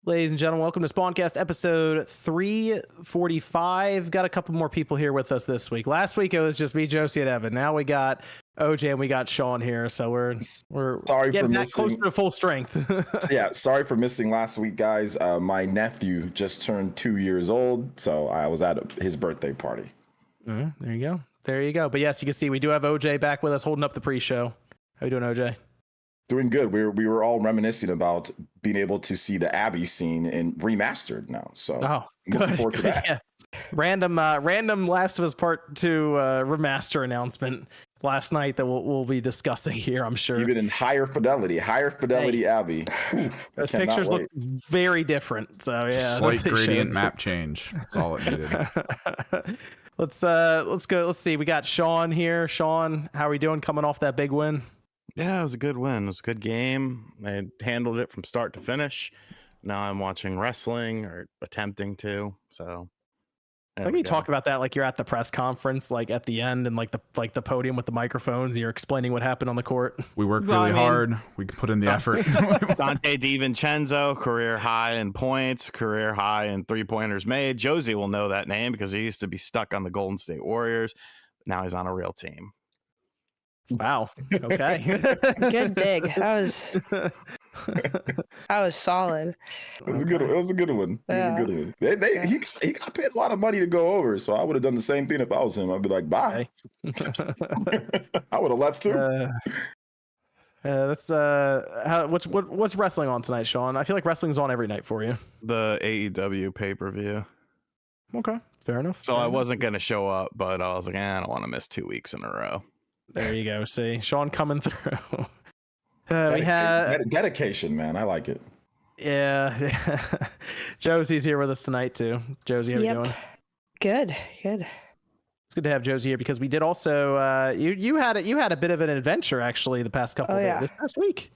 Ladies and gentlemen, welcome to Spawncast episode 345. Got a couple more people here with us this week. Last week it was just me, Josie, and Evan. Now we got OJ and we got Sean here, so we're sorry getting for back missing. closer to full strength. Yeah, sorry for missing last week, guys. My nephew just turned 2 years old, so I was at his birthday party. There you go. There you go. But yes, you can see we do have OJ back with us, holding up the pre-show. How you doing, OJ? Doing good. We were all reminiscing about being able to see the Abbey scene in remastered now. So looking forward to that. Yeah. Random Last of Us Part 2 remaster announcement last night that we'll be discussing here, I'm sure. Even in higher fidelity Abbey. Those pictures look very different. So yeah, slight gradient map change. That's all it needed. Let's go. Let's see. We got Sean here. Sean, how are we doing coming off that big win? Yeah, it was a good win. It was a good game. I handled it from start to finish. Now I'm watching wrestling, or attempting to. So like you talked about that, like you're at the press conference, like at the end, and like the podium with the microphones. You're explaining what happened on the court. We worked really hard. We put in the effort. Dante DiVincenzo, career high in points, career high in 3-pointers made. Josie will know that name because he used to be stuck on the Golden State Warriors. But now he's on a real team. Wow. Okay. Good dig. That was solid. It was a good one. It was a good one. He got paid a lot of money to go over, so I would have done the same thing if I was him. I'd be like, bye. I would have left too. What's wrestling on tonight, Sean? I feel like wrestling's on every night for you. The AEW pay-per-view. Okay, fair enough. So I wasn't going to show up, but I was like, I don't want to miss 2 weeks in a row. There you go. See, Sean coming through. We had dedication, man. I like it. Yeah. Josie's here with us tonight too. Josie, how you doing? Good. It's good to have Josie here because we did also. You had a bit of an adventure actually the past couple of days. This past week.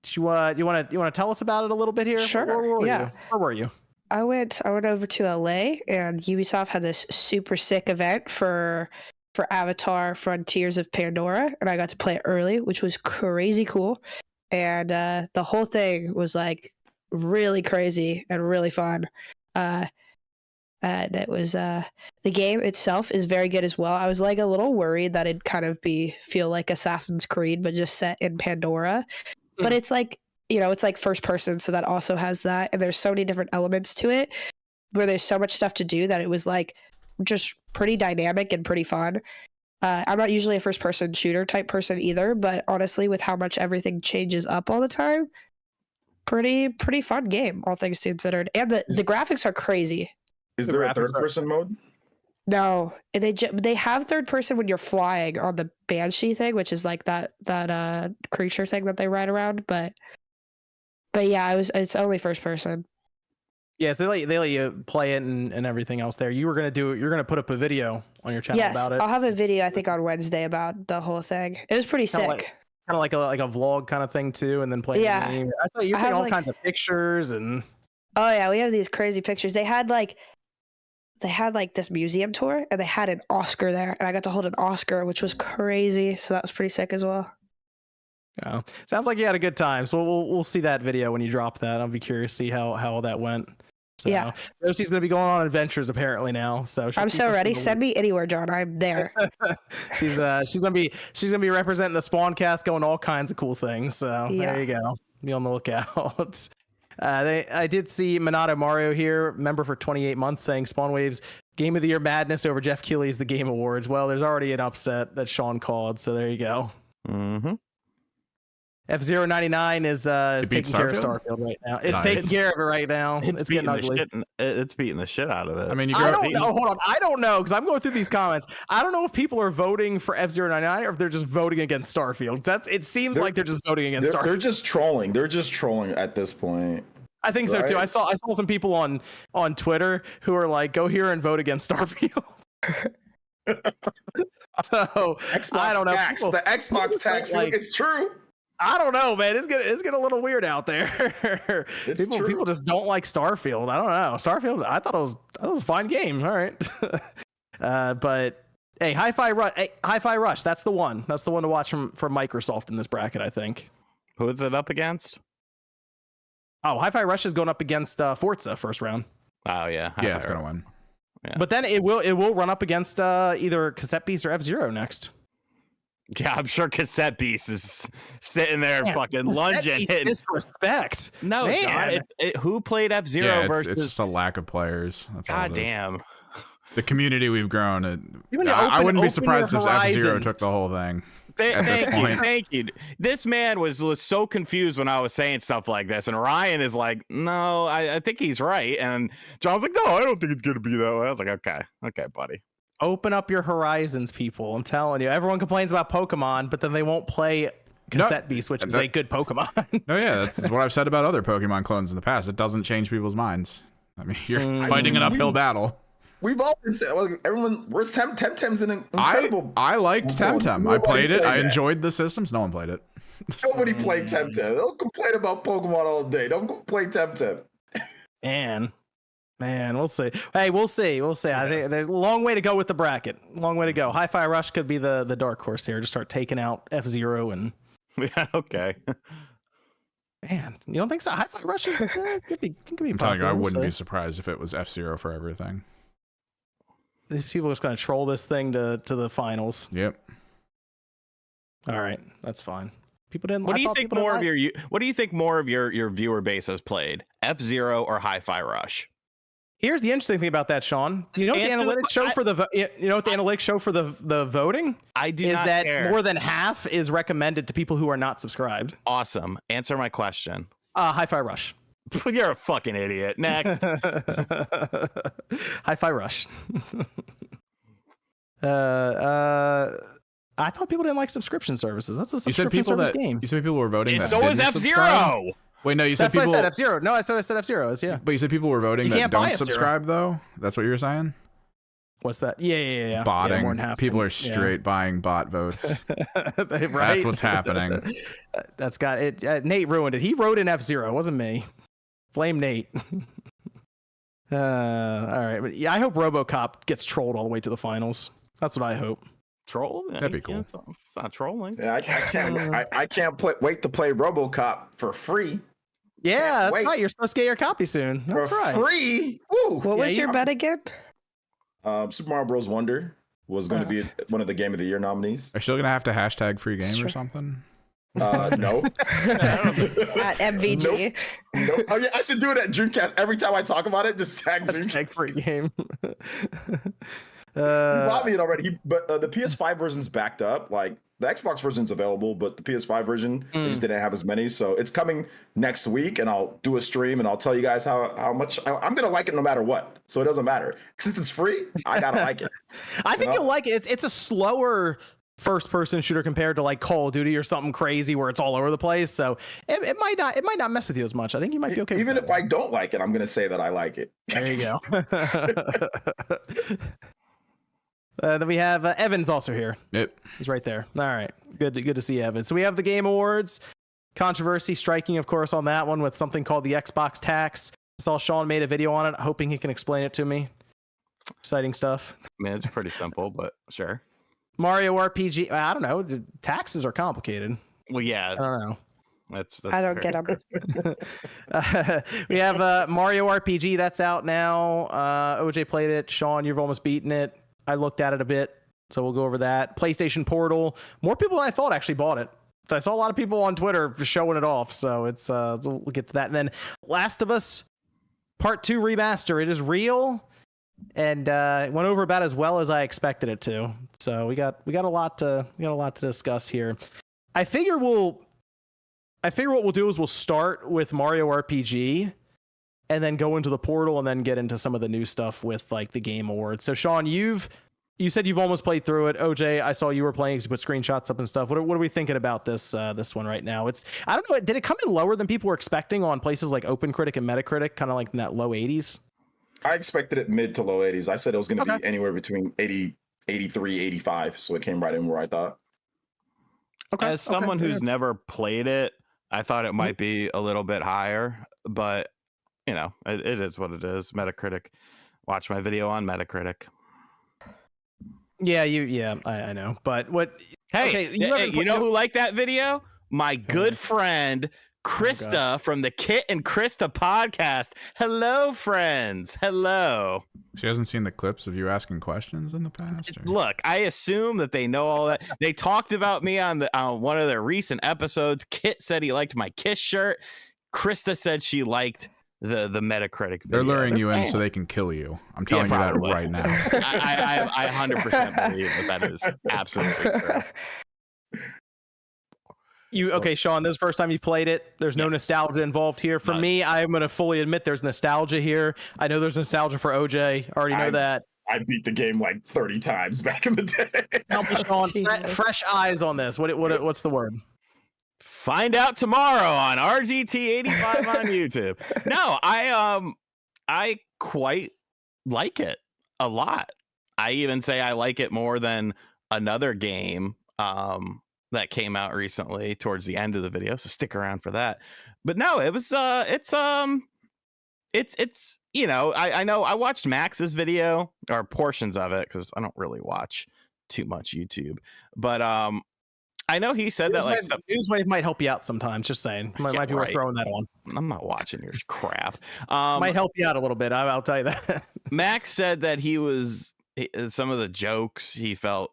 Do you want to tell us about it a little bit here? Sure. Where were you? I went over to LA, and Ubisoft had this super sick event for Avatar Frontiers of Pandora, and I got to play it early, which was crazy cool. And the whole thing was like really crazy and really fun. And it was the game itself is very good as well. I was like a little worried that it'd kind of feel like Assassin's Creed, but just set in Pandora. But it's like, it's like first person, so that also has that. And there's so many different elements to it where there's so much stuff to do that it was like just pretty dynamic and pretty fun. I'm not usually a first person shooter type person either, but honestly, with how much everything changes up all the time, pretty fun game, all things considered. And the graphics are crazy. Is there a third person mode? No, they have third person when you're flying on the Banshee thing, which is like that creature thing that they ride around. But yeah, it's only first person. Yes, they let you play it and everything else there. You're gonna put up a video on your channel about it. I'll have a video I think on Wednesday about the whole thing. It was pretty sick. Kind of like a vlog kind of thing too, and then playing the game. I saw you taking all kinds of pictures and. Oh yeah, we have these crazy pictures. They had like this museum tour, and they had an Oscar there, and I got to hold an Oscar, which was crazy. So that was pretty sick as well. Yeah, sounds like you had a good time. So we'll see that video when you drop that. I'll be curious to see how that went. So, yeah, Rosie's gonna be going on adventures apparently now. So I'm so ready. Send me anywhere, John. I'm there. she's gonna be representing the Spawncast, going all kinds of cool things. So there you go. Be on the lookout. I did see Minato Mario here, member for 28 months, saying Spawn Waves Game of the Year madness over Jeff Keighley's The Game Awards. Well, there's already an upset that Sean called, so there you go. Mm-hmm. F099 is taking care of Starfield right now. It's taking care of it right now. It's getting ugly. It's beating the shit out of it. I mean, I don't know. Hold on. I don't know because I'm going through these comments. I don't know if people are voting for F099 or if they're just voting against Starfield. It seems like they're just voting against Starfield. They're just trolling. They're just trolling at this point. I think so too. I saw some people on Twitter who are like, "Go here and vote against Starfield." So Xbox I don't know. tax. The Xbox tax. It's true. I don't know, man. It's getting a little weird out there. People just don't like Starfield. I don't know. Starfield, I thought it was a fine game. All right. But hey, Hi-Fi Rush. That's the one. That's the one to watch from Microsoft in this bracket, I think. Who is it up against? Oh, Hi-Fi Rush is going up against Forza first round. Oh yeah, Yeah, it's gonna win. Yeah. But then it will run up against either Cassette Beast or F-Zero next. Yeah, I'm sure Cassette Beast is sitting there fucking lunging. Disrespect. No, John, who played F-Zero versus? It's just a lack of players. That's God damn. The community we've grown. I wouldn't be surprised if F-Zero took the whole thing. Thank you. This man was so confused when I was saying stuff like this, and Ryan is like, "No, I think he's right," and John's like, "No, I don't think it's gonna be that way." I was like, "Okay, buddy." Open up your horizons, people. I'm telling you. Everyone complains about Pokemon, but then they won't play Cassette Beast, which is a good Pokemon. No, yeah, that's what I've said about other Pokemon clones in the past. It doesn't change people's minds. I mean, you're fighting an uphill battle. We've all been saying, everyone, where's Temtem's an incredible. I liked Temtem. I played it. I enjoyed the systems. No one played it. Nobody played Temtem. They'll complain about Pokemon all day. Don't go play Temtem. Man, we'll see. Hey, we'll see. I think there's a long way to go with the bracket. Long way to go. Hi-Fi Rush could be the dark horse here. Just start taking out F-Zero and. Yeah. Okay. Man, you don't think so? Hi-Fi Rush is could be I'm telling you, I wouldn't be surprised if it was F-Zero for everything. These people are just going to troll this thing to the finals. Yep. All right, that's fine. People didn't. What do you think more of your viewer base has played? F-Zero or Hi-Fi Rush? Here's the interesting thing about that, Sean. You know what the analytics show for the analytics show for the voting? I do is not that care. More than half is recommended to people who are not subscribed. Awesome. Answer my question. Hi-Fi Rush. You're a fucking idiot. Next. Hi-Fi Rush. I thought people didn't like subscription services. That's a subscription service game. You said people were voting. So is F-Zero. Wait, no, you said that's people. Why I said F-Zero. No, I said F-Zero. Yeah. But you said people were voting that don't subscribe though. That's what you were saying. What's that? Yeah. Botting. Yeah, more than half people are straight buying bot votes. Right? That's what's happening. That's got it. Nate ruined it. He wrote in F-Zero. It wasn't me. Blame Nate. All right. But yeah, I hope RoboCop gets trolled all the way to the finals. That's what I hope. Troll? That'd be cool. It's not trolling. Yeah, I can't wait to play RoboCop for free. Yeah, that's right. You're supposed to get your copy soon. That's for right. Free. Woo. What was your bet again? Super Mario Bros. Wonder was going to be one of the Game of the Year nominees. Are you still gonna have to hashtag free game or something? No. At MVG. Nope. Oh yeah, I should do it at Dreamcast every time I talk about it. Just tag free game. He bought me it already. But the PS5 version's backed up. Like the Xbox version's available, but the PS5 version just didn't have as many. So it's coming next week, and I'll do a stream and I'll tell you guys how much I'm gonna like it no matter what. So it doesn't matter since it's free. I gotta like it. I think you'll like it. It's a slower first-person shooter compared to like Call of Duty or something crazy where it's all over the place. So it might not mess with you as much. I think you might be okay. Even if I don't like it, I'm gonna say that I like it. There you go. Then we have Evan's also here. Yep. He's right there. All right. Good to see Evan. So we have the Game Awards. Controversy striking, of course, on that one with something called the Xbox tax. I saw Sean made a video on it, hoping he can explain it to me. Exciting stuff. I mean, it's pretty simple, but sure. Mario RPG. I don't know. The taxes are complicated. Well, yeah. I don't know. That's I don't get them. We have Mario RPG. That's out now. OJ played it. Sean, you've almost beaten it. I looked at it a bit, so we'll go over that. PlayStation Portal. More people than I thought actually bought it. I saw a lot of people on Twitter showing it off, so it's we'll get to that. And then Last of Us Part 2 Remaster. It is real, and it went over about as well as I expected it to. So we got a lot to discuss here. I figure what we'll do is we'll start with Mario RPG, and then go into the Portal, and then get into some of the new stuff with like the Game Awards. So Sean, you said you've almost played through it. OJ, I saw you were playing, you put screenshots up and stuff. What are we thinking about this one right now? I don't know. Did it come in lower than people were expecting on places like OpenCritic and Metacritic, kind of like in that low 80s? I expected it mid to low 80s. I said it was going to be anywhere between 80, 83, 85. So it came right in where I thought. Okay. As someone who's never played it, I thought it might be a little bit higher, but you know, it is what it is. Metacritic. Watch my video on Metacritic. Yeah, I know. But what? Hey, you know who liked that video? My good friend Krista from the Kit and Krista podcast. Hello, friends. Hello. She hasn't seen the clips of you asking questions in the past? Or? Look, I assume that they know all that. They talked about me on one of their recent episodes. Kit said he liked my Kiss shirt. Krista said she liked the Metacritic video. They're luring you in so they can kill you. I'm telling you that right now. I 100% believe that is absolutely true. Okay, Sean, this is the first time you've played it. There's no nostalgia involved here. For me, I'm going to fully admit there's nostalgia here. I know there's nostalgia for OJ. I already know that. I beat the game like 30 times back in the day. Tell me, Sean, fresh eyes on this. What's the word? Find out tomorrow on RGT85 on YouTube. No, I quite like it a lot. I even say I like it more than another game that came out recently towards the end of the video, so stick around for that. But no, it was it's you know, I know I watched Max's video or portions of it because I don't really watch too much YouTube, but I know he said that like Newswave might help you out sometimes. Just saying, might be worth throwing that on. I'm not watching your crap. Might help you out a little bit. I'll tell you that. Max said that some of the jokes he fell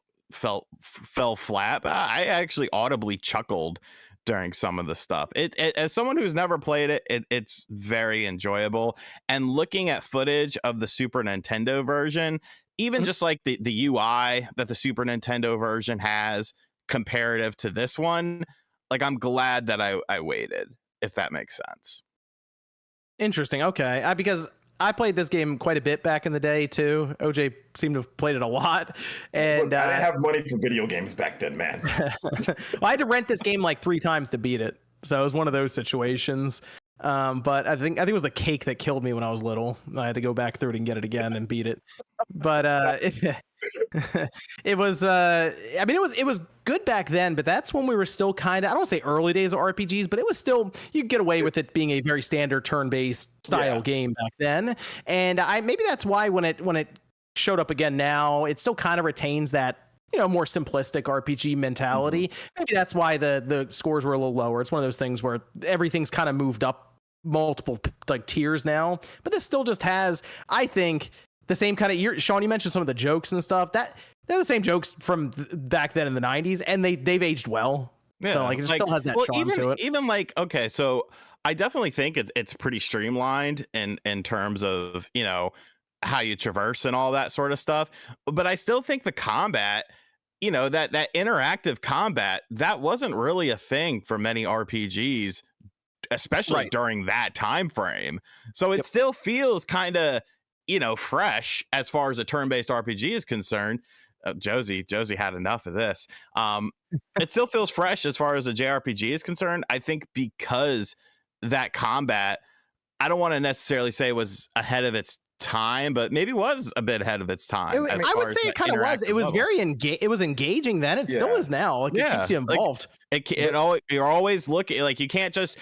flat. I actually audibly chuckled during some of the stuff. It as someone who's never played it's very enjoyable. And looking at footage of the Super Nintendo version, even just like the UI that the Super Nintendo version has comparative to this one, like I'm glad that I waited, if that makes sense. Interesting. Okay, because I played this game quite a bit back in the day too. OJ seemed to have played it a lot, and look, I didn't have money for video games back then, man. Well, I had to rent this game like 3 times to beat it, so it was one of those situations. But I think it was the cake that killed me when I was little. I had to go back through it and get it again and beat it. But it was I mean it was good back then, but that's when we were still kind of, I don't want to say early days of RPGs, but it was still, you could get away with it being a very standard turn-based style game back then. And maybe that's why when it showed up again now, it still kind of retains that, you know, more simplistic RPG mentality. Maybe that's why the scores were a little lower. It's one of those things where everything's kind of moved up multiple like tiers now, but this still just has, I think, the same kind of, Sean, you mentioned some of the jokes and stuff that they're the same jokes from back then in the 90s, and they've aged well. Yeah, so like it still has that charm to it. Even like, okay, so I definitely think it's pretty streamlined in terms of, you know, how you traverse and all that sort of stuff. But I still think the combat, you know, that interactive combat, that wasn't really a thing for many RPGs, especially during that time frame. So it still feels kind of, you know, fresh as far as a turn-based RPG is concerned. Josie had enough of this. It still feels fresh as far as a JRPG is concerned. I think because that combat, I don't want to necessarily say was ahead of its time, but maybe was a bit ahead of its time. I would say it kind of was. It was very it was engaging then. It still is now. Like it keeps you involved. Like, you're always looking, like you can't just,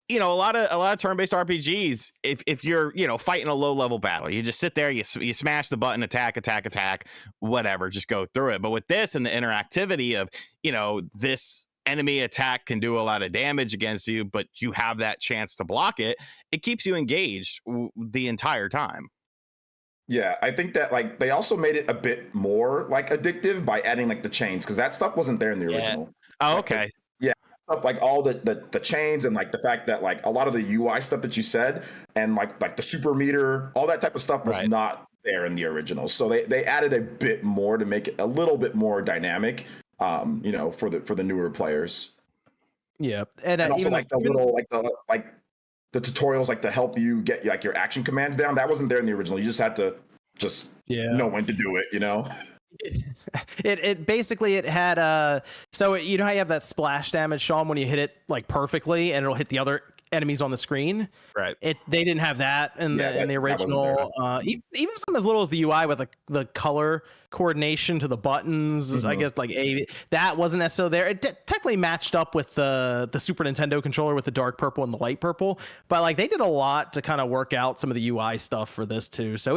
you know, a lot of turn-based RPGs, if you're, you know, fighting a low-level battle, you just sit there, you smash the button, attack, whatever, just go through it. But with this and the interactivity of, you know, this enemy attack can do a lot of damage against you, but you have that chance to block it, it keeps you engaged the entire time. Yeah, I think that like they also made it a bit more like addictive by adding like the chains, because that stuff wasn't there in the original. Oh, okay. Stuff like all the chains and like the fact that like a lot of the UI stuff that you said and like the super meter, all that type of stuff was not there in the original. So they added a bit more to make it a little bit more dynamic, you know, for the newer players. Yeah, and also even like the little like the tutorials like to help you get like your action commands down. That wasn't there in the original. You just had to know when to do it, you know. It basically it had so you know how you have that splash damage, Sean, when you hit it like perfectly and it'll hit the other enemies on the screen. Right. They didn't have that in the original. Even something as little as the UI with the color coordination to the buttons. I guess like that wasn't necessarily there. It technically matched up with the Super Nintendo controller with the dark purple and the light purple, but like they did a lot to kind of work out some of the UI stuff for this too. So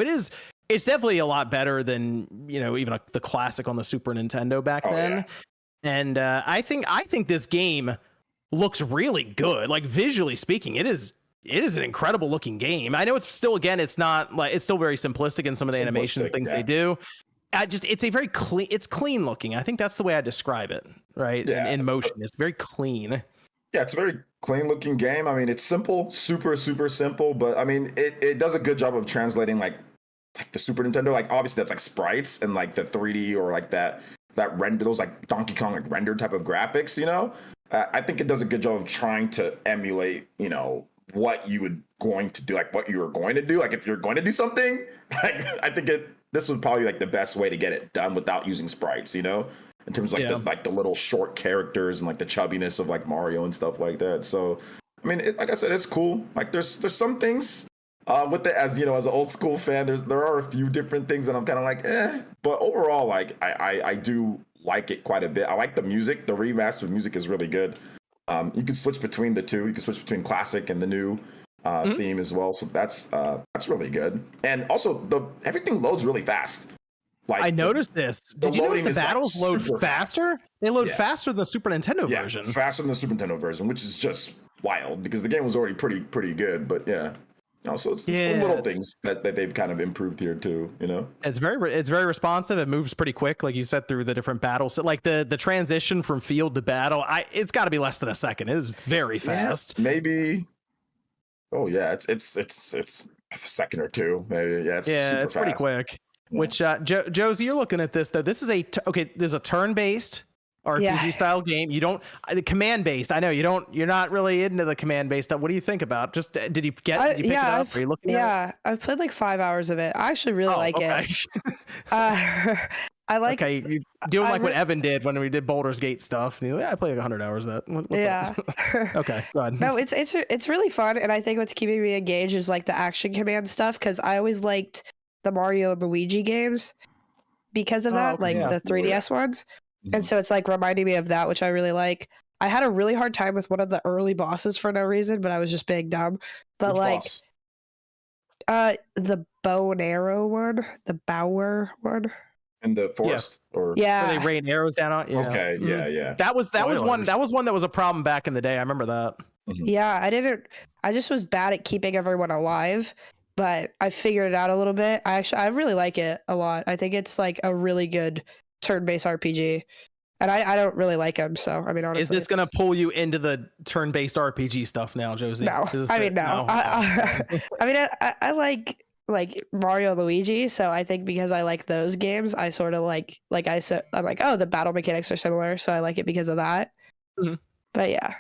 it's definitely a lot better than, you know, even the classic on the Super Nintendo back then. Yeah. And I think this game looks really good. Like visually speaking, it is an incredible looking game. I know it's still, again, it's not like, it's still very simplistic in some of the animation things they do. It's a very clean, it's clean looking. I think that's the way I describe it, right? Yeah. In motion, it's very clean. Yeah, it's a very clean looking game. I mean, it's simple, super simple, but I mean, it does a good job of translating like the Super Nintendo. Like obviously that's like sprites and like the 3D or like that render, those like Donkey Kong like render type of graphics, you know. I think it does a good job of trying to emulate, you know, what you would going to do, like what you were going to do. Like if you're going to do something, like I think this was probably like the best way to get it done without using sprites, you know, in terms of like the little short characters and like the chubbiness of like Mario and stuff like that. So I mean, like I said, it's cool. Like there's some things with it, as you know, as an old school fan, there are a few different things that I'm kind of like, but overall, like I do like it quite a bit. I like the music. The remastered music is really good. You can switch between the two. You can switch between classic and the new theme as well. So that's really good. And also everything loads really fast. Like I noticed this. Did you know that the battles load faster? They load faster than the Super Nintendo version. Faster than the Super Nintendo version, which is just wild because the game was already pretty good. But yeah. You know, so it's the little things that they've kind of improved here too, you know. It's very responsive. It moves pretty quick, like you said, through the different battles. So, like the transition from field to battle, it's got to be less than a second. It is very fast. Yeah, maybe. Oh yeah, it's a second or two. Maybe it's pretty quick. Yeah. Which Josie, you're looking at this though. This is there's a turn-based RPG style game. You don't the command based. I know you're not really into the command based stuff. What do you think about? Just did you pick it up? Are you looking at it? I've played like 5 hours of it. I actually really like it. I like you're doing like what Evan did when we did Baldur's Gate stuff. And he's like, I played like 100 hours of that. What's up? Okay, go ahead. No, it's really fun, and I think what's keeping me engaged is like the action command stuff, because I always liked the Mario and Luigi games because of that, the 3DS ones. And so it's like reminding me of that, which I really like. I had a really hard time with one of the early bosses for no reason, but I was just being dumb. But Which boss? The bow and arrow one, the Bower one. In the forest, where they rain arrows down on. Yeah. Okay, yeah. That was one that was a problem back in the day. I remember that. Mm-hmm. Yeah, I just was bad at keeping everyone alive, but I figured it out a little bit. I really like it a lot. I think it's like a really good turn-based RPG, and I don't really like them. So I mean, honestly, is this gonna pull you into the turn-based RPG stuff now, Josie? No, I mean no. I mean I like Mario and Luigi, so I think because I like those games, I sort of I'm like, oh, the battle mechanics are similar, so I like it because of that. Mm-hmm. But yeah.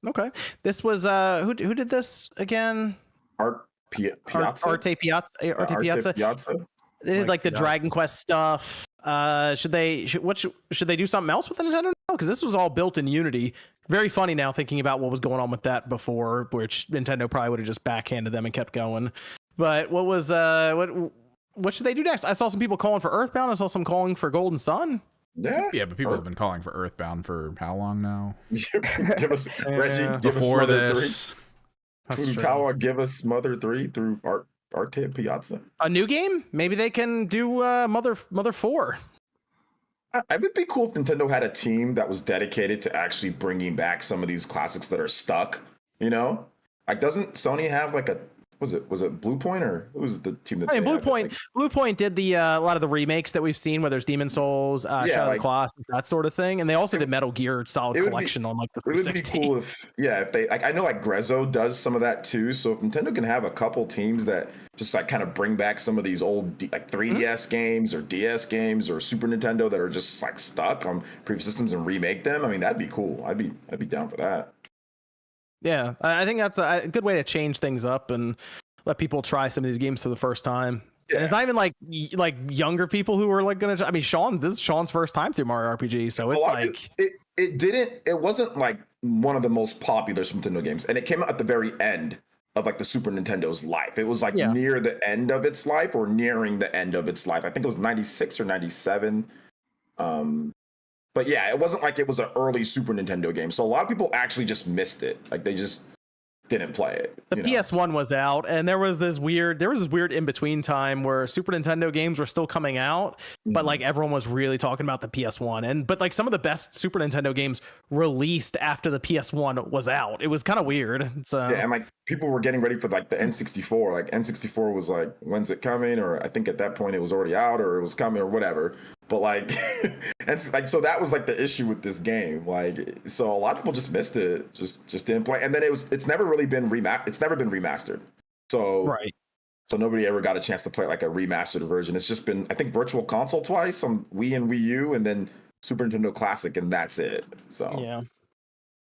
Okay. This was who did this again? Arte Piazza. They did like the Dragon Quest stuff. Should they do something else with the Nintendo now? Because this was all built in Unity. Very funny now thinking about what was going on with that before, which Nintendo probably would have just backhanded them and kept going. But what should they do next? I saw some people calling for Earthbound. I saw some calling for Golden Sun. Yeah, but people have been calling for Earthbound for how long now? Give us Reggie. Give before us Mother this. 3. Furukawa, give us Mother 3 through Arte Piazza. A new game? Maybe they can do Mother 4. It would be cool if Nintendo had a team that was dedicated to actually bringing back some of these classics that are stuck. You know, like doesn't Sony have like a was it Blue Point, or who was the team that? Blue Point did the a lot of the remakes that we've seen, whether it's Demon Souls, Shadow of the Colossus, that sort of thing, and they also did Metal Gear Solid Collection on like the 360. It would be cool if they I know like Grezzo does some of that too. So if Nintendo can have a couple teams that just like kind of bring back some of these old like 3DS games or DS games or Super Nintendo that are just like stuck on previous systems and remake them, I mean that'd be cool. I'd be down for that. Yeah, I think that's a good way to change things up and let people try some of these games for the first time. Yeah. And it's not even like younger people who are like gonna. I mean, this is Sean's first time through Mario RPG, so it's like it wasn't like one of the most popular Super Nintendo games, and it came out at the very end of like the Super Nintendo's life. It was like near the end of its life or nearing the end of its life. I think it was 96 or 97. But yeah, it wasn't like it was an early Super Nintendo game. So a lot of people actually just missed it. Like they just didn't play it. The PS1 was out, and there was this weird in between time where Super Nintendo games were still coming out, but like everyone was really talking about the PS1, but like some of the best Super Nintendo games released after the PS1 was out. It was kind of weird. So yeah, and like people were getting ready for like the N64. Like N64 was like, when's it coming? Or I think at that point it was already out, or it was coming, or whatever. But like, and like, so that was like the issue with this game. Like, so a lot of people just missed it, just didn't play. And then it's never really been it's never been remastered. So right. So nobody ever got a chance to play like a remastered version. It's just been, I think, Virtual Console twice on Wii and Wii U, and then Super Nintendo Classic, and that's it. So yeah.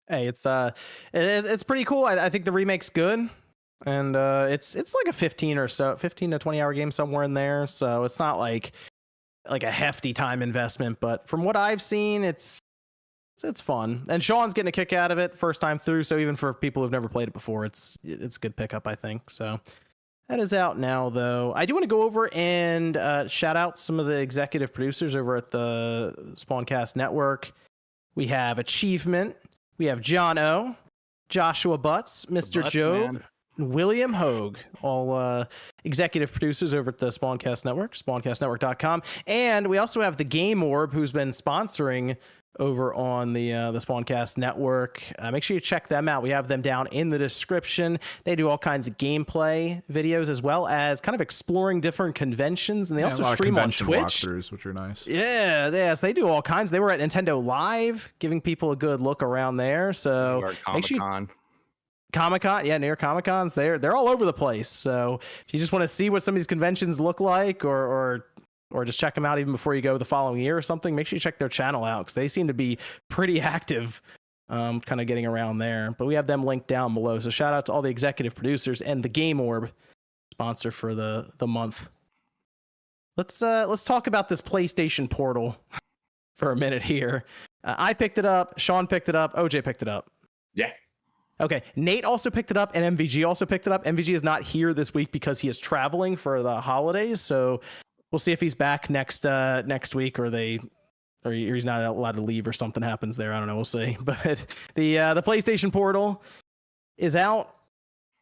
Hey, it's pretty cool. I think the remake's good, and it's like a 15 to 20 hour game somewhere in there. So it's not like a hefty time investment, but from what I've seen, it's fun. And Sean's getting a kick out of it first time through. So even for people who've never played it before, it's a good pickup, I think. So that is out now, though. I do want to go over and shout out some of the executive producers over at the Spawncast Network. We have Achievement. We have John O, Joshua Butts, Mr. Job, William Hogue, all executive producers over at the Spawncast Network, spawncastnetwork.com. And we also have the Game Orb, who's been sponsoring over on the Spawncast Network. Make sure you check them out. We have them down in the description. They do all kinds of gameplay videos as well as kind of exploring different conventions, and they also stream on Twitch, which are nice. Yeah, yes, they do all kinds. They were at Nintendo Live, giving people a good look around there. So make sure Comic-Con, yeah, New York Comic-Cons, they're all over the place. So if you just want to see what some of these conventions look like, or just check them out even before you go the following year or something, make sure you check their channel out, because they seem to be pretty active, kind of getting around there. But we have them linked down below. So shout out to all the executive producers and the Game Orb sponsor for the month. Let's talk about this PlayStation Portal for a minute here. I picked it up. Sean picked it up. OJ picked it up. Yeah. Okay, Nate also picked it up, and MVG also picked it up. MVG is not here this week because he is traveling for the holidays, so we'll see if he's back next week, or he's not allowed to leave, or something happens there. I don't know. We'll see. But the PlayStation Portal is out.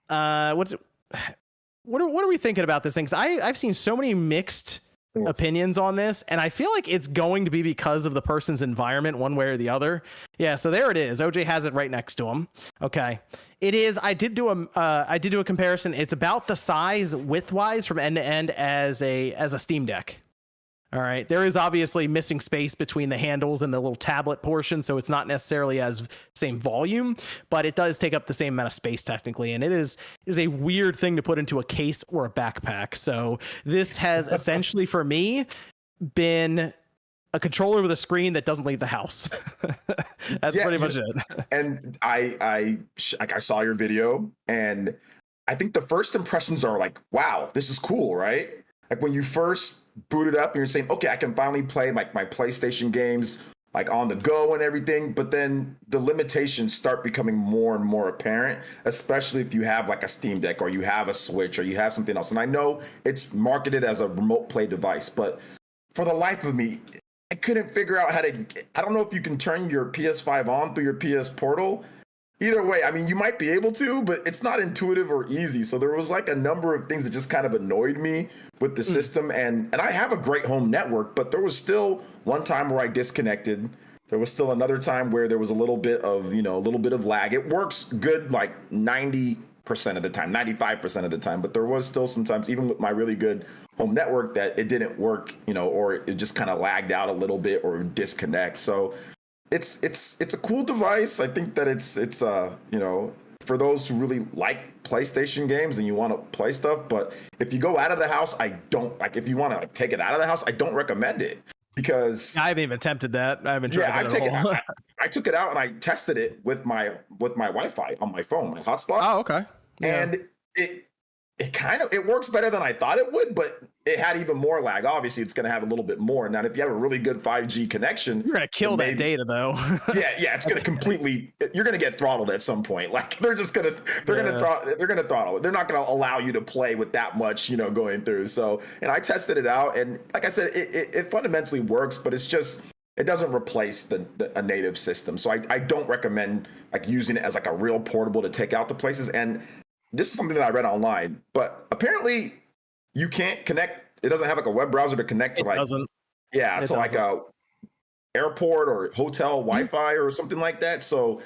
What are we thinking about this thing? 'Cause I've seen so many mixed opinions on this, and I feel like it's going to be because of the person's environment, one way or the other. Yeah, so there it is. OJ has it right next to him. Okay, it is. I did do a comparison. It's about the size widthwise from end to end as a Steam Deck. All right, there is obviously missing space between the handles and the little tablet portion, so it's not necessarily as same volume, but it does take up the same amount of space technically, and it is a weird thing to put into a case or a backpack. So this has essentially, for me, been a controller with a screen that doesn't leave the house. That's pretty much it. And I saw your video, and I think the first impressions are like, wow, this is cool, right? Like when you first boot it up and you're saying, okay, I can finally play like my PlayStation games like on the go and everything, but then the limitations start becoming more and more apparent, especially if you have like a Steam Deck or you have a Switch or you have something else. And I know it's marketed as a remote play device, but for the life of me, I couldn't figure out I don't know if you can turn your PS5 on through your PS Portal. Either way, I mean, you might be able to, but it's not intuitive or easy. So there was like a number of things that just kind of annoyed me with the system. And I have a great home network, but there was still one time where I disconnected. There was still another time where there was a little bit of lag. It works good like 90% of the time, 95% of the time, but there was still sometimes, even with my really good home network, that it didn't work, or it just kind of lagged out a little bit or disconnect. So it's a cool device. I think that it's for those who really like PlayStation games and you want to play stuff. But if you go out of the house, I don't like. If you want to take it out of the house, I don't recommend it, because I haven't even attempted that. I haven't tried. Yeah, I took it out and I tested it with my Wi-Fi on my phone, my hotspot. Oh, okay. Yeah. And it works better than I thought it would, but it had even more lag. Obviously, it's going to have a little bit more. Now, if you have a really good 5G connection, you're going to kill that data, though. yeah, it's going to completely. You're going to get throttled at some point. Like they're going to throttle it. They're not going to allow you to play with that much, going through. So, and I tested it out, and like I said, it fundamentally works, but it's just it doesn't replace a native system. So I don't recommend like using it as like a real portable to take out to places. And this is something that I read online, but apparently you can't connect. It doesn't have like a web browser to connect to like a airport or hotel Wi-Fi or something like that. So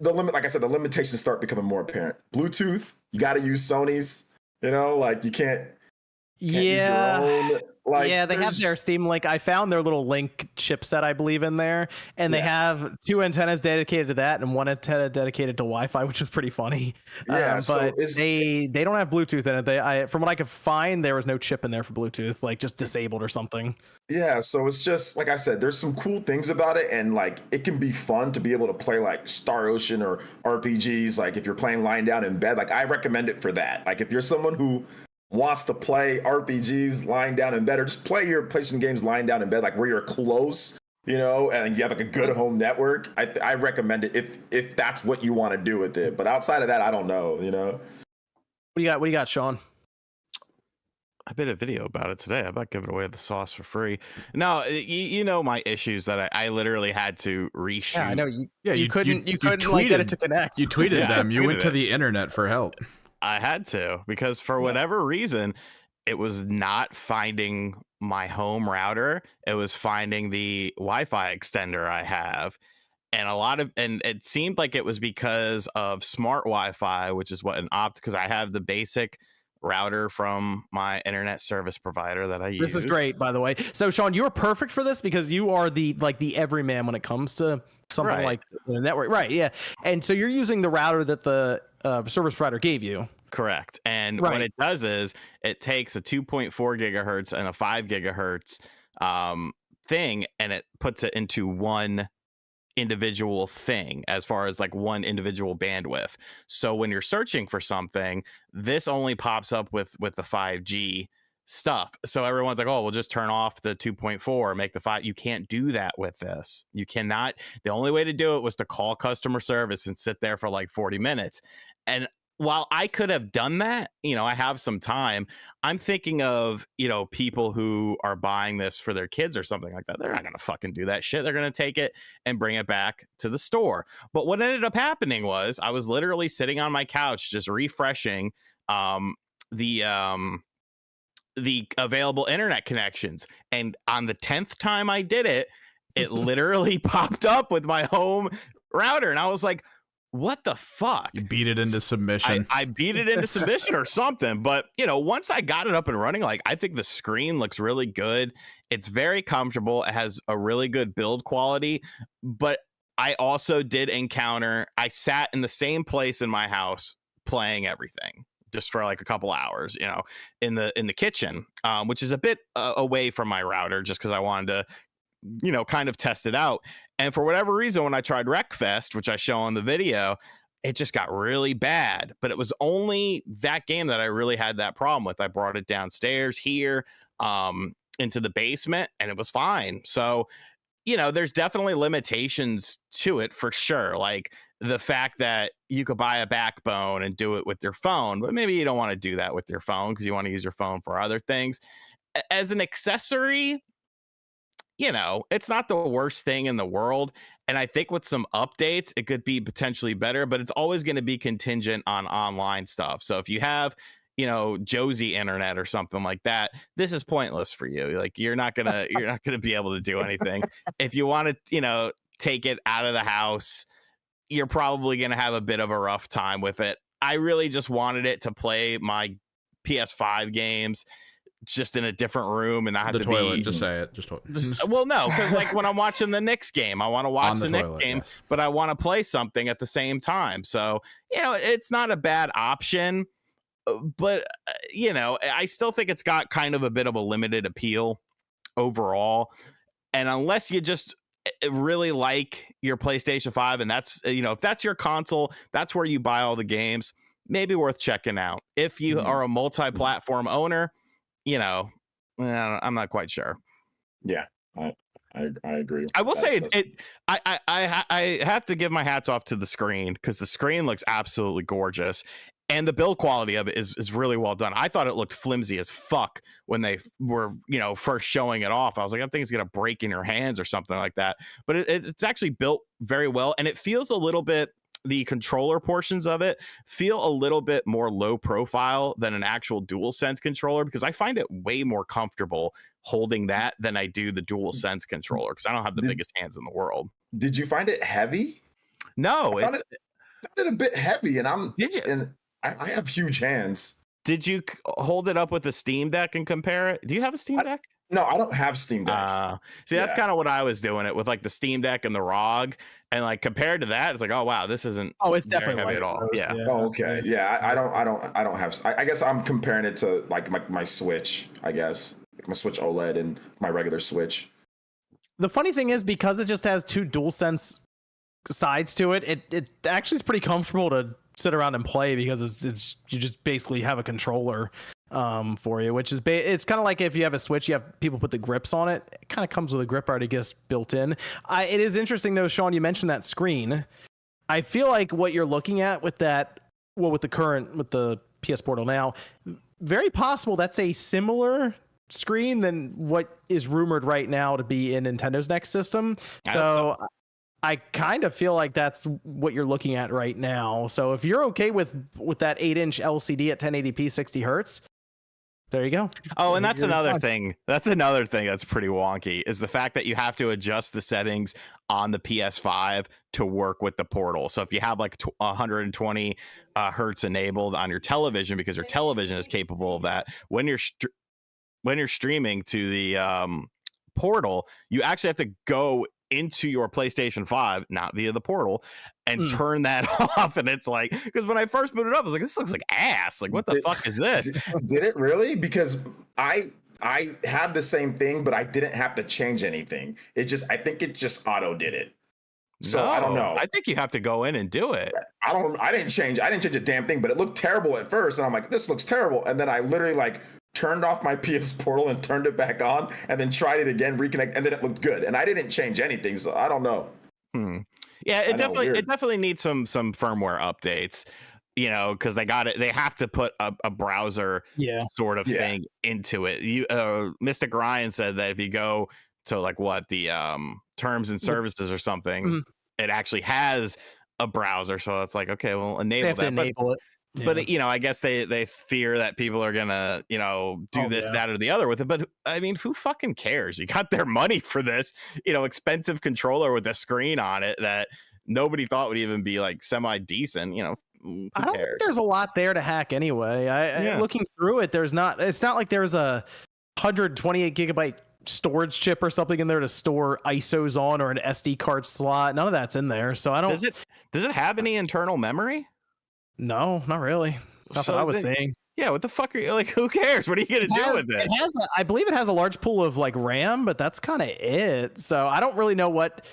the limitations start becoming more apparent. Bluetooth, you got to use Sony's. Like you can't use your own. Like, they have their Steam Link. I found their little Link chipset, I believe, in there, and they have 2 antennas dedicated to that and 1 antenna dedicated to Wi-Fi, which is pretty funny. But they don't have Bluetooth in it. From what I could find, there was no chip in there for Bluetooth, like just disabled or something. Yeah, so it's just like I said, there's some cool things about it, and like it can be fun to be able to play like Star Ocean or RPGs. Like if you're playing lying down in bed, like I recommend it for that. Like if you're someone who wants to play RPGs lying down in bed, or just play your PlayStation games lying down in bed, like where you're close, and you have like a good home network, I recommend it if that's what you want to do with it. But outside of that, I don't know. What do you got, Sean? I made a video about it today. I'm about giving away the sauce for free. No, you know my issues that I literally had to reshoot. Yeah, I know. You couldn't like get it to connect. You tweeted them. You went to the internet for help. I had to, because for whatever reason, it was not finding my home router. It was finding the Wi-Fi extender I have. And it seemed like it was because of smart Wi-Fi, which is what because I have the basic router from my internet service provider that I use. This is great, by the way. So Sean, you are perfect for this because you are the everyman when it comes to something like the network. Right. Yeah. And so you're using the router that the service provider gave you. Correct. And what it does is it takes a 2.4 gigahertz and a 5 gigahertz thing, and it puts it into one individual thing as far as like one individual bandwidth. So when you're searching for something, this only pops up with the 5G stuff. So everyone's like, oh, we'll just turn off the 2.4, make the 5. You can't do that with this. You cannot. The only way to do it was to call customer service and sit there for like 40 minutes. And while I could have done that, I have some time, I'm thinking of, people who are buying this for their kids or something like that. They're not going to fucking do that shit. They're going to take it and bring it back to the store. But what ended up happening was I was literally sitting on my couch, just refreshing the available internet connections. And on the 10th time I did it, it literally popped up with my home router. And I was like, what the fuck? You beat it into submission. I beat it into submission or something. But, once I got it up and running, like, I think the screen looks really good. It's very comfortable. It has a really good build quality. But I also did encounter, I sat in the same place in my house playing everything just for like a couple hours, in the kitchen, which is a bit away from my router just because I wanted to, kind of test it out. And for whatever reason, when I tried Wreckfest, which I show on the video, it just got really bad. But it was only that game that I really had that problem with. I brought it downstairs here into the basement, and it was fine. So, there's definitely limitations to it for sure. Like the fact that you could buy a backbone and do it with your phone, but maybe you don't want to do that with your phone because you want to use your phone for other things. As an accessory, it's not the worst thing in the world. And I think with some updates, it could be potentially better, but it's always going to be contingent on online stuff. So if you have, Josie internet or something like that, this is pointless for you. Like you're not going to be able to do anything. If you want to, take it out of the house, you're probably going to have a bit of a rough time with it. I really just wanted it to play my PS5 games just in a different room and not have the to toilet. be Just say it. Well, no, because like when I'm watching the Knicks game, I want to watch the Knicks game, yes. But I want to play something at the same time. So, it's not a bad option, but I still think it's got kind of a bit of a limited appeal overall. And unless you just really like your PlayStation 5 and that's, if that's your console, that's where you buy all the games, maybe worth checking out. If you are a multi-platform owner, I'm not quite sure. Yeah, I agree. I will say I have to give my hats off to the screen because the screen looks absolutely gorgeous. And the build quality of it is really well done. I thought it looked flimsy as fuck when they were, first showing it off. I was like, I think it's going to break in your hands or something like that. But it's actually built very well. And it feels a little bit, the controller portions of it feel a little bit more low profile than an actual DualSense controller, because I find it way more comfortable holding that than I do the DualSense controller, because I don't have the biggest hands in the world. Did you find it heavy? No, I found it a bit heavy, and Did you? And I have huge hands. Did you hold it up with the Steam Deck and compare it? Do you have a Steam Deck? No, I don't have Steam Deck. See, that's kind of what I was doing it with, like the Steam Deck and the ROG, and like compared to that, it's like, oh wow, this isn't. Oh, it's definitely heavy at all. Yeah. Oh, okay. Yeah, I don't have. I guess I'm comparing it to like my Switch. I guess like my Switch OLED and my regular Switch. The funny thing is, because it just has two DualSense sides to it, it actually is pretty comfortable to sit around and play, because it's you just basically have a controller for you, which is it's kind of like if you have a Switch, you have people put the grips on it. It kind of comes with a grip already built in. It is interesting though, Sean, you mentioned that screen. I feel like what you're looking at with that, well, with the PS Portal now, very possible that's a similar screen than what is rumored right now to be in Nintendo's next system. So I kind of feel like that's what you're looking at right now. So if you're okay with that 8-inch LCD at 1080p 60 hertz, there you go. Oh, and that's another thing. That's another thing that's pretty wonky, is the fact that you have to adjust the settings on the PS5 to work with the Portal. So if you have like 120 hertz enabled on your television, because your television is capable of that, when you're streaming to the Portal, you actually have to go into your PlayStation 5, not via the Portal, and turn that off. And it's like, because when I first booted up, I was like, this looks like ass. Like, what the fuck is this? Did it really? Because I had the same thing, but I didn't have to change anything. I think it just auto did it. So I don't know. I think you have to go in and do it. I didn't change a damn thing, but it looked terrible at first. And I'm like, this looks terrible. And then I literally turned off my PS Portal and turned it back on, and then tried it again, reconnect, and then it looked good. And I didn't change anything, so I don't know. Yeah, it definitely needs some firmware updates, because they have to put a browser sort of thing into it. Mystic Ryan said that if you go to the terms and services or something, it actually has a browser. So it's like, okay, well, enable it. Yeah. But I guess they fear that people are gonna do that or the other with it. But I mean, who fucking cares? You got their money for this expensive controller with a screen on it that nobody thought would even be semi decent. I don't think there's a lot there to hack anyway. I looking through it, it's not like there's a 128 gigabyte storage chip or something in there to store ISOs on, or an SD card slot. None of that's in there. So I don't. Does it have any internal memory? No, not really. Not that I was saying. Yeah, what the fuck are you who cares? What are you gonna do with it? I believe it has a large pool of RAM, but that's kind of it. So I don't really know what.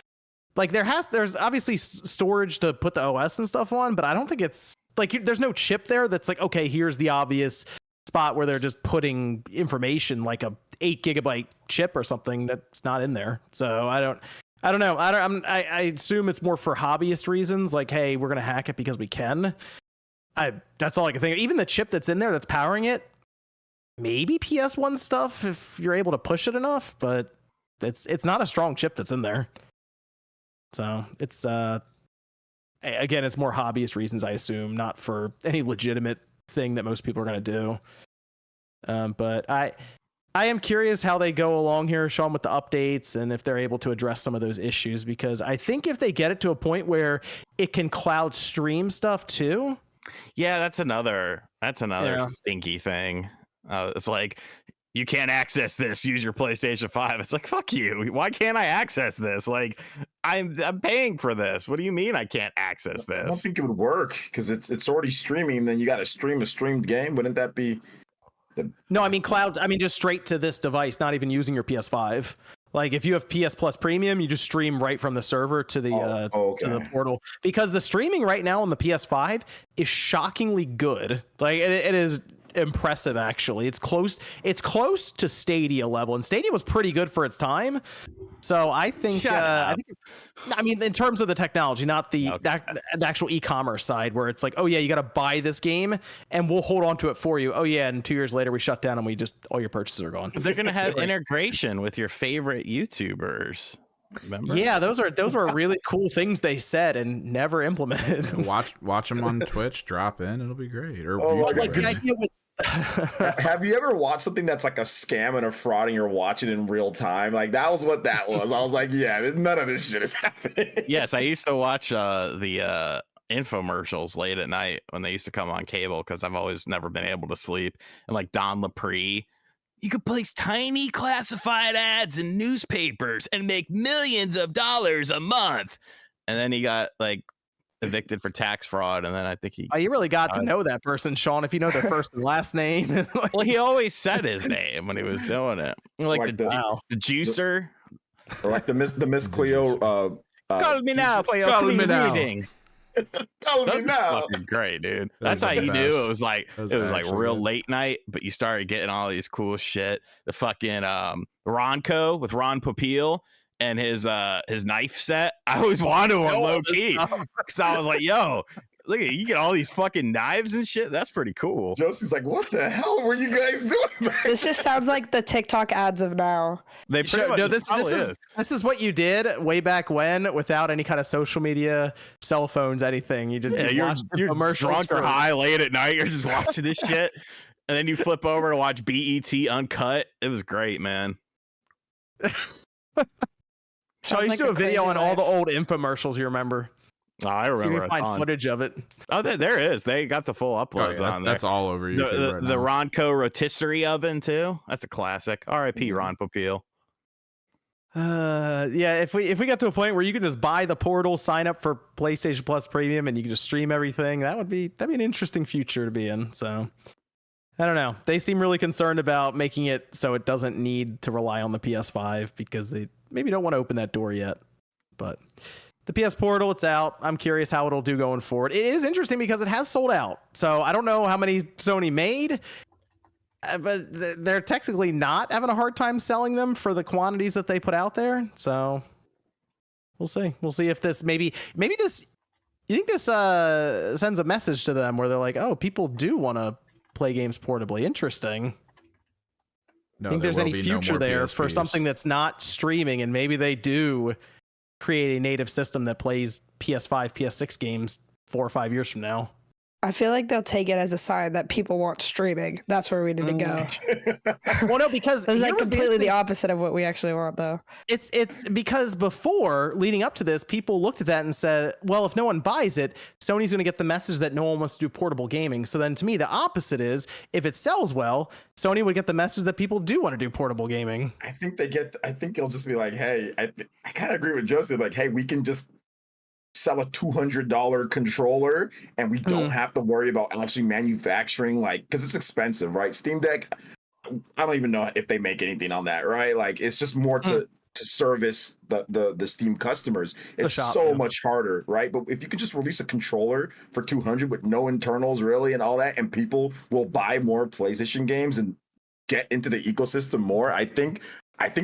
There's obviously storage to put the OS and stuff on, but I don't think it's there's no chip there that's okay, here's the obvious spot where they're just putting information, like a 8 gigabyte chip or something that's not in there. So I don't know. I assume it's more for hobbyist reasons, hey, we're gonna hack it because we can. That's all I can think of. Even the chip that's in there that's powering it, maybe PS1 stuff if you're able to push it enough, but it's not a strong chip that's in there. So it's again, it's more hobbyist reasons, I assume, not for any legitimate thing that most people are gonna do. But I am curious how they go along here, Sean, with the updates, and if they're able to address some of those issues, because I think if they get it to a point where it can cloud stream stuff too. Yeah, that's another stinky thing. It's like, you can't access this, use your PlayStation 5. It's like, fuck you. Why can't I access this? I'm paying for this. What do you mean I can't access this? I don't think it would work, because it's already streaming. Then you got to stream a streamed game. Wouldn't that be? No, I mean cloud. I mean just straight to this device, not even using your PS5. If you have PS Plus Premium, you just stream right from the server to the to the Portal, because the streaming right now on the PS5 is shockingly good. It is impressive, actually. It's close to Stadia level, and Stadia was pretty good for its time. So I think, I mean, in terms of the technology, not the actual e-commerce side, where it's like, oh yeah, you got to buy this game, and we'll hold on to it for you. Oh yeah, and 2 years later we shut down, and all your purchases are gone. They're gonna have integration with your favorite YouTubers. Remember? Yeah, those were really cool things they said and never implemented. Yeah, watch them on Twitch, drop in, it'll be great. Or like the idea with have you ever watched something that's like a scam and a fraud and you're watching in real time? Like that was what that was. I was like, yeah, none of this shit is happening. Yes, I used to watch the infomercials late at night when they used to come on cable because I've always never been able to sleep. And like Don Lepre, you could place tiny classified ads in newspapers and make millions of dollars a month. And then he got like evicted for tax fraud, and then I think you really got to know that person, Sean, if you know their first and last name. Well, he always said his name when he was doing it, like the juicer, or like the Miss Cleo. Call me now for your free reading. Call me now. Fucking great, dude. That's how you knew it was like real late night, but you started getting all these cool shit. The fucking Ronco with Ron Popeil and his knife set. I always wanted one low key. So I was like, yo, look at you get all these fucking knives and shit. That's pretty cool. Josie's like, what the hell were you guys doing? This just sounds like the TikTok ads of now. They this is what you did way back when without any kind of social media, cell phones, anything. You just you're drunk or high late at night. You're just watching this shit, and then you flip over to watch BET Uncut. It was great, man. So I used to do a video on all the old infomercials. You remember? Oh, I remember. So you can find footage of it. Oh, there is. They got the full uploads on there. That's all over YouTube. The Ronco rotisserie oven too. That's a classic. R.I.P. Ron Popeil. Yeah. If we got to a point where you can just buy the portal, sign up for PlayStation Plus Premium, and you can just stream everything, that'd be an interesting future to be in. So I don't know. They seem really concerned about making it so it doesn't need to rely on the PS5 because they maybe don't want to open that door yet. But the PS Portal, it's out. I'm curious how it'll do going forward. It is interesting because it has sold out. So I don't know how many Sony made, but they're technically not having a hard time selling them for the quantities that they put out there. So we'll see. We'll see if this maybe this, you think this sends a message to them where they're like, oh, people do want to play games portably. Interesting. No, think there's any future there PSPs. For something that's not streaming, and maybe they do create a native system that plays PS5, PS6 games 4 or 5 years from now. I feel like they'll take it as a sign that people want streaming. That's where we need to go. Well, no, because it's like completely the opposite of what we actually want, though. It's because before, leading up to this, people looked at that and said, well, if no one buys it, Sony's going to get the message that no one wants to do portable gaming. So then to me, the opposite is, if it sells well, Sony would get the message that people do want to do portable gaming. I think it'll just be like, hey, I kind of agree with Joseph. Like, hey, we can just sell a $200 controller and we don't have to worry about actually manufacturing, like, because it's expensive, right? Steam Deck, I don't even know if they make anything on that, right? Like, it's just more to service the Steam customers. It's much harder, right? But if you could just release a controller for $200 with no internals really and all that, and people will buy more PlayStation games and get into the ecosystem more, I think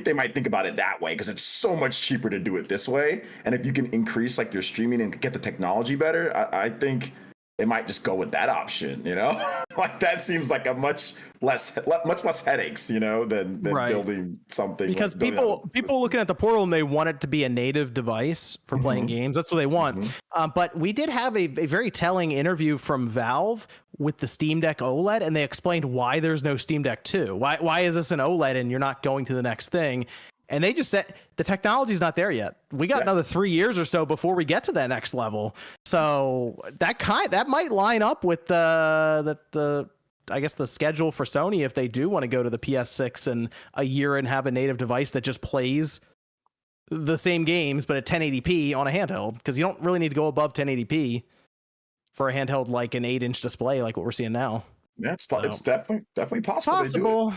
they might think about it that way, because it's so much cheaper to do it this way. And if you can increase like your streaming and get the technology better, I think they might just go with that option, you know? Like that seems like a much less headaches, you know, than building something. Because people looking at the Portal and they want it to be a native device for playing games. That's what they want. But we did have a very telling interview from Valve with the Steam Deck OLED, and they explained why there's no Steam Deck 2. Why is this an OLED and you're not going to the next thing? And they just said the technology's not there yet. We got another 3 years or so before we get to that next level. So that might line up with the I guess the schedule for Sony if they do want to go to the PS6 in a year and have a native device that just plays the same games but at 1080p on a handheld, because you don't really need to go above 1080p for a handheld like an 8-inch display like what we're seeing now. Yeah, it's definitely possible.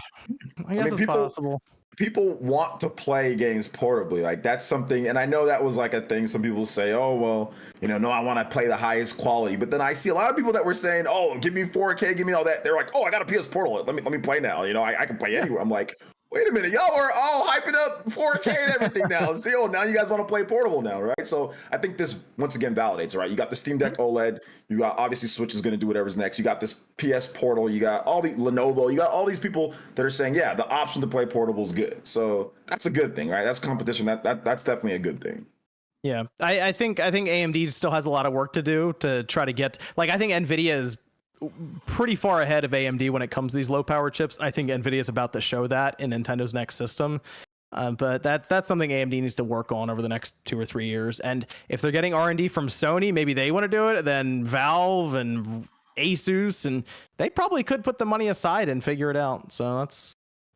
I guess it's possible. People want to play games portably. Like that's something, and I know that was like a thing. Some people say, oh, well, you know, no, I want to play the highest quality. But then I see a lot of people that were saying, oh, give me 4K, give me all that. They're like, oh, I got a PS Portal. Let me play now. You know, I can play anywhere. I'm like, wait a minute, y'all are all hyping up 4K and everything now. See, now you guys want to play portable now, right? So I think this once again validates, right? You got the Steam Deck OLED, you got obviously Switch is going to do whatever's next. You got this PS Portal, you got all the Lenovo, you got all these people that are saying, yeah, the option to play portable is good. So that's a good thing, right? That's competition. That's definitely a good thing. Yeah, I think AMD still has a lot of work to do to try to get, like, I think Nvidia is pretty far ahead of AMD when it comes to these low power chips. I think Nvidia is about to show that in Nintendo's next system. But that's something AMD needs to work on over the next 2 or 3 years. And if they're getting R&D from Sony, maybe they want to do it. Then Valve and Asus, and they probably could put the money aside and figure it out. So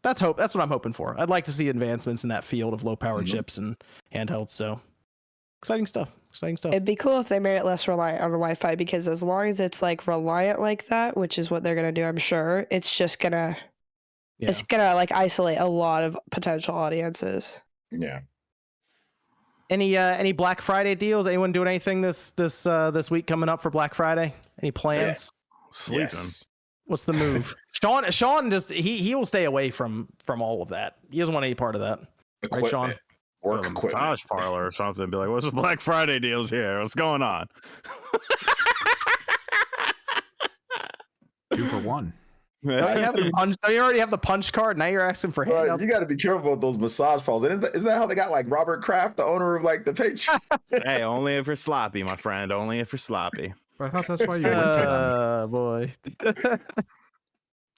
that's hope. That's what I'm hoping for. I'd like to see advancements in that field of low power chips and handhelds. So exciting stuff. It'd be cool if they made it less reliant on Wi-Fi, because as long as it's like reliant like that, which is what they're gonna do, I'm sure, it's just gonna it's gonna like isolate a lot of potential audiences. Yeah. Any Black Friday deals? Anyone doing anything this week coming up for Black Friday? Any plans? Sleeping. Yes. What's the move? Sean just he will stay away from all of that. He doesn't want any part of that. Right, Sean? Work a equipment. massage parlor or something. Be like, what's the Black Friday deals here? What's going on? 2 for 1. Don't you already have the punch card? Now you're asking for handouts. You got to be careful with those massage parlors. Isn't that how they got like Robert Kraft, the owner of like the Patreon? Hey, only if you're sloppy, my friend. Only if you're sloppy. I thought that's why you went to them. Boy.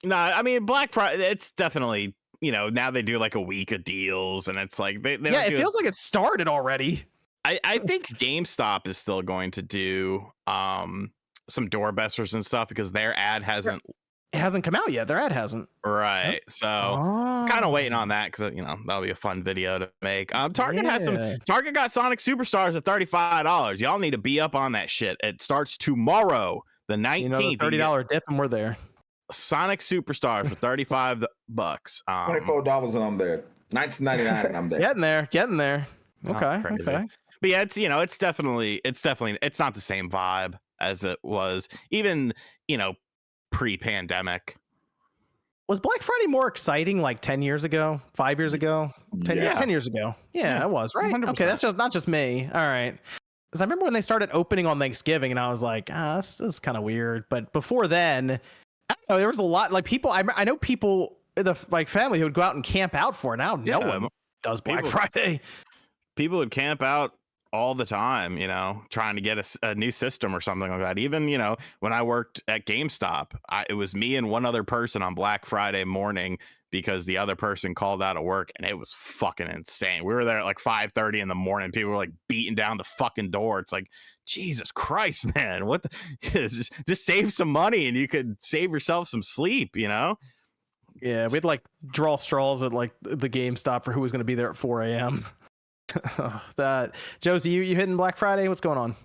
No, I mean Black Friday. It's definitely, now they do like a week of deals, and it's like they yeah, it feels like it started already. I think GameStop is still going to do some doorbusters and stuff, because their ad hasn't come out yet. Their ad hasn't. Right. So kind of waiting on that, because that'll be a fun video to make. Target got Sonic Superstars at $35. Y'all need to be up on that shit. It starts tomorrow, the 19th. $30 dip, and we're there. Sonic Superstars for $35. $24 and I'm there. $19.99 and I'm there. Getting there. Okay. Okay. But yeah, it's definitely it's not the same vibe as it was even, pre-pandemic. Was Black Friday more exciting like 10 years ago, 5 years ago, 10 years ago? Yeah, it was, right? 100%. Okay, that's just not just me. All right. Because I remember when they started opening on Thanksgiving, and I was like, this is kind of weird. But before then, I don't know, there was a lot, like, people, I know people in the like family who would go out and camp out for it. Now no one does Black Friday. People would camp out all the time, trying to get a new system or something like that. Even, when I worked at GameStop, it was me and one other person on Black Friday morning, because the other person called out of work, and it was fucking insane. We were there at like 5:30 in the morning. People were like beating down the fucking door. It's like, Jesus Christ, man, what just save some money and you could save yourself some sleep, Yeah, we'd like draw straws at like the GameStop for who was going to be there at 4 a.m. That Josie, you hitting Black Friday? What's going on?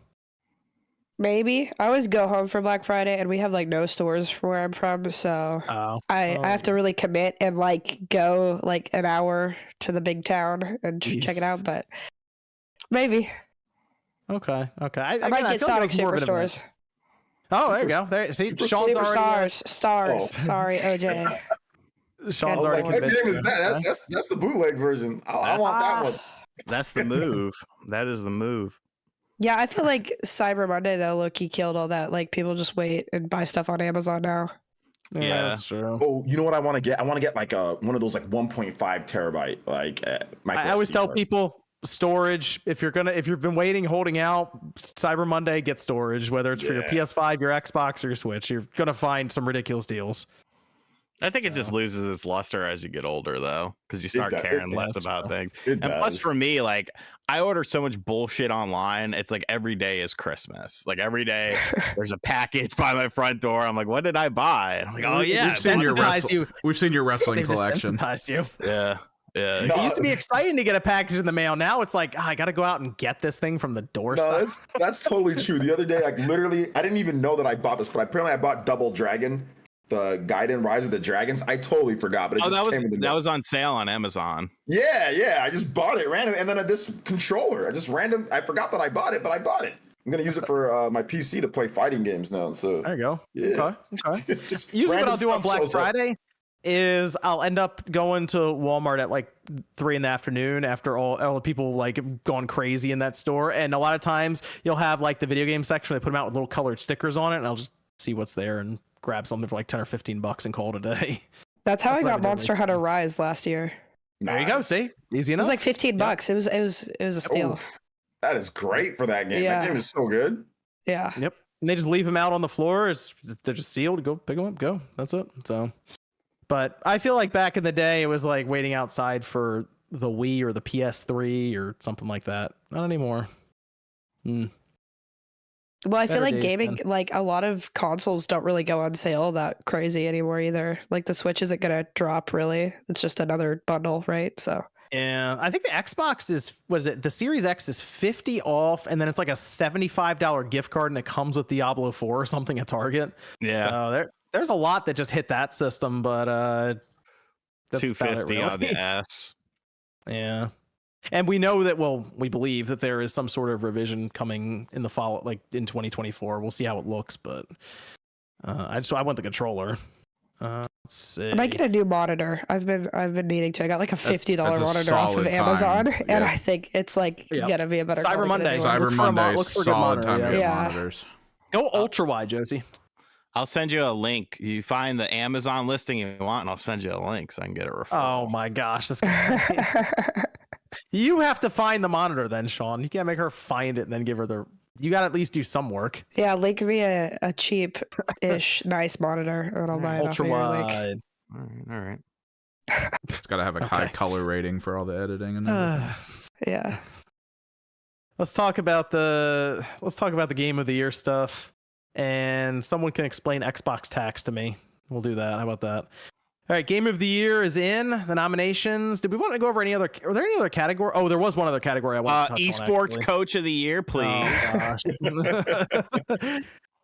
Maybe. I always go home for Black Friday, and we have like no stores for where I'm from, so I have to really commit and like go like an hour to the big town and check it out. But maybe. Okay. I might get Sonic Superstars. Oh, there you go. There, see, Sean's already stars. Sorry, OJ. Sean's already convinced. What game is that? That's the bootleg version. I want that one. That's the move. That is the move. Yeah, I feel like Cyber Monday though, low-key killed all that. Like, people just wait and buy stuff on Amazon now. Yeah, that's true. Oh, you know what I want to get? I want to get like one of those like 1.5 terabyte like. I always tell people storage. If you've been holding out, Cyber Monday, get storage. Whether it's for your PS5, your Xbox, or your Switch, you're gonna find some ridiculous deals. I think it just loses its luster as you get older, though, because you start caring less about things. And plus, for me, like, I order so much bullshit online. It's like every day is Christmas. Like, every day there's a package by my front door. I'm like, what did I buy? And I'm like, oh yeah, we've seen your wrestling collection. You. Yeah. It used to be exciting to get a package in the mail. Now it's like, I got to go out and get this thing from the doorstep. No, that's totally true. The other day, like, literally, I didn't even know that I bought this, but apparently I bought Double Dragon, the Gaiden Rise of the Dragons. I totally forgot, but it just came in the mail. That was on sale on Amazon. Yeah. I just bought it random, and then this controller, I forgot that I bought it, but I bought it. I'm gonna use it for my PC to play fighting games now. So there you go. Yeah. Okay. Usually what I'll do on Black Friday is I'll end up going to Walmart at like 3 p.m. after all the people like have gone crazy in that store. And a lot of times you'll have like the video game section. They put them out with little colored stickers on it, and I'll just see what's there and grab something for like 10 or 15 bucks and call it a day. That's how I got Monster Hunter Rise last year. There you go. See, easy enough. It was like 15 bucks. It was a steal. Oh, that is great for that game. That game is so good. Yeah. Yep. And they just leave them out on the floor. They're just sealed. Go pick them up. Go. That's it. So, but I feel like back in the day, it was like waiting outside for the Wii or the PS3 or something like that. Not anymore. Well, I feel Better like days, gaming, man. like a lot of consoles don't really go on sale that crazy anymore either. Like the Switch isn't going to drop really. It's just another bundle, right? So. Yeah, I think the Xbox is, the Series X is 50 off, and then it's like a $75 gift card, and it comes with Diablo 4 or something at Target. Yeah. So there's a lot that just hit that system, but that's about it, $250 really. on the S. Yeah. And we know that, we believe that there is some sort of revision coming in the fall, like in 2024. We'll see how it looks, but I want the controller. Let's see. I might get a new monitor. I've been needing to. I got like a $50 monitor off of solid Amazon, time. and Yeah. I think it's like gonna be a better Cyber quality Monday. than the new one. Cyber Look for a Monday, look for a good solid monitor, time to get yeah. monitors. Go ultra wide, Josie. I'll send you a link. You find the Amazon listing you want, and I'll send you a link so I can get a referral. Oh my gosh, this guy. You have to find the monitor then, Sean. You can't make her find it and then give her the. You got to at least do some work. Yeah, link me a cheap-ish nice monitor, and I'll buy it Ultra off of your link. wide. All right. It's got to have a high color rating for all the editing and Uh, everything. Yeah. let's talk about the game of the year stuff, and someone can explain Xbox tax to me. We'll do that. How about that? All right, game of the year is in the nominations. Did we want to go over any other? Are there any other category? Oh, there was one other category I wanted to touch on. Esports Coach of the Year, please. Oh, gosh.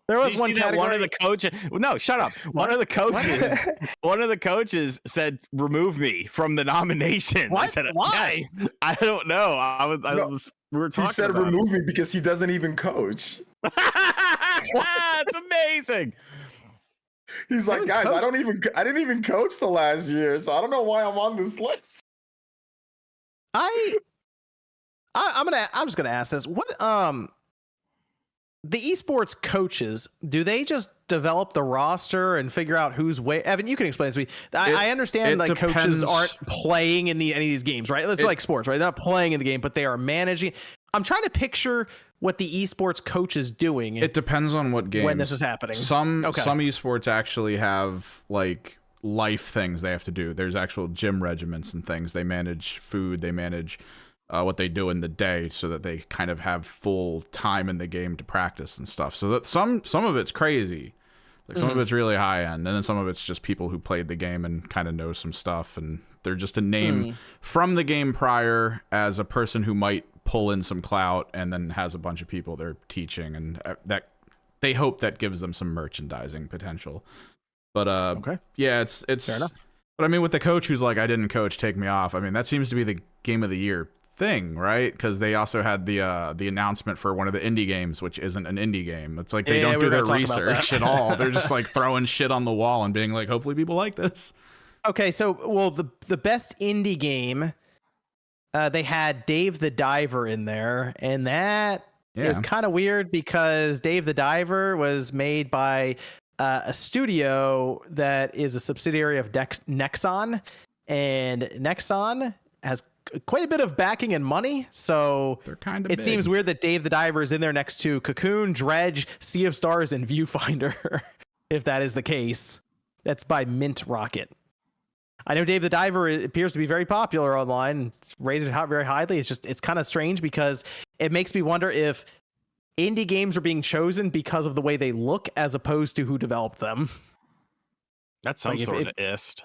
There was Did you one see that category. one of the coaches. No, shut up. One of the coaches. One of the coaches said, "Remove me from the nomination." What? I said, Why? "Okay." I don't know. We were talking. He said about remove me because he doesn't even coach. It's amazing. He's like, guys, I didn't even coach the last year, so I don't know why I'm on this list. I'm just gonna ask this. What the esports coaches, do they just develop the roster and figure out who's way? Evan, you can explain this to me. I understand like coaches aren't playing in any of these games, right? It's like sports, right? They're not playing in the game, but they are managing. I'm trying to picture what the esports coach is doing. It depends on what game. When this is happening. Some esports actually have like life things they have to do. There's actual gym regiments and things. They manage food. They manage what they do in the day so that they kind of have full time in the game to practice and stuff. So that some of it's crazy. Like some of it's really high end, and then some of it's just people who played the game and kind of know some stuff, and they're just a name from the game prior as a person who might pull in some clout and then has a bunch of people they're teaching, and that they hope that gives them some merchandising potential. But yeah, it's fair enough. But I mean, with the coach who's like, I didn't coach, take me off. I mean, that seems to be the game of the year thing, right? Because they also had the announcement for one of the indie games, which isn't an indie game. It's like they don't do their research at all. They're just like throwing shit on the wall and being like, hopefully people like this. Okay, so the best indie game, they had Dave the Diver in there, and that is kind of weird because Dave the Diver was made by a studio that is a subsidiary of Nexon, and Nexon has quite a bit of backing and money, so they're kind of it seems weird that Dave the Diver is in there next to Cocoon, Dredge, Sea of Stars, and Viewfinder. If that is the case, that's by Mint Rocket. I know Dave the Diver appears to be very popular online. It's rated very highly. It's kind of strange because it makes me wonder if indie games are being chosen because of the way they look as opposed to who developed them. That's some sort of ist.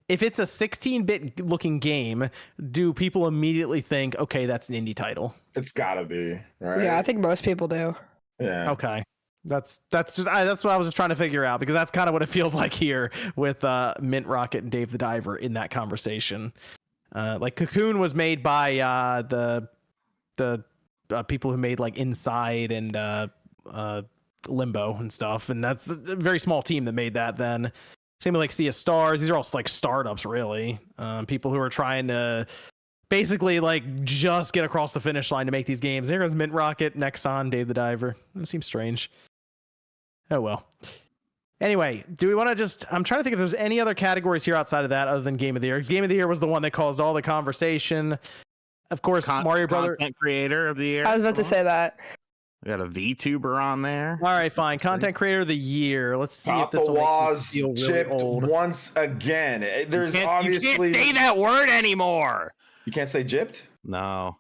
If it's a 16-bit looking game, do people immediately think, okay, that's an indie title? It's gotta be, right? Yeah, I think most people do. Yeah. Okay. That's what I was just trying to figure out, because that's kind of what it feels like here with Mint Rocket and Dave the Diver in that conversation. Like Cocoon was made by the people who made like Inside and Limbo and stuff, and that's a very small team that made that then. Same with like Sea of Stars. These are all like startups, really. People who are trying to basically like just get across the finish line to make these games. There goes Mint Rocket, Nexon, Dave the Diver. That seems strange. Oh well. Anyway, do we want to just... I'm trying to think if there's any other categories here outside of that other than Game of the Year. Because Game of the Year was the one that caused all the conversation. Of course, Mario Brothers... Content Creator of the Year. I was about to say that. We got a VTuber on there. All right, fine. Content Creator of the Year. Let's see if this will make me feel really chipped old. once again. There's obviously... You can't say that word anymore. You can't say gypped? No.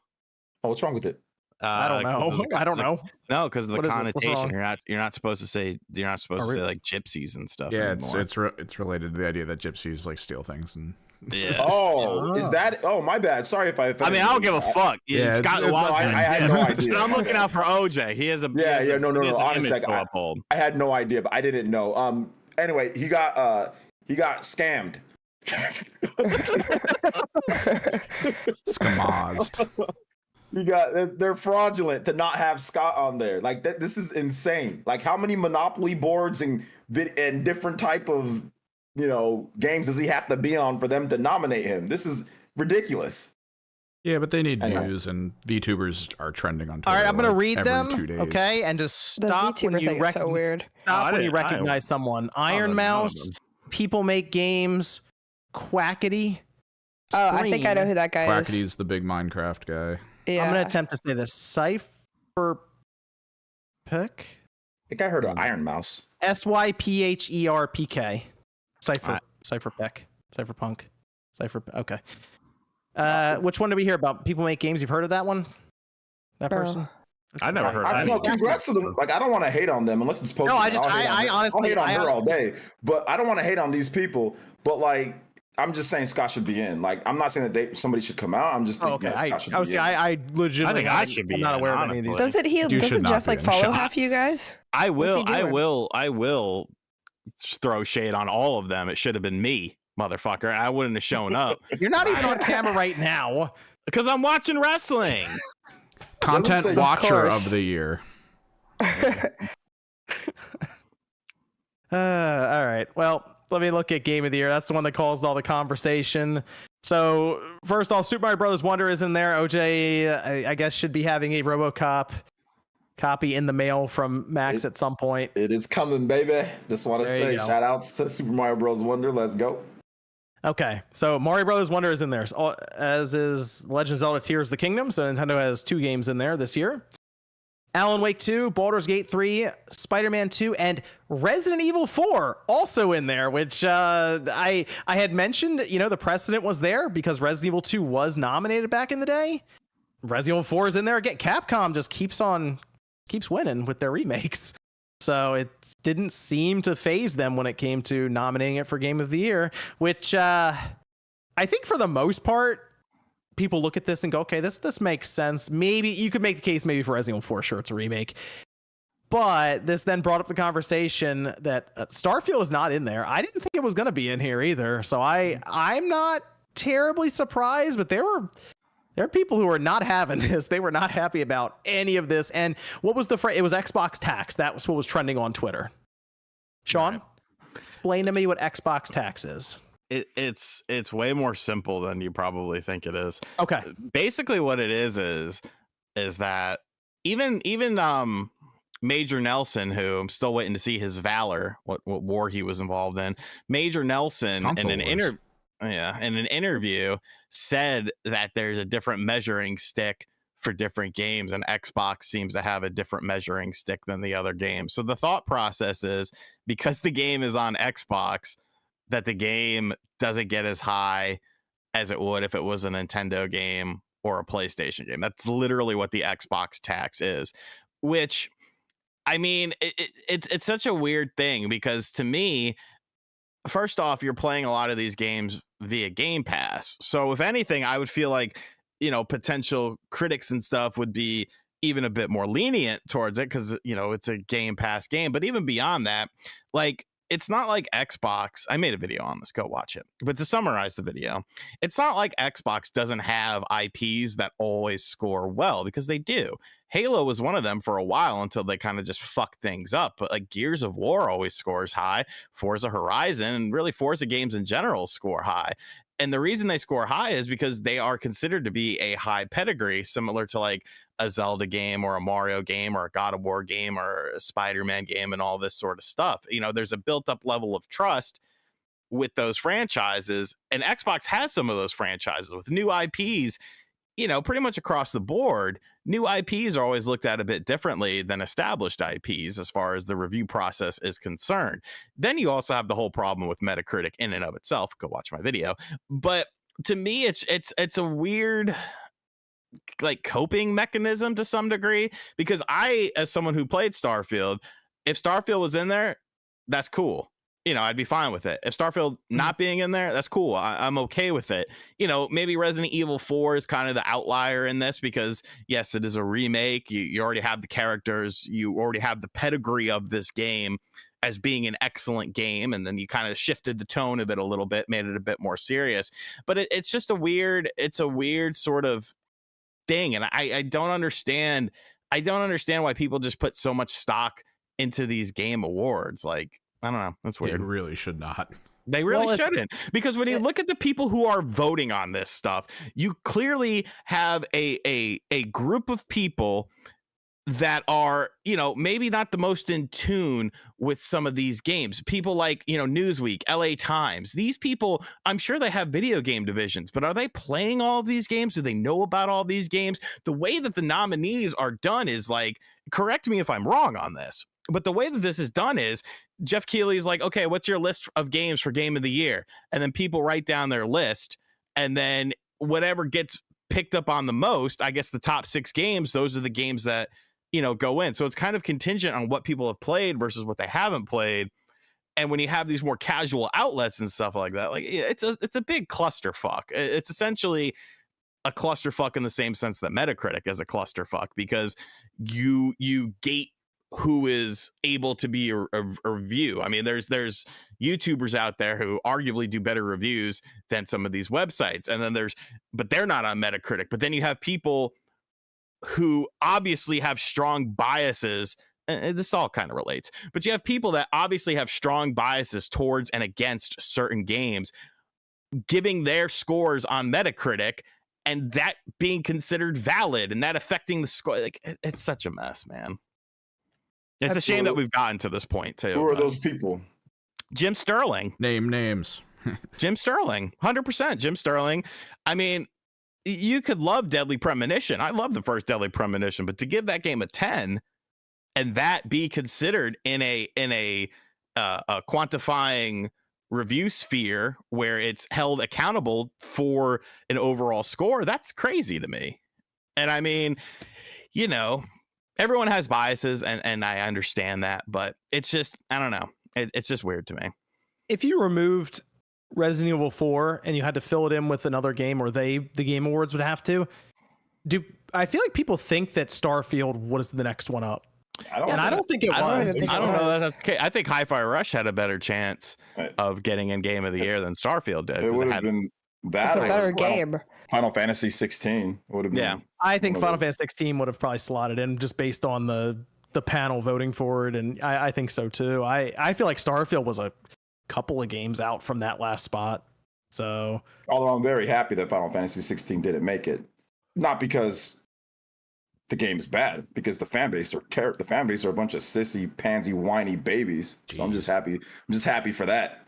Oh, what's wrong with it? I don't know. I don't know. No, because of the connotation. You're not supposed to say like gypsies and stuff. Yeah, anymore. it's related to the idea that gypsies like steal things and. Yeah. Oh, is that? Oh, my bad. Sorry if I. I mean, I don't give a fuck. Yeah, Scott I had no idea. I'm looking out for OJ. He has a no. Honestly, I had no idea, but I didn't know. Anyway, he got scammed. Scamazed. They're fraudulent to not have Scott on there. Like that, this is insane. Like how many Monopoly boards and different type of games does he have to be on for them to nominate him? This is ridiculous. Yeah, but they need views, and VTubers are trending on Twitter. All right, I'm gonna read them. 2 days. Okay, and just stop when you so weird. Stop when you recognize someone. Iron Mouse, People Make Games, Quackity. Oh, I think I know who that guy is. Quackity's the big Minecraft guy. Yeah. I'm gonna attempt to say this. Cypher Pick. I think I heard of Iron Mouse. SYPHERPK. Cypherpunk. Okay. Which one did we hear about? People Make Games. You've heard of that one? That person? I never heard of that. No, congrats to them. Like I don't want to hate on them unless it's Pokemon. No, I honestly I'll hate on her all day, but I don't want to hate on these people. But like, I'm just saying Scott should be in. Like, I'm not saying that somebody should come out. I'm just thinking that Scott should be in. I legitimately think I should be. I'm not aware of any of these. Doesn't Jeff like follow half of you guys? I will throw shade on all of them. It should have been me, motherfucker. I wouldn't have shown up. You're not even on camera right now because I'm watching wrestling. Content watcher of the year. All right. Well, let me look at Game of the Year. That's the one that caused all the conversation. So first off, Super Mario Brothers Wonder is in there. OJ, I guess, should be having a RoboCop copy in the mail from Max at some point. It is coming, baby. Just want to say shout outs to Super Mario Bros. Wonder. Let's go. Okay, so Mario Brothers Wonder is in there, as is Legend of Zelda Tears of the Kingdom. So Nintendo has 2 games in there this year. Alan Wake 2, Baldur's Gate 3, Spider-Man 2, and Resident Evil 4 also in there, which I had mentioned, the precedent was there because Resident Evil 2 was nominated back in the day. Resident Evil 4 is in there again. Capcom just keeps winning with their remakes. So it didn't seem to faze them when it came to nominating it for Game of the Year, which I think for the most part, people look at this and go, okay, this makes sense. Maybe you could make the case maybe for Resident Evil 4, sure, it's a remake. But this then brought up the conversation that Starfield is not in there. I didn't think it was going to be in here either. So I'm not terribly surprised, but there are people who are not having this. They were not happy about any of this. And what was the phrase? It was Xbox tax. That was what was trending on Twitter. Sean, explain to me what Xbox tax is. It's way more simple than you probably think it is. Okay. Basically what it is that even Major Nelson, who I'm still waiting to see his Valor, what war he was involved in. Major Nelson in an interview said that there's a different measuring stick for different games, and Xbox seems to have a different measuring stick than the other games. So the thought process is because the game is on Xbox, that the game doesn't get as high as it would if it was a Nintendo game or a PlayStation game. That's literally what the Xbox tax is, which, I mean, it's such a weird thing because to me, first off, you're playing a lot of these games via Game Pass. So if anything, I would feel like, potential critics and stuff would be even a bit more lenient towards it because, it's a Game Pass game. But even beyond that, like, it's not like Xbox. I made a video on this. Go watch it. But to summarize the video, it's not like Xbox doesn't have IPs that always score well, because they do. Halo was one of them for a while until they kind of just fucked things up. But like Gears of War always scores high. Forza Horizon and really Forza games in general score high. And the reason they score high is because they are considered to be a high pedigree, similar to like a Zelda game or a Mario game or a God of War game or a Spider-Man game and all this sort of stuff. You know, there's a built up level of trust with those franchises, and Xbox has some of those franchises with new IPs, you know, pretty much across the board. New IPs are always looked at a bit differently than established IPs as far as the review process is concerned. Then you also have the whole problem with Metacritic in and of itself. Go watch my video. But to me, it's a weird like coping mechanism to some degree, because I, as someone who played Starfield, if Starfield was in there, that's cool. You know, I'd be fine with it. If Starfield not being in there, that's cool. I'm okay with it. You know, maybe Resident Evil 4 is kind of the outlier in this because, yes, it is a remake. You already have the characters. You already have the pedigree of this game as being an excellent game. And then you kind of shifted the tone of it a little bit, made it a bit more serious. But it's just a weird sort of thing. And I don't understand. I don't understand why people just put so much stock into these game awards. Like, I don't know. That's weird. They really should not. They really shouldn't. Because when you look at the people who are voting on this stuff, you clearly have a group of people that are, you know, maybe not the most in tune with some of these games. People like, you know, Newsweek, LA Times. These people, I'm sure they have video game divisions, but are they playing all of these games? Do they know about all these games? The way that the nominees are done is like, correct me if I'm wrong on this, but the way that this is done is Jeff Keighley's like, okay, what's your list of games for game of the year? And then people write down their list, and then whatever gets picked up on the most, I guess the top 6 games, those are the games that, you know, go in. So it's kind of contingent on what people have played versus what they haven't played. And when you have these more casual outlets and stuff like that, like it's a big clusterfuck. It's essentially a clusterfuck in the same sense that Metacritic is a clusterfuck, because you gate who is able to be a review. I mean, there's YouTubers out there who arguably do better reviews than some of these websites. And then but they're not on Metacritic. But then you have people who obviously have strong biases. And this all kind of relates, but you have people that obviously have strong biases towards and against certain games, giving their scores on Metacritic, and that being considered valid and that affecting the score. Like, it's such a mess, man. It's a shame that we've gotten to this point too. Who are those people? Jim Sterling. Name names. Jim Sterling. 100% Jim Sterling. I mean, you could love Deadly Premonition. I love the first Deadly Premonition, but to give that game a 10 and that be considered in a quantifying review sphere where it's held accountable for an overall score, that's crazy to me. And I mean, you know, everyone has biases, and I understand that, but it's just, I don't know. It's just weird to me. If you removed Resident Evil 4 and you had to fill it in with another game, or the Game Awards would have to, I feel like people think that Starfield was the next one up. I don't think it was. I don't know that that's okay. I think Hi-Fi Rush had a better chance of getting in Game of the Year than Starfield did. It would have been that. It's a better game. Final Fantasy 16 would have been. Yeah, I think Final Fantasy 16 would have probably slotted in just based on the panel voting for it, and I think so too. I feel like Starfield was a couple of games out from that last spot. So, although I'm very happy that Final Fantasy 16 didn't make it, not because the game is bad, because the fan base are the fan base are a bunch of sissy, pansy, whiny babies. So I'm just happy. I'm just happy for that.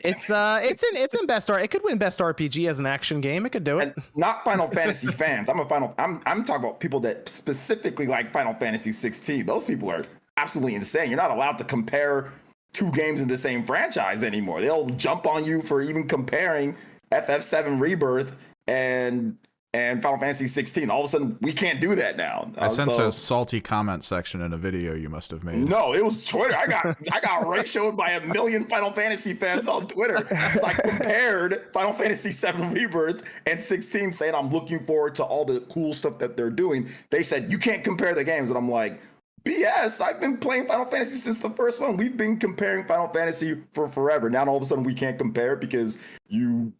It's in best art. It could win best RPG as an action game. It could do it. And not Final Fantasy fans. I'm talking about people that specifically like Final Fantasy 16. Those people are absolutely insane. You're not allowed to compare 2 games in the same franchise anymore. They'll jump on you for even comparing FF7 Rebirth and Final Fantasy 16. All of a sudden, we can't do that now. I sense a salty comment section in a video you must have made. No, it was Twitter. I got ratioed by 1 million Final Fantasy fans on Twitter. So I compared Final Fantasy 7 Rebirth and 16, saying I'm looking forward to all the cool stuff that they're doing. They said, you can't compare the games. And I'm like, BS. I've been playing Final Fantasy since the first one. We've been comparing Final Fantasy for forever. Now all of a sudden we can't compare it because you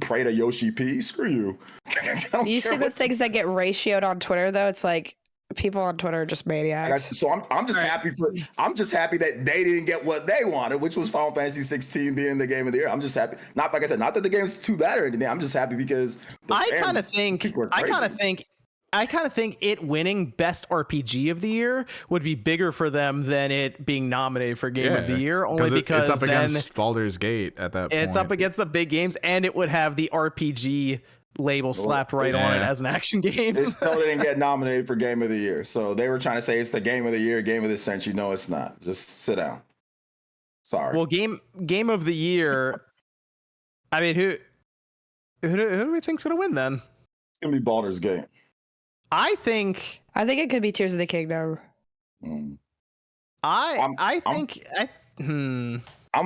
pray to Yoshi P. Screw you. You see the things that get ratioed on Twitter though? It's like people on Twitter are just maniacs. So I'm just happy that they didn't get what they wanted, which was Final Fantasy 16 being the game of the year. I'm just happy. Not like I said, not that the game's too bad or anything. I'm just happy because I kind of think it winning best RPG of the year would be bigger for them than it being nominated for Game of the Year, only because it's up against Baldur's Gate at that point. It's up against the big games, and it would have the RPG label slapped right on it as an action game. They still didn't get nominated for Game of the Year, so they were trying to say it's the Game of the Year, Game of the Century. No, it's not. Just sit down. Sorry. Well, game of the year. I mean, who do we think's gonna win then? It's gonna be Baldur's Gate. I think it could be Tears of the Kingdom. I'm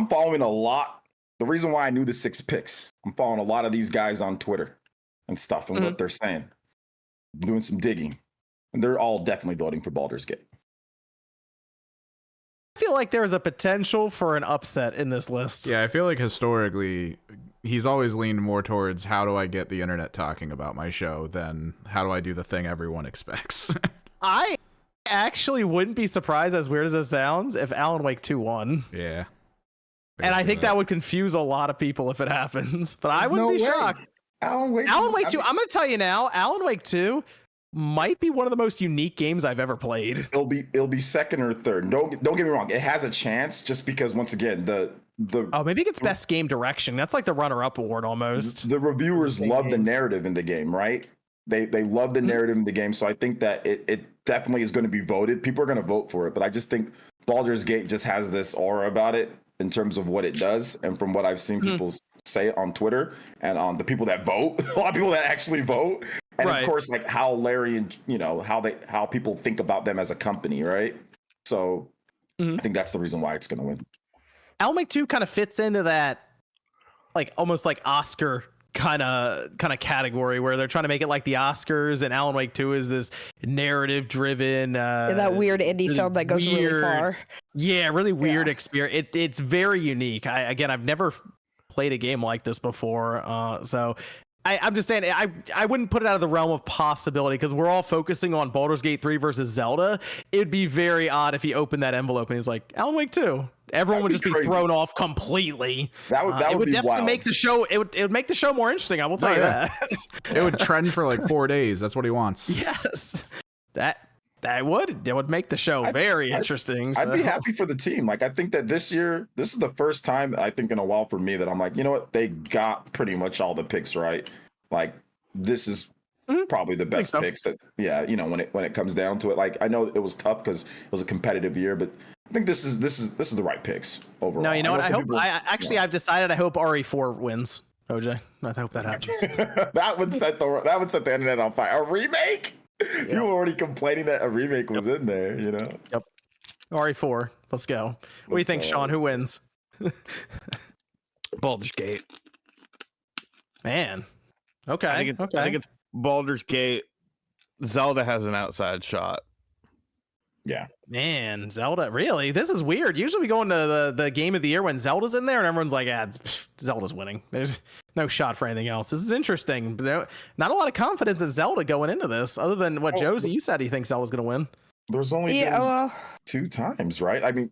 following a lot. The reason why I knew the 6 picks, I'm following a lot of these guys on Twitter and stuff and what they're saying. I'm doing some digging, and they're all definitely voting for Baldur's Gate. I feel like there's a potential for an upset in this list. Yeah, I feel like historically, he's always leaned more towards how do I get the internet talking about my show than how do I do the thing everyone expects. I actually wouldn't be surprised, as weird as it sounds, if Alan Wake 2 won. Yeah. And I think that would confuse a lot of people if it happens. But I wouldn't be shocked. Alan Wake 2, I'm going to tell you now, Alan Wake 2 might be one of the most unique games I've ever played. It'll be second or third. Don't get me wrong. It has a chance just because, once again, maybe it gets best game direction. That's like the runner-up award almost. The reviewers love the narrative in the game, right? They love the narrative in the game, so I think that it definitely is going to be voted. People are going to vote for it, but I just think Baldur's Gate just has this aura about it in terms of what it does, and from what I've seen people say on Twitter and on the people that vote, a lot of people that actually vote, and of course, like how Larry and how people think about them as a company, right? So I think that's the reason why it's going to win. Alan Wake 2 kind of fits into that, like almost like Oscar kind of category where they're trying to make it like the Oscars, and Alan Wake 2 is this narrative driven that weird indie really film that goes really far. Yeah, really weird experience. It's very unique. I've never played a game like this before, so I'm just saying I wouldn't put it out of the realm of possibility, because we're all focusing on Baldur's Gate 3 versus Zelda. It'd be very odd if he opened that envelope and he's like, Alan Wake 2. Everyone would just be thrown off completely. That would it would be definitely wild. Make the show. It would make the show more interesting. I will tell you that. It would trend for like 4 days. That's what he wants. Yes, that would make the show very interesting. I'd be happy for the team. Like, I think that this year, this is the first time I think in a while for me that I'm like, you know what, they got pretty much all the picks right. Like, this is probably the best picks that, when it comes down to it. Like, I know it was tough because it was a competitive year, but I think this is the right picks overall. No, you know what? I've decided. I hope RE4 wins. OJ, I hope that happens. that would set the internet on fire. A remake? Yep. You were already complaining that a remake was in there. Yep. RE4. Let's go. What do you think, Sean? Who wins? Baldur's Gate. Man. Okay. I think it's Baldur's Gate. Zelda has an outside shot. Yeah. Man, Zelda, really? This is weird. Usually we go into the game of the year when Zelda's in there and everyone's like, Zelda's winning. There's no shot for anything else. This is interesting. But not a lot of confidence in Zelda going into this, other than what Josie, you said you think Zelda's going to win. There's only been 2 times, right? I mean,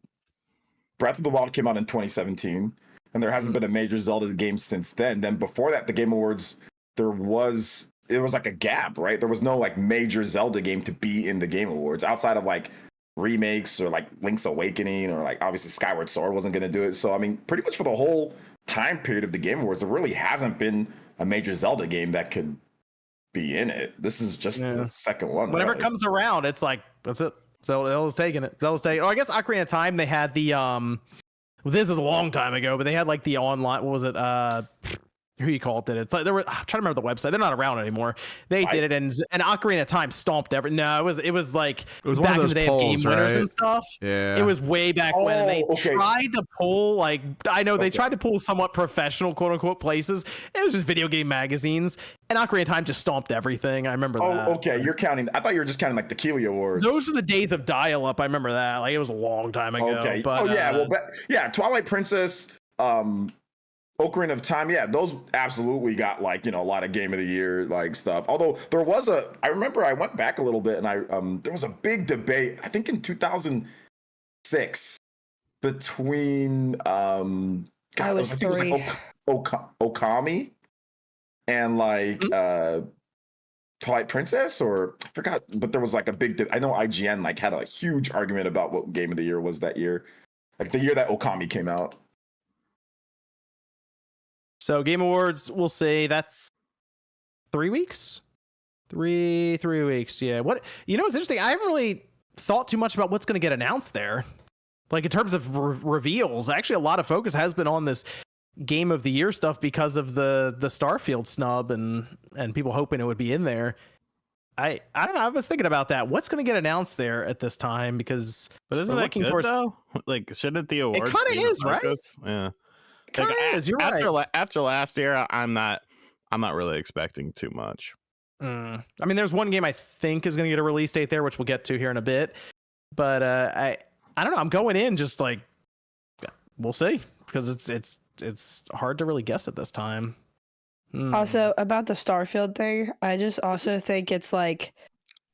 Breath of the Wild came out in 2017, and there hasn't been a major Zelda game since then. Then before that, the Game Awards, it was like a gap, right? There was no like major Zelda game to be in the Game Awards outside of like remakes or like Link's Awakening, or like obviously Skyward Sword wasn't going to do it. So I mean, pretty much for the whole time period of the Game Awards, there really hasn't been a major Zelda game that could be in it. This is just the second one. Whenever it comes around, it's like, that's it. Zelda's taking it. Oh, I guess Ocarina of Time, they had the this is a long time ago, but they had like the online, what was it? who you called it. It's like I'm trying to remember the website. They're not around anymore. They did it, and Ocarina of Time stomped every. No, it was like back in the day of game winners and stuff. Yeah, it was way back when, and they tried to pull like I know they tried to pull somewhat professional quote unquote places. It was just video game magazines, and Ocarina of Time just stomped everything. I remember that. Oh, okay, you're counting. I thought you were just counting like the Keeley Awards. Those were the days of dial-up. I remember that. Like it was a long time ago. Okay. But, Twilight Princess. Ocarina of Time, those absolutely got like, a lot of Game of the Year like stuff. Although I remember I went back a little bit and there was a big debate, I think in 2006 between I was 3. It was like Okami and like Twilight Princess, or I forgot, but there was like a big I know IGN like had a huge argument about what Game of the Year was that year, like the year that Okami came out. So Game Awards, we'll say that's 3 weeks. Three weeks. Yeah. What's interesting? I haven't really thought too much about what's going to get announced there. Like in terms of reveals, actually a lot of focus has been on this Game of the Year stuff because of the Starfield snub and people hoping it would be in there. I don't know. I was thinking about that. What's going to get announced there at this time? Because but isn't that good though? Like shouldn't the awards? It kind of is, right? Yeah. Like, you're right. After last year, I'm not really expecting too much. I mean, there's one game I think is going to get a release date there, which we'll get to here in a bit. But I don't know. I'm going in just like we'll see, because it's hard to really guess at this time. Also, about the Starfield thing, I just also think it's like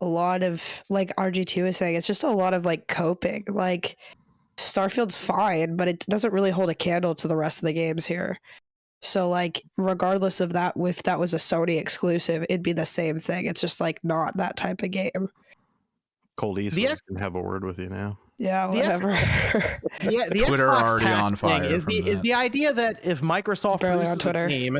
a lot of, like RG2 is saying, it's just a lot of like coping. Like Starfield's fine, but it doesn't really hold a candle to the rest of the games here. So like regardless of that, if that was a Sony exclusive, it'd be the same thing. It's just like not that type of game. Cold Eastwood can have a word with you now. Yeah, whatever. The Twitter Xbox already on fire is the idea that if Microsoft releases a game,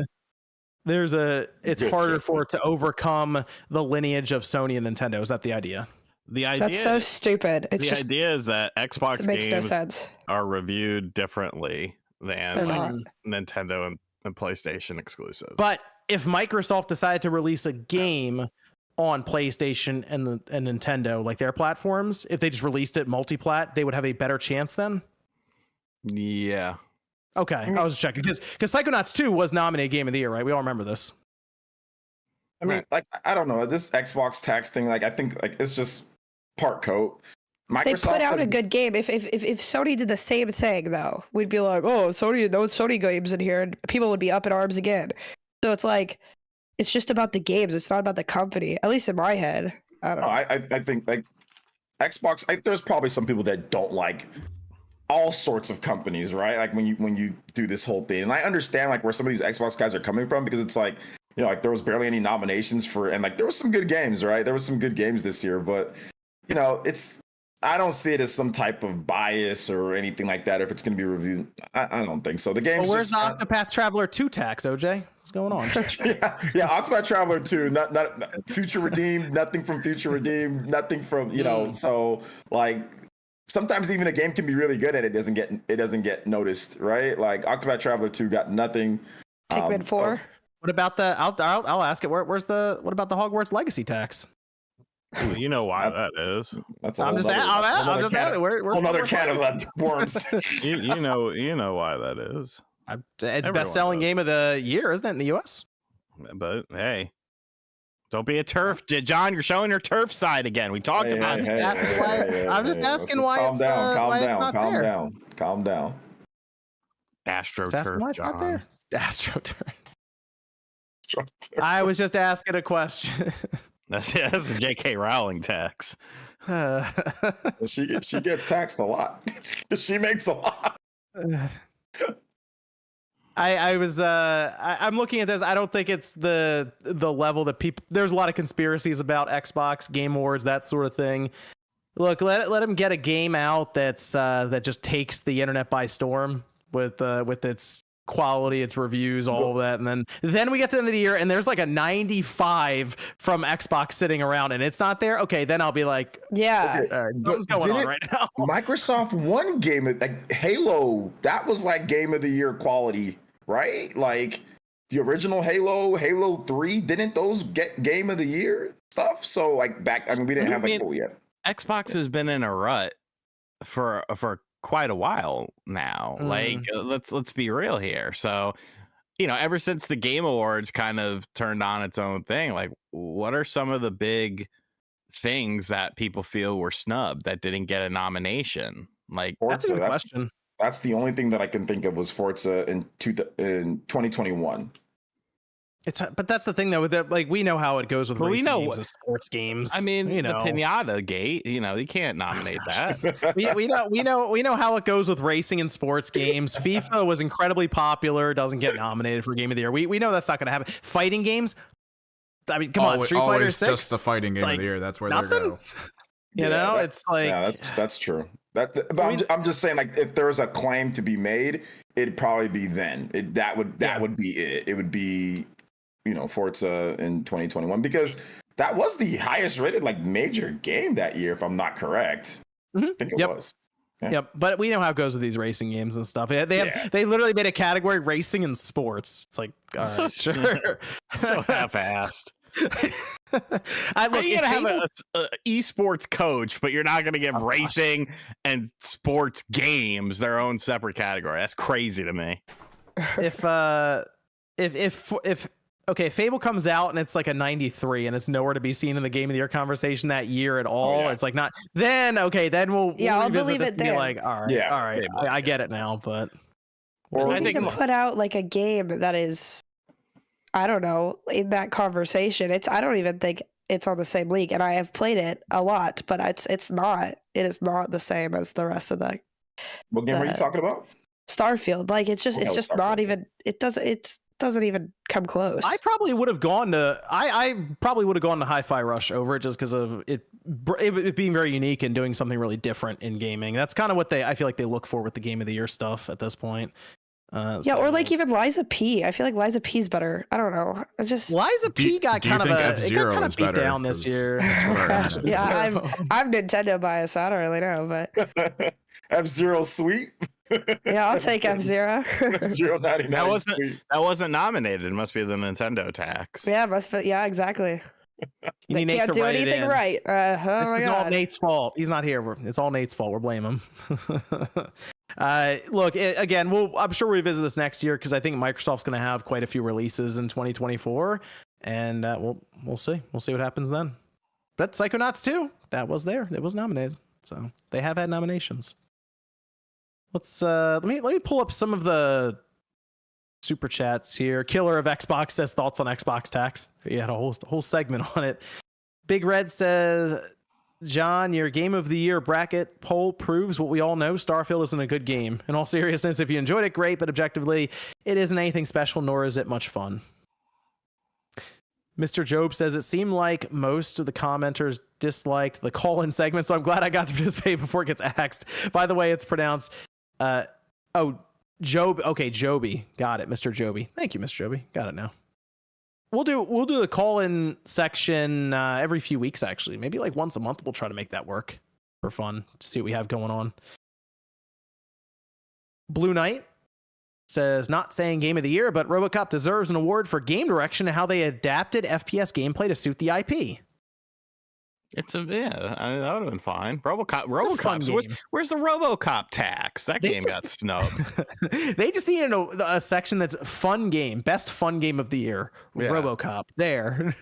it's harder for it to overcome the lineage of Sony and Nintendo. Is that the idea? The idea That's so stupid. The idea is that Xbox makes games no sense. Are reviewed differently than Nintendo and PlayStation exclusives. But if Microsoft decided to release a game on PlayStation and Nintendo, like their platforms, if they just released it multi-plat, they would have a better chance then? Yeah. Okay, I was checking because Psychonauts 2 was nominated Game of the Year, right? We all remember this. I mean, like, I don't know, this Xbox tax thing, like, I think like it's just part coat. Microsoft they put out a good game. If Sony did the same thing, though, we'd be like, oh, those Sony games in here, and people would be up in arms again. So it's like, it's just about the games. It's not about the company. At least in my head. I don't know. I think like Xbox. There's probably some people that don't like all sorts of companies, right? Like when you do this whole thing, and I understand like where some of these Xbox guys are coming from, because it's like, like there was barely any nominations for, and like there was some good games, right? There was some good games this year, but I don't see it as some type of bias or anything like that. If it's going to be reviewed, I don't think so. The game. Well, where's the Octopath Traveler 2 tax, OJ? What's going on? yeah, Octopath Traveler 2, not Future Redeemed, nothing from Future Redeemed, nothing from So like sometimes even a game can be really good and it doesn't get noticed, right? Like Octopath Traveler 2 got nothing. Pikmin 4. What about the? I'll ask it. What about the Hogwarts Legacy tax? Ooh, you know why that is. That's I'm just asking. Where's another can of worms? you know why that is. It's best-selling game of the year, isn't it, in the U.S.? But hey, don't be a turf, John. You're showing your turf side again. We talked about it. I'm just asking why it's Calm down. AstroTurf. Why it's not there? AstroTurf. I was just asking a question. That's a J.K. Rowling tax. She gets taxed a lot. She makes a lot. I'm looking at this. I don't think it's the level that people. There's a lot of conspiracies about Xbox Game Awards, that sort of thing. Look, let him get a game out that just takes the internet by storm with its quality, its reviews, all of that, and then we get to the end of the year and there's like a 95 from Xbox sitting around and it's not there. Okay, then I'll be like, yeah, what's going on right now? Microsoft won game like Halo. That was like Game of the Year quality, right? Like the original Halo 3, didn't those get Game of the Year stuff? So like back, I mean, we didn't have like yet. Xbox has been in a rut for quite a while now. Like, let's be real here. So, ever since the Game Awards kind of turned on its own thing, like, what are some of the big things that people feel were snubbed that didn't get a nomination? Like, that's a good question. That's the only thing that I can think of was Forza in 2021. But that's the thing though, with that, like, we know how it goes with racing games and sports games. I mean, the Pinata Gate, you can't nominate that. we know how it goes with racing and sports games. FIFA was incredibly popular, doesn't get nominated for Game of the Year. We know that's not going to happen. Fighting games, I mean, come on, Street Fighter 6, just the fighting game of the year. That's where they go. It's like, yeah, that's true. But I'm just saying, like, if there was a claim to be made, it'd probably be then. That would be it. It would be, Forza in 2021, because that was the highest rated like major game that year, if I'm not correct. I think it was. Yeah. Yep, but we know how it goes with these racing games and stuff. They literally made a category, racing and sports. It's like, all right, sure. So half-assed. How are you gonna have an esports coach, but you're not gonna give racing and sports games their own separate category? That's crazy to me. If Fable comes out and it's like a 93 and it's nowhere to be seen in the Game of the Year conversation that year at all, it's like not. Then we'll I'll believe it then. Be like, all right, I get it now, but. Or I think put out like a game that is, I don't know, in that conversation. I don't even think it's on the same league, and I have played it a lot, but it's not. It is not the same as the rest of the. What game are you talking about? Starfield. Like it's just not even. It doesn't even come close. I probably would have gone to Hi-Fi Rush over it, just because of it being very unique and doing something really different in gaming. That's kind of what I feel like they look for with the Game of the Year stuff at this point. Or like even Liza P. I feel like Liza P's better. I don't know. Liza P got kind of beat down this year. Yeah, I'm Nintendo biased. I don't really know, but F-Zero sweet. Yeah, I'll take F-Zero. F-Zero 99. That wasn't nominated. It must be the Nintendo tax. Yeah, must be. Yeah, exactly. They can't do anything right. This is all Nate's fault. He's not here. It's all Nate's fault. We're blaming him. Look, again, I'm sure we'll revisit this next year, because I think Microsoft's going to have quite a few releases in 2024, and we'll see. We'll see what happens then. But Psychonauts 2, that was there. It was nominated, so they have had nominations. Let's let me pull up some of the super chats here. Killer of Xbox says thoughts on Xbox tax. He had a whole segment on it. Big Red says, John, your Game of the Year bracket poll proves what we all know. Starfield isn't a good game. In all seriousness, if you enjoyed it, great, but objectively, it isn't anything special, nor is it much fun. Mr. Job says, it seemed like most of the commenters disliked the call-in segment, so I'm glad I got to participate before it gets axed. By the way, it's pronounced Job. Okay, Joby. Got it, Mr. Joby. Thank you, Mr. Joby. Got it now. We'll do the call-in section every few weeks, actually. Maybe like once a month. We'll try to make that work for fun to see what we have going on. Blue Knight says, not saying Game of the Year, but RoboCop deserves an award for game direction and how they adapted FPS gameplay to suit the IP. That would have been fine. RoboCop. Where's the RoboCop tax? That game got snubbed. They just needed a section that's fun game, best fun game of the year. Yeah. RoboCop. There,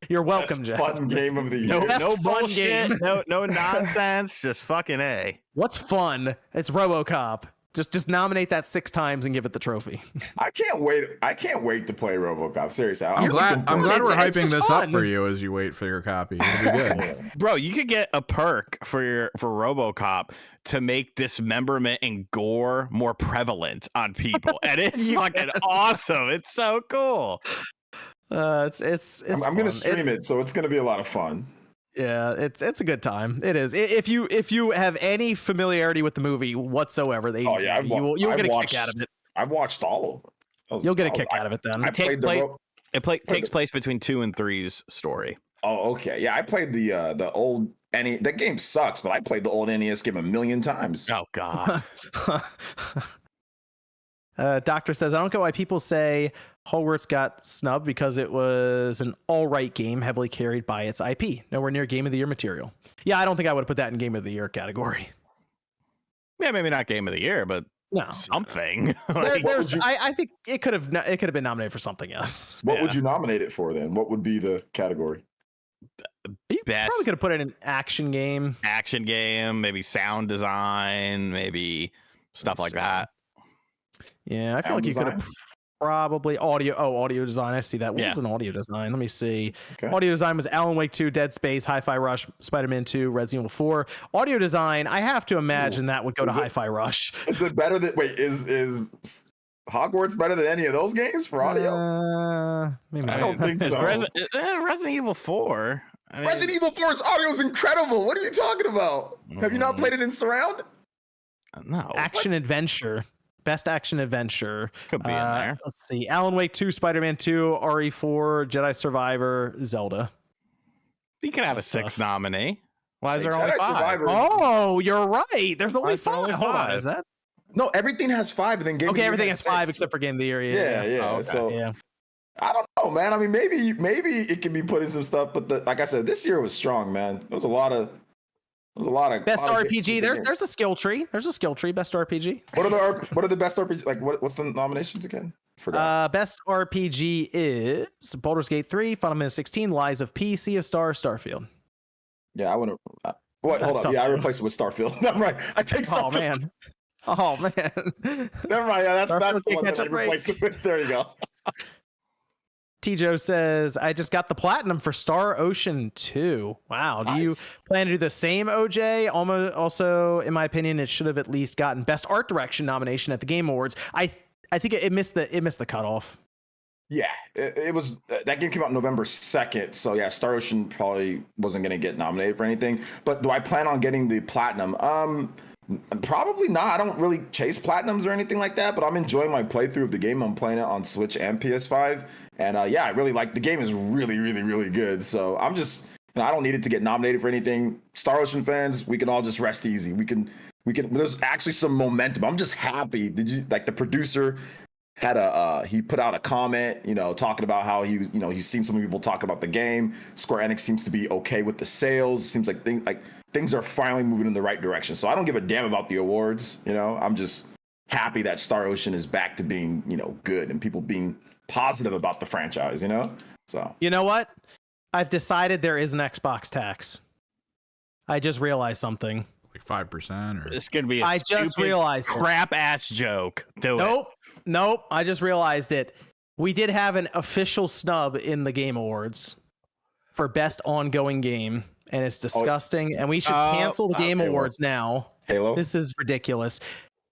you're welcome, Jeff. Fun game of the year. No bullshit. No nonsense. Just fucking A. What's fun? It's RoboCop. Just nominate that 6 times and give it the trophy. I can't wait to play RoboCop. Seriously, I'm glad we're hyping this up for you as you wait for your copy. It'll be good. Bro, you could get a perk for RoboCop to make dismemberment and gore more prevalent on people, and it's fucking awesome. It's so cool. I'm gonna stream it, so it's gonna be a lot of fun. Yeah, it's a good time. It is. If you have any familiarity with the movie whatsoever, you'll get a kick out of it. I've watched all of them. You'll get a kick out of it then. It takes place between 2 and 3's story. Oh, okay. Yeah, I played the old NES. That game sucks, but I played the old NES game 1,000,000 times. Oh God. Doctor says, I don't get why people say Hogwarts got snubbed because it was an all right game heavily carried by its IP. Nowhere near Game of the Year material. Yeah, I don't think I would have put that in Game of the Year category. Yeah, maybe not Game of the Year, but something. I think it could have been nominated for something else. What would you nominate it for then? What would be the category? You probably could have put it in action game. Action game, maybe sound design, maybe stuff like that. Yeah, I feel like you could have probably audio design. I see that. What was an audio design? Let me see. Okay. Audio design was Alan Wake 2, Dead Space, Hi-Fi Rush, Spider-Man 2, Resident Evil 4. Audio design, I have to imagine that would go to Hi-Fi Rush. Is it better than is Hogwarts better than any of those games for audio? Maybe I don't think so. Resident Evil 4. Resident Evil 4's audio is incredible. What are you talking about? Have you not played it in surround? No. Action adventure. Best action adventure. Could be in there. Let's see. Alan Wake 2, Spider-Man 2, RE4, Jedi Survivor, Zelda. You can have a 6 nominee. Why is there only 5? Survivor. Oh, you're right. There's only 5. Hold on. Is that? No, everything has 5. And then Game of the Year everything has 5 6. except for Game of the Year. Yeah. Oh, okay. So I don't know, man. I mean, maybe it can be put in some stuff, but like I said, this year was strong, man. There was a lot of best RPG. There's a skill tree. There's a skill tree. Best RPG. What are the best RPG? Like what's the nominations again? Forgot. Best RPG is Baldur's Gate 3, Final Fantasy 16, Lies of P, Sea of Stars, Starfield. Yeah, I want to. Hold up. Yeah, I replaced it with Starfield. I'm right. I take Starfield. Oh man. Never mind. Yeah, that's the one that I replaced it with. There you go. T-Joe says, I just got the platinum for Star Ocean 2. Wow. Do you plan to do the same, OJ? Also, in my opinion, it should have at least gotten Best Art Direction nomination at the Game Awards. I think it missed the cutoff. Yeah, it was that game came out November 2nd. So yeah, Star Ocean probably wasn't going to get nominated for anything. But do I plan on getting the platinum? Probably not. I don't really chase platinums or anything like that, but I'm enjoying my playthrough of the game. I'm playing it on Switch and PS5. And I really like the game. Is really, really, really good. So I'm just, I don't need it to get nominated for anything. Star Ocean fans, we can all just rest easy. We can. There's actually some momentum. I'm just happy. Did you like the producer had he put out a comment, talking about how he was, he's seen some people talk about the game. Square Enix seems to be okay with the sales. Seems like things are finally moving in the right direction. So I don't give a damn about the awards. I'm just happy that Star Ocean is back to being, good and people being positive about the franchise, So you know what? I've decided there is an Xbox tax. I just realized something. Like 5% or it's gonna be I just realized crap ass joke. Nope. I just realized it. We did have an official snub in the Game Awards for best ongoing game, and it's disgusting. And we should cancel the Game Awards now. Halo. This is ridiculous.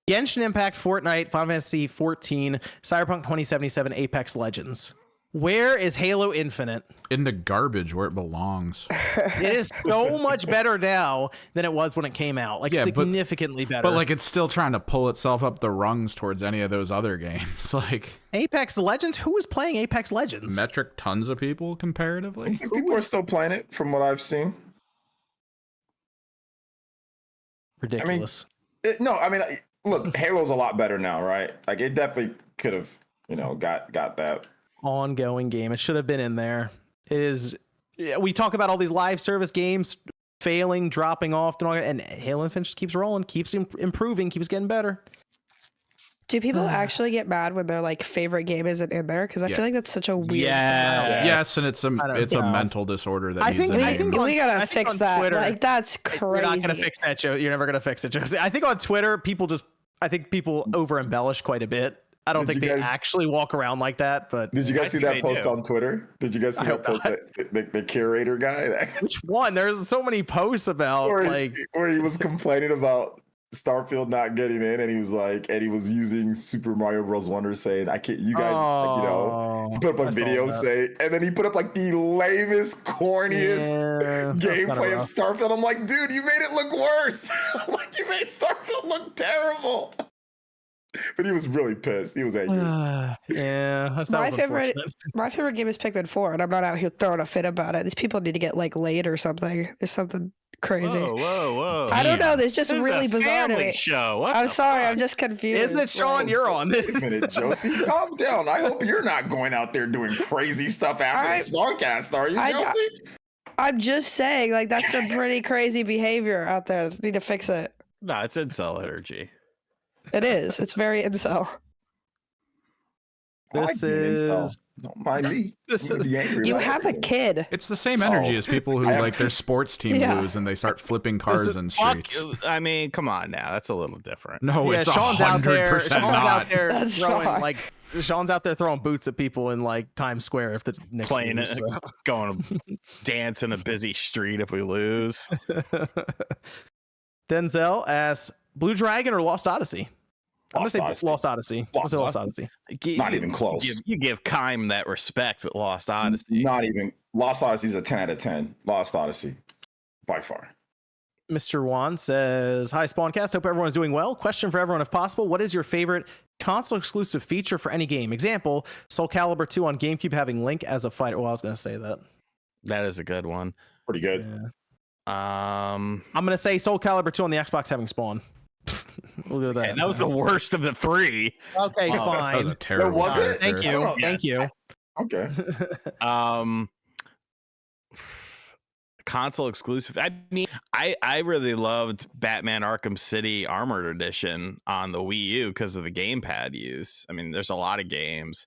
Genshin Impact, Fortnite, Final Fantasy 14, Cyberpunk 2077, Apex Legends. Where is Halo Infinite? In the garbage where it belongs. It is so much better now than it was when it came out. Significantly better. But it's still trying to pull itself up the rungs towards any of those other games. Apex Legends? Who is playing Apex Legends? Metric tons of people comparatively. Seems like people are still playing it from what I've seen. Ridiculous. Look, Halo's a lot better now, right? Like it definitely could have, got that ongoing game. It should have been in there. It is. We talk about all these live service games failing, dropping off, and Halo Infinite just keeps rolling, keeps improving, keeps getting better. Do people actually get mad when their favorite game isn't in there? Because I feel like that's such a weird. Yes, and it's a mental disorder that I think we gotta fix that. Twitter, that's crazy. You're not gonna fix that, Joe. You're never gonna fix it, Joe. I think on Twitter, people over embellish quite a bit. I don't think they actually walk around like that. But did you guys see that post on Twitter? Did you guys see that post? The curator guy. Which one? There's so many posts about where he was complaining about Starfield not getting in, and he was using Super Mario Bros. Wonder, saying, "I can't." You guys, he put up a video saying, and then he put up the lamest, corniest gameplay of Starfield. I'm like, dude, you made it look worse. You made Starfield look terrible. But he was really pissed. He was angry. My favorite game is Pikmin 4, and I'm not out here throwing a fit about it. These people need to get laid or something. There's something crazy. Whoa. I don't know. This just This is really a bizarre to family me. show. What I'm the sorry. fuck? I'm just confused. Is it Sean? Like, You're on. Wait a minute, Josie. Calm down. I hope you're not going out there doing crazy stuff after the Spawncast, are you, Josie? I'm just saying, like, that's some pretty crazy behavior out there. Need to fix it. No, it's incel energy. It is. It's very incel. This is. Don't mind me. You have a kid. It's the same energy as people who like their sports team lose and they start flipping cars in streets. I mean, come on now. That's a little different. No, it's Sean's out there. 100% Sean's out there That's throwing Sean. like Sean's out there throwing boots at people in like Times Square if the Knicks Playing lose, it, so. going to dance in a busy street if we lose. Denzel asks Blue Dragon or Lost Odyssey. I'm gonna say Lost Odyssey. I'll say Lost Odyssey. Not even close. You give Kime that respect with Lost Odyssey. Not even. Lost Odyssey's a 10 out of 10. Lost Odyssey, by far. Mr. Juan says, "Hi Spawncast. Hope everyone's doing well. Question for everyone, if possible: what is your favorite console exclusive feature for any game? Example: Soul Calibur 2 on GameCube having Link as a fighter." Well, I was gonna say that. That is a good one. Pretty good. Yeah. I'm gonna say Soul Calibur 2 on the Xbox having Spawn. We'll do that. And that was the worst of the three. Okay, fine. That was a terrible. Was it? Thank you. Thank you. Okay. Console exclusive. I mean, I really loved Batman Arkham City Armored Edition on the Wii U because of the gamepad use. I mean, there's a lot of games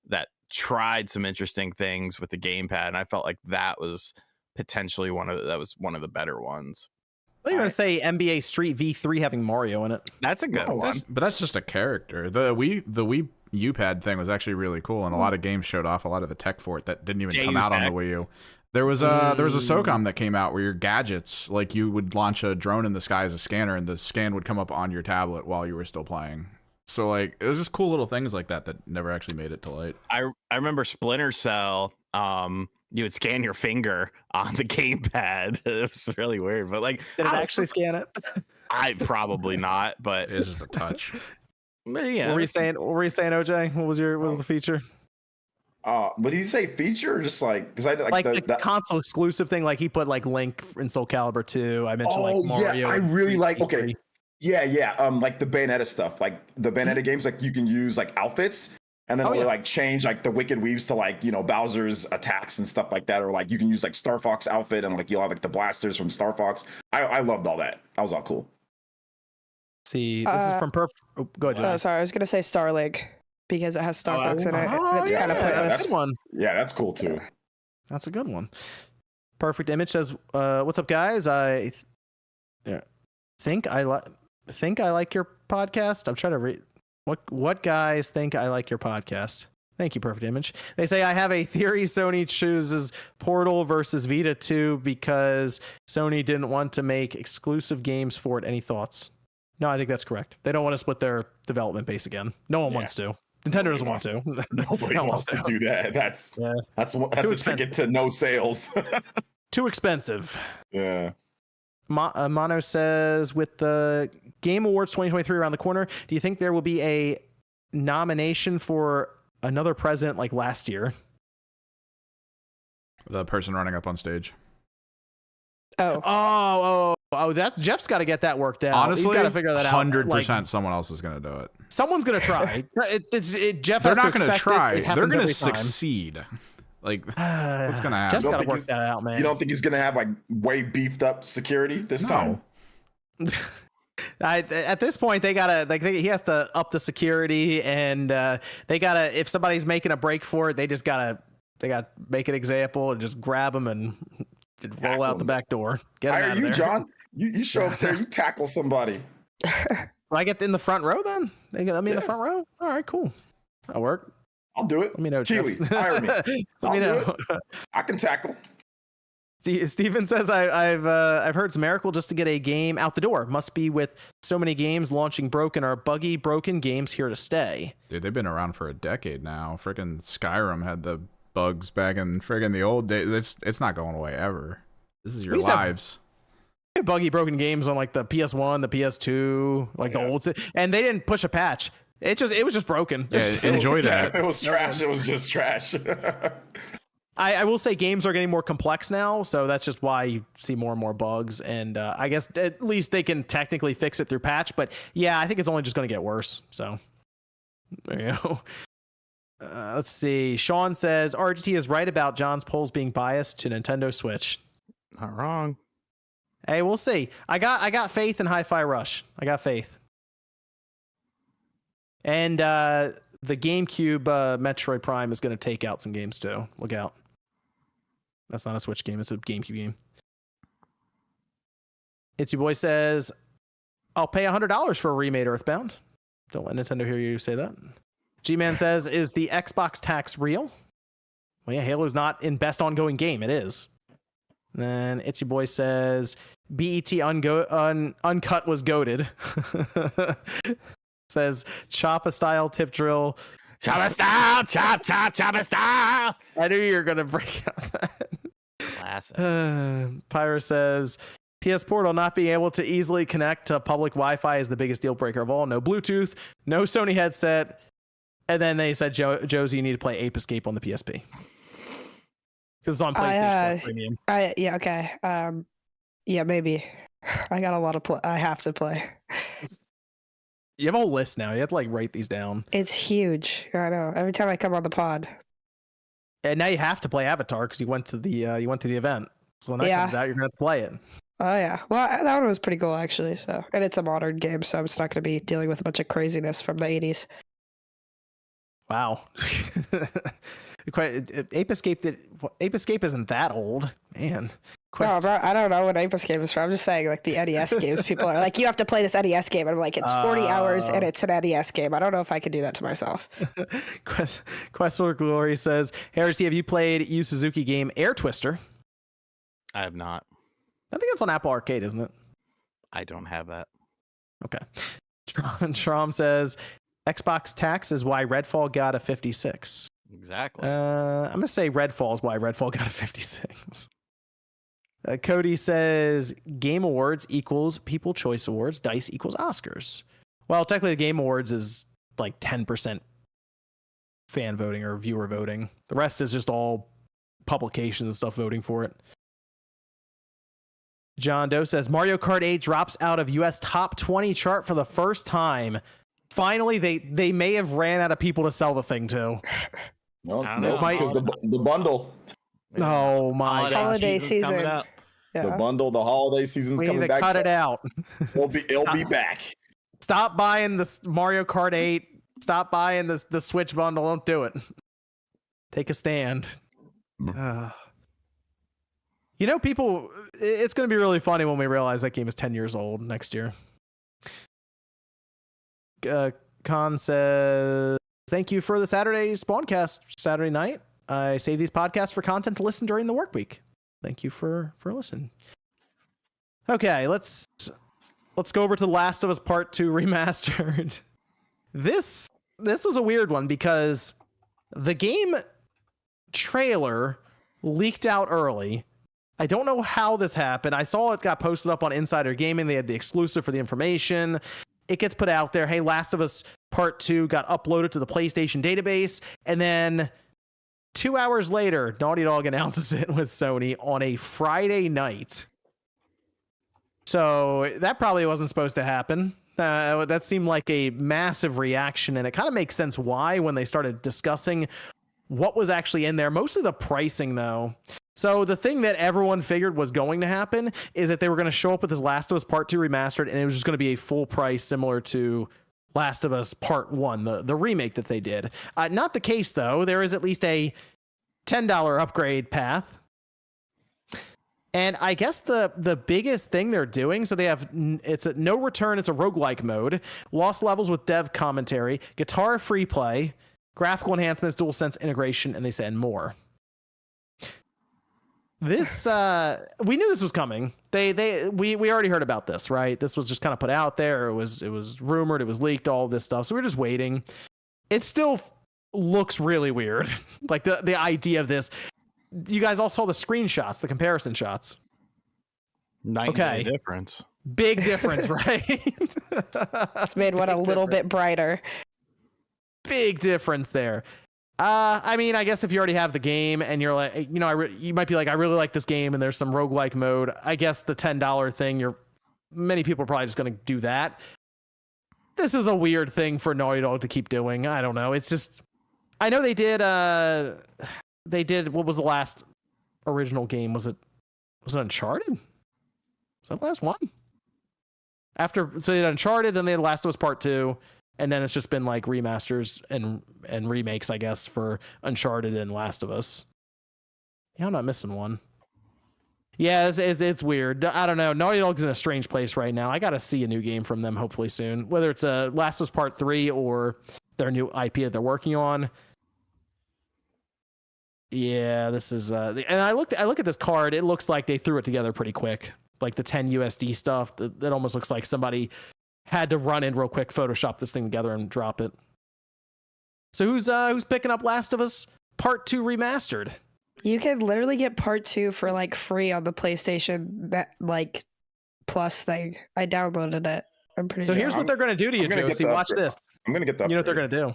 that tried some interesting things with the gamepad, and I felt like that was potentially one of the better ones. Well, you're gonna say NBA Street V3 having Mario in it. That's a good one. But that's just a character. The Wii U-pad thing was actually really cool, and a lot of games showed off a lot of the tech for it that didn't even come out on the Wii U. There was a SOCOM that came out where your gadgets, like you would launch a drone in the sky as a scanner, and the scan would come up on your tablet while you were still playing. So like it was just cool little things like that that never actually made it to light. I remember Splinter Cell. You would scan your finger on the gamepad. It was really weird, but like, did it actually scan it? I probably not, but it's just a touch. But yeah. What were you saying, OJ? What was the feature? But did he say feature or just like because I like the console exclusive thing? Like he put like Link in Soul Calibur 2. I mentioned like Mario. Yeah, I really like. Okay, yeah. Like the Bayonetta stuff, like the Bayonetta games, like you can use like outfits. And then like change like the Wicked Weaves to like, you know, Bowser's attacks and stuff like that. Or like you can use like Star Fox outfit and like you'll have like the blasters from Star Fox. I loved all that. That was all cool. See, this is from go ahead. Oh, sorry. I was going to say Starlink because it has Star Fox in it. And it's kind of pointless. That's a good one. Yeah, that's cool too. That's a good one. Perfect Image says, what's up, guys? I think I like your podcast. I'm trying to read. What guys think I like your podcast? Thank you, Perfect Image. They say I have a theory Sony chooses Portal versus Vita 2 because Sony didn't want to make exclusive games for it. Any thoughts? No, I think that's correct. They don't want to split their development base again. No one wants to. Nintendo doesn't want to. Nobody wants to do that. That's a ticket to no sales. Too expensive. Yeah. Mono says, with the Game Awards 2023 around the corner, do you think there will be a nomination for another president like last year? The person running up on stage. Oh, that Jeff's got to get that worked out. Honestly, he's got to figure that out. 100% someone else is going to do it. Someone's going to try. Jeff They're has not going to try. They're going to succeed. Like, what's going to happen? Jeff's got to work that out, man. You don't think he's going to have like way beefed up security this time? At this point, they gotta he has to up the security, and they gotta, if somebody's making a break for it, they gotta make an example and just grab them and roll out the back door. Get them out of there. John? You show up there, you tackle somebody. I get in the front row then? They let me in the front row? All right, cool. That'll work. I'll do it. Let me know, Keely, hire me. Let me know. I can tackle. Steven says, I've heard it's a miracle just to get a game out the door. Must be with so many games launching broken or buggy, broken games here to stay. Dude, they've been around for a decade now. Freaking Skyrim had the bugs back in friggin' the old days. It's not going away ever. This is your lives. Buggy, broken games on like the PS1, the PS2, like the old, and they didn't push a patch. It was just broken. Yeah, enjoy that. It was trash. It was just trash. I will say games are getting more complex now, so that's just why you see more and more bugs. And I guess at least they can technically fix it through patch. But yeah, I think it's only just going to get worse. So there you go. Let's see. Sean says RGT is right about John's polls being biased to Nintendo Switch. Not wrong. Hey, we'll see. I got faith in Hi-Fi Rush. I got faith. And the GameCube Metroid Prime is going to take out some games too. Look out. That's not a Switch game. It's a GameCube game. Itsy Boy says, I'll pay $100 for a remade Earthbound. Don't let Nintendo hear you say that. G-Man says, is the Xbox tax real? Well, yeah, Halo's not in best ongoing game. It is. And then Itsy Boy says, BET Uncut was goated. Says, Choppa style tip drill. Choppa style, choppa style. I knew you were going to break out that. Classic. Pyro says, PS Portal not being able to easily connect to public Wi-Fi is the biggest deal breaker of all. No Bluetooth, no Sony headset. And then they said, Josie, you need to play Ape Escape on the PSP. Because it's on PlayStation Plus Premium. Yeah, okay. Yeah, maybe. I got a lot of I have to play. You have a whole list now. You have to like write these down. It's huge. I know. Every time I come on the pod. And now you have to play Avatar because you went to the event. So when that comes out, you're gonna have to play it. Oh yeah. Well, that one was pretty cool actually. So, and it's a modern game, so it's not going to be dealing with a bunch of craziness from the 80s. Wow. Ape Escape isn't that old, man. No, bro, I don't know what Ape Escape is from. I'm just saying, like the NES games. People are like, you have to play this NES game, and I'm like, it's 40 hours and it's an NES game. I don't know if I could do that to myself. Quest for Glory says, Harris, have you played Yu Suzuki game Air Twister? I have not. I think it's on Apple Arcade, isn't it? I don't have that. Okay. Strom says, Xbox tax is why Redfall got a 56. Exactly. I'm going to say Redfall is why Redfall got a 56. Cody says Game Awards equals People Choice Awards. DICE equals Oscars. Well, technically, the Game Awards is like 10% fan voting or viewer voting. The rest is just all publications and stuff voting for it. John Doe says Mario Kart 8 drops out of US top 20 chart for the first time. Finally, they may have ran out of people to sell the thing to. No, because the bundle. Oh my holiday season. Yeah. The bundle, the holiday season's coming back. Cut it out. It'll be back. Stop buying this Mario Kart 8. Stop buying the Switch bundle. Don't do it. Take a stand. You know, people, it's going to be really funny when we realize that game is 10 years old next year. Khan says, thank you for the Saturday Spawncast Saturday night. I save these podcasts for content to listen during the work week. Thank you for listening. Okay, let's go over to The Last of Us Part 2 Remastered. This was a weird one because the game trailer leaked out early. I don't know how this happened. I saw it got posted up on Insider Gaming. They had the exclusive for the information. It gets put out there. Hey, Last of Us Part 2 got uploaded to the PlayStation database. And then 2 hours later, Naughty Dog announces it with Sony on a Friday night. So that probably wasn't supposed to happen. That seemed like a massive reaction. And it kind of makes sense why when they started discussing what was actually in there. Mostly the pricing, though. So the thing that everyone figured was going to happen is that they were going to show up with this Last of Us Part 2 Remastered, and it was just going to be a full price similar to Last of Us Part 1, the remake that they did. Not the case, though. There is at least a $10 upgrade path. And I guess the biggest thing they're doing, so they have, it's a no return, it's a roguelike mode, lost levels with dev commentary, guitar free play, graphical enhancements, DualSense integration, and they said more. This we knew this was coming. We already heard about this, right? This was just kind of put out there. It was rumored, it was leaked, all this stuff. So we're just waiting. It still looks really weird. Like the idea of this. You guys all saw the screenshots, the comparison shots. Night and day difference. Big difference, right? It's made one a little bit brighter. Big difference there. I mean, I guess if you already have the game and you're like, you know, you might be like, I really like this game and there's some roguelike mode. I guess the $10 thing, many people are probably just going to do that. This is a weird thing for Naughty Dog to keep doing. I don't know. It's just, I know they did, what was the last original game? Was it Uncharted? Was that the last one? So they did Uncharted, then they had Last of Us Part 2, and then it's just been like remasters and remakes, I guess, for Uncharted and Last of Us. Yeah, I'm not missing one. Yeah, it's weird. I don't know. Naughty Dog's in a strange place right now. I got to see a new game from them hopefully soon, whether it's a Last of Us Part 3 or their new IP that they're working on. Yeah, this is and I look at this card. It looks like they threw it together pretty quick. Like the 10 USD stuff. That almost looks like somebody had to run in real quick, Photoshop this thing together and drop it. So who's picking up Last of Us Part 2 Remastered? You can literally get Part 2 for like free on the PlayStation that like Plus thing. I downloaded it. I'm pretty sure. So here's what they're gonna do to you, Josie. Watch this. I'm gonna get that. You know what they're gonna do?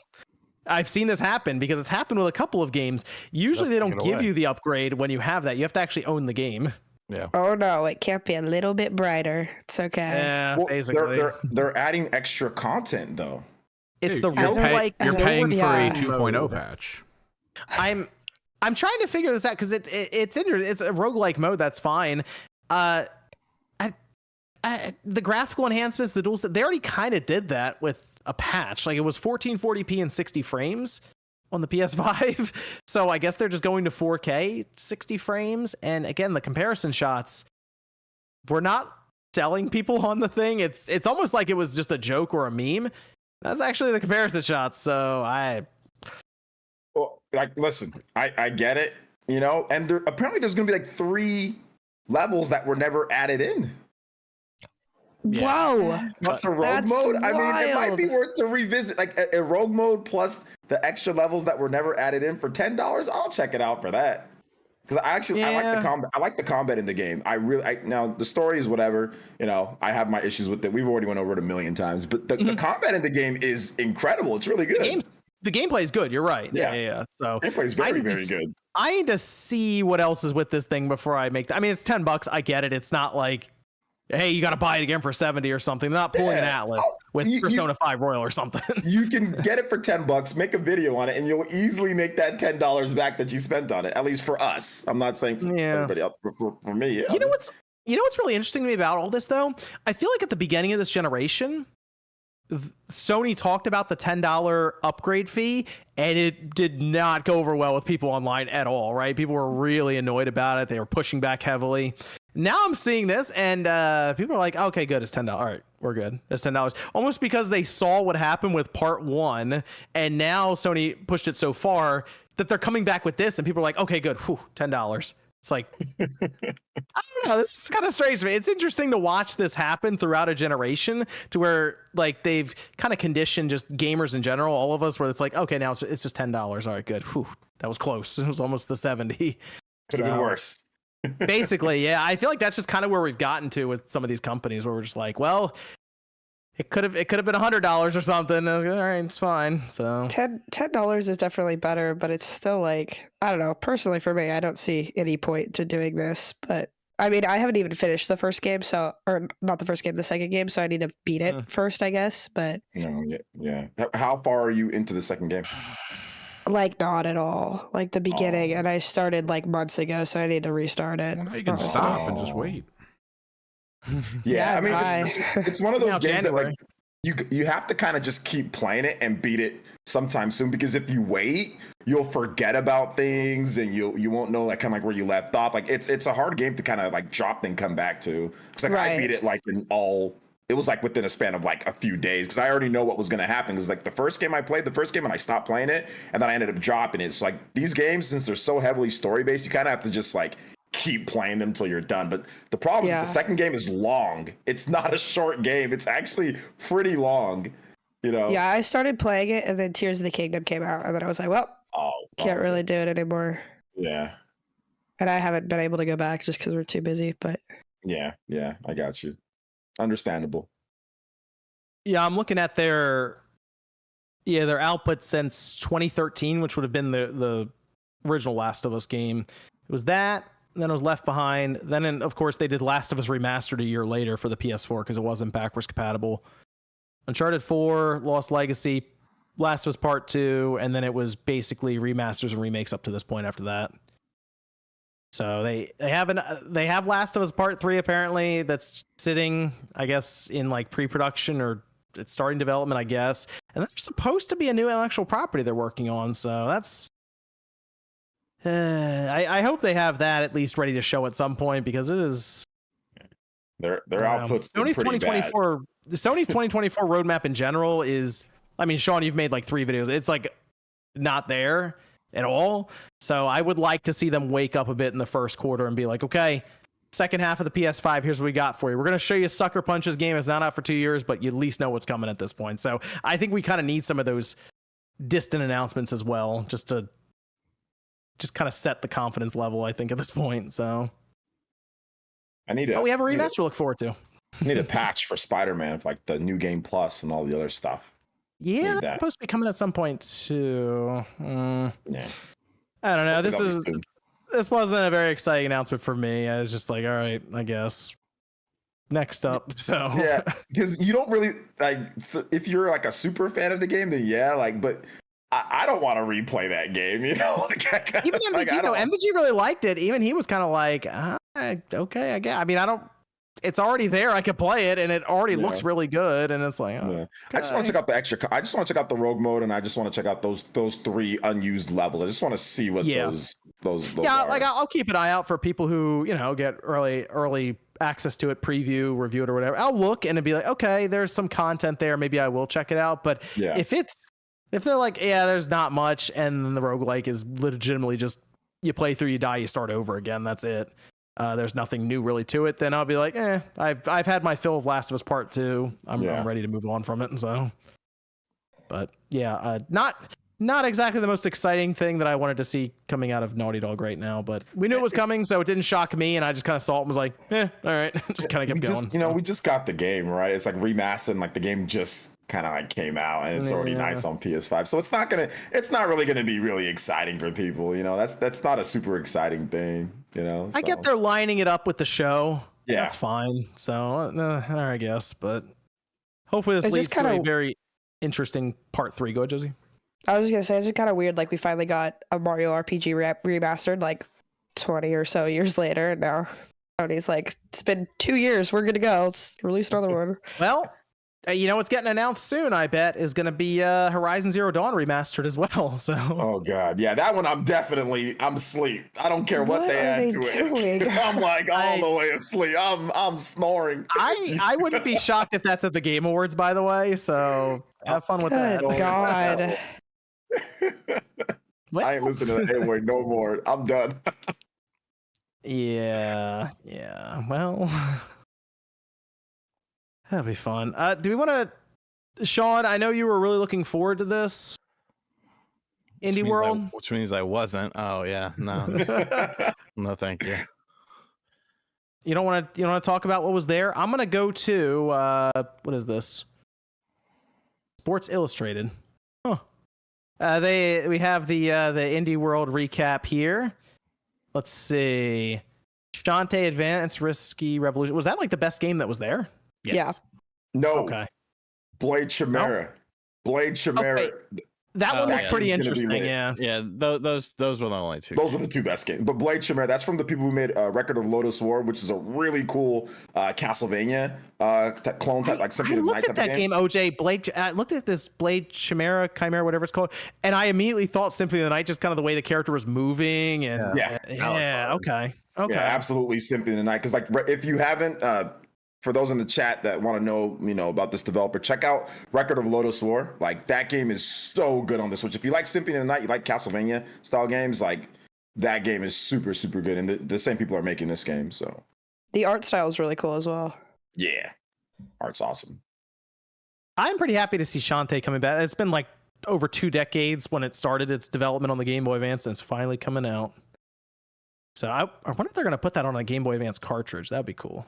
I've seen this happen because it's happened with a couple of games. Usually they don't give you the upgrade when you have that. You have to actually own the game. Yeah. Oh no, it can't be a little bit brighter. It's okay. Yeah, well, basically. They're adding extra content though. It's the roguelike. You're paying for a 2.0 mode. patch. I'm trying to figure this out because it's a roguelike mode. That's fine. The graphical enhancements, the dual, they already kind of did that with a patch. Like it was 1440p and 60 frames on the PS5. So I guess they're just going to 4K 60 frames. And again, the comparison shots, we're not selling people on the thing. It's almost like it was just a joke or a meme. That's actually the comparison shots. So Well, like, listen, I get it, you know, and apparently there's going to be like 3 levels that were never added in. Yeah. Whoa. Plus a rogue mode. Wild. I mean, it might be worth to revisit like a rogue mode plus the extra levels that were never added in for $10. I'll check it out for that. Because I like the combat. I like the combat in the game. Now the story is whatever. You know, I have my issues with it. We've already went over it a million times, but the combat in the game is incredible. It's really good. The gameplay is good. You're right. Yeah. So gameplay is very good. I need to see what else is with this thing before I make. I mean, it's $10. I get it. It's not like, hey, you got to buy it again for 70 or something. They're not pulling an Atlas with Persona 5 Royal or something. You can get it for $10, make a video on it, and you'll easily make that $10 back that you spent on it. At least for us. I'm not saying for everybody else. For me, yeah. You know what's really interesting to me about all this though? I feel like at the beginning of this generation, Sony talked about the $10 upgrade fee, and it did not go over well with people online at all. Right? People were really annoyed about it. They were pushing back heavily. Now I'm seeing this, and people are like, okay, good, it's $10. All right, we're good. It's $10. Almost because they saw what happened with Part 1, and now Sony pushed it so far that they're coming back with this, and people are like, okay, good, whew, $10. It's like, I don't know, this is kind of strange to me. It's interesting to watch this happen throughout a generation to where, like, they've kind of conditioned just gamers in general, all of us, where it's like, okay, now it's just $10. All right, good. Whew, that was close. It was almost the 70. Could have been worse. Basically, yeah. I feel like that's just kind of where we've gotten to with some of these companies where we're just like, well, it could have been $100 or something. All right, it's fine. So $10 is definitely better, but it's still like, I don't know. Personally, for me, I don't see any point to doing this. But I mean, I haven't even finished the first game, or not the first game, the second game, so I need to beat it first, I guess. But yeah. How far are you into the second game? Like not at all, like the beginning, and I started like months ago, so I need to restart it. Well, now you can stop and just wait. Yeah, I mean, it's one of those games that like you have to kind of just keep playing it and beat it sometime soon, because if you wait, you'll forget about things and you won't know like kind of like where you left off. Like it's a hard game to kind of like drop and come back to. Because like I beat it like it was like within a span of like a few days, because I already know what was going to happen. Because like the first game and I stopped playing it, and then I ended up dropping it. So like these games, since they're so heavily story based, you kind of have to just like keep playing them till you're done. But the problem is that the second game is long. It's not a short game. It's actually pretty long. You know? Yeah, I started playing it, and then Tears of the Kingdom came out, and then I was like, well, can't really do it anymore. Yeah. And I haven't been able to go back just because we're too busy. But yeah, I got you. Understandable. Yeah, I'm looking at their Yeah, their output since 2013, which would have been the original Last of Us game. It was that, then it was Left Behind, then of course they did Last of Us Remastered a year later for the PS4 because it wasn't backwards compatible. Uncharted 4, Lost Legacy, Last of Us Part 2, and then it was basically remasters and remakes up to this point after that. So they have Last of Us Part 3 apparently that's sitting, I guess, in like pre-production or it's starting development, I guess. And there's supposed to be a new intellectual property they're working on, so that's I hope they have that at least ready to show at some point because it is their output's Sony's pretty 2024 bad. Sony's 2024 roadmap in general is, I mean, Sean, you've made like 3 videos. It's like not there at all. So I would like to see them wake up a bit in the first quarter and be like, okay, second half of the PS5, here's what we got for you. We're going to show you Sucker Punch's game. It's not out for 2 years, but you at least know what's coming at this point. So I think we kind of need some of those distant announcements as well, just to kind of set the confidence level, I think, at this point. So we have a remaster to look forward to. Need a patch for Spider-Man, like the new game plus and all the other stuff. Yeah, that's supposed to be coming at some point too. Yeah. I don't know. This wasn't a very exciting announcement for me. I was just like, all right, I guess. Next up. So yeah, because you don't really like if you're like a super fan of the game, then yeah, like, but I don't want to replay that game, you know. Even MVG, though, MVG really liked it. Even he was kind of like, okay, I guess. I mean, it's already there. I could play it, and it already looks really good. And it's like, I just want to check out the extra. I just want to check out the rogue mode, and I just want to check out those 3 unused levels. I just want to see what those are. Like I'll keep an eye out for people who get early access to it, preview, review it, or whatever. I'll look and it'd be like, okay, there's some content there. Maybe I will check it out. But if they're like, yeah, there's not much, and then the roguelike is legitimately just you play through, you die, you start over again. That's it. There's nothing new really to it. Then I'll be like, I've had my fill of Last of Us Part 2. I'm ready to move on from it. And so, but yeah, not exactly the most exciting thing that I wanted to see coming out of Naughty Dog right now. But we knew it was coming, so it didn't shock me, and I just kind of saw it and was like, all right, just kind of kept going. We just got the game, right? It's like remastered, and like the game just kind of like came out and it's already nice on PS5, so it's not really gonna be really exciting for people, you know. That's not a super exciting thing, you know. So. I get they're lining it up with the show. That's fine. So I guess, but hopefully this leads to a very interesting part 3. Go ahead, Josie. I was gonna say it's just kind of weird, like we finally got a Mario RPG remastered like 20 or so years later, and now Sony's like, it's been 2 years, we're good to go, let's release another one. Well, you know what's getting announced soon, I bet, is going to be Horizon Zero Dawn remastered as well. So. Oh god, yeah, that one I'm asleep. I don't care what they add to it. I'm like all the way asleep. I'm snoring. I wouldn't be shocked if that's at the Game Awards, by the way. So have fun with that. God. I ain't listening to that anyway no more. I'm done. Yeah. Well. That'd be fun. Do we want to, Sean? I know you were really looking forward to this Indie World, which means I wasn't. Oh yeah, no, no, thank you. You don't want to talk about what was there? I'm gonna go to what is this? Sports Illustrated. Huh. We have the Indie World recap here. Let's see. Shantae Advance Risky Revolution. Was that like the best game that was there? Yes. Yeah. No. Okay. Blade Chimera. No? Blade Chimera. Okay. That one looked pretty interesting. Yeah. Those were the only 2. Those were the 2 best games. But Blade Chimera, that's from the people who made Record of Lodoss War, which is a really cool Castlevania clone type, like something. I looked at that game, OJ. I looked at this Blade Chimera, whatever it's called, and I immediately thought Symphony of the Night, just kind of the way the character was moving, and okay. Yeah, absolutely Symphony of the Night. Because like, if you haven't. For those in the chat that want to know, about this developer, check out Record of Lodoss War. Like, that game is so good on the Switch. If you like Symphony of the Night, you like Castlevania style games, like that game is super, super good. And the same people are making this game, so. The art style is really cool as well. Yeah, art's awesome. I'm pretty happy to see Shantae coming back. It's been like over 2 decades when it started its development on the Game Boy Advance, and it's finally coming out. So I wonder if they're going to put that on a Game Boy Advance cartridge. That'd be cool.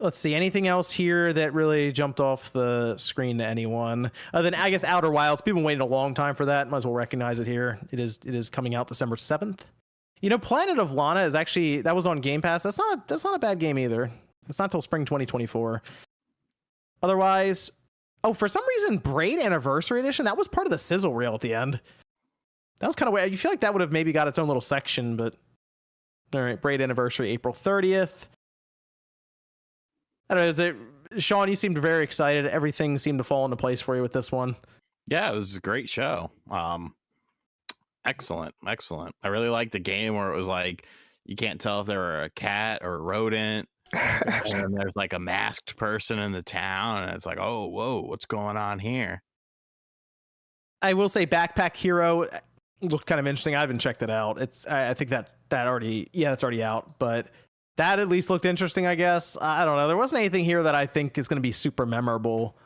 let's see, anything else here that really jumped off the screen to anyone? Other than, I guess, Outer Wilds. People waited a long time for that. Might as well recognize it here. It is coming out December 7th. You know, Planet of Lana is actually, that was on Game Pass. That's not a bad game either. It's not till spring 2024. Otherwise, for some reason, Braid Anniversary Edition, that was part of the sizzle reel at the end. That was kind of weird. You feel like that would have maybe got its own little section, but all right, Braid Anniversary, April 30th. I don't know, Sean, you seemed very excited. Everything seemed to fall into place for you with this one. Yeah, it was a great show. Excellent. I really liked the game where it was like, you can't tell if they were a cat or a rodent. And there's like a masked person in the town, and it's like, oh, whoa, what's going on here? I will say Backpack Hero looked kind of interesting. I haven't checked it out. I think that already, it's already out, but that at least looked interesting, I guess. I don't know. There wasn't anything here that I think is going to be super memorable.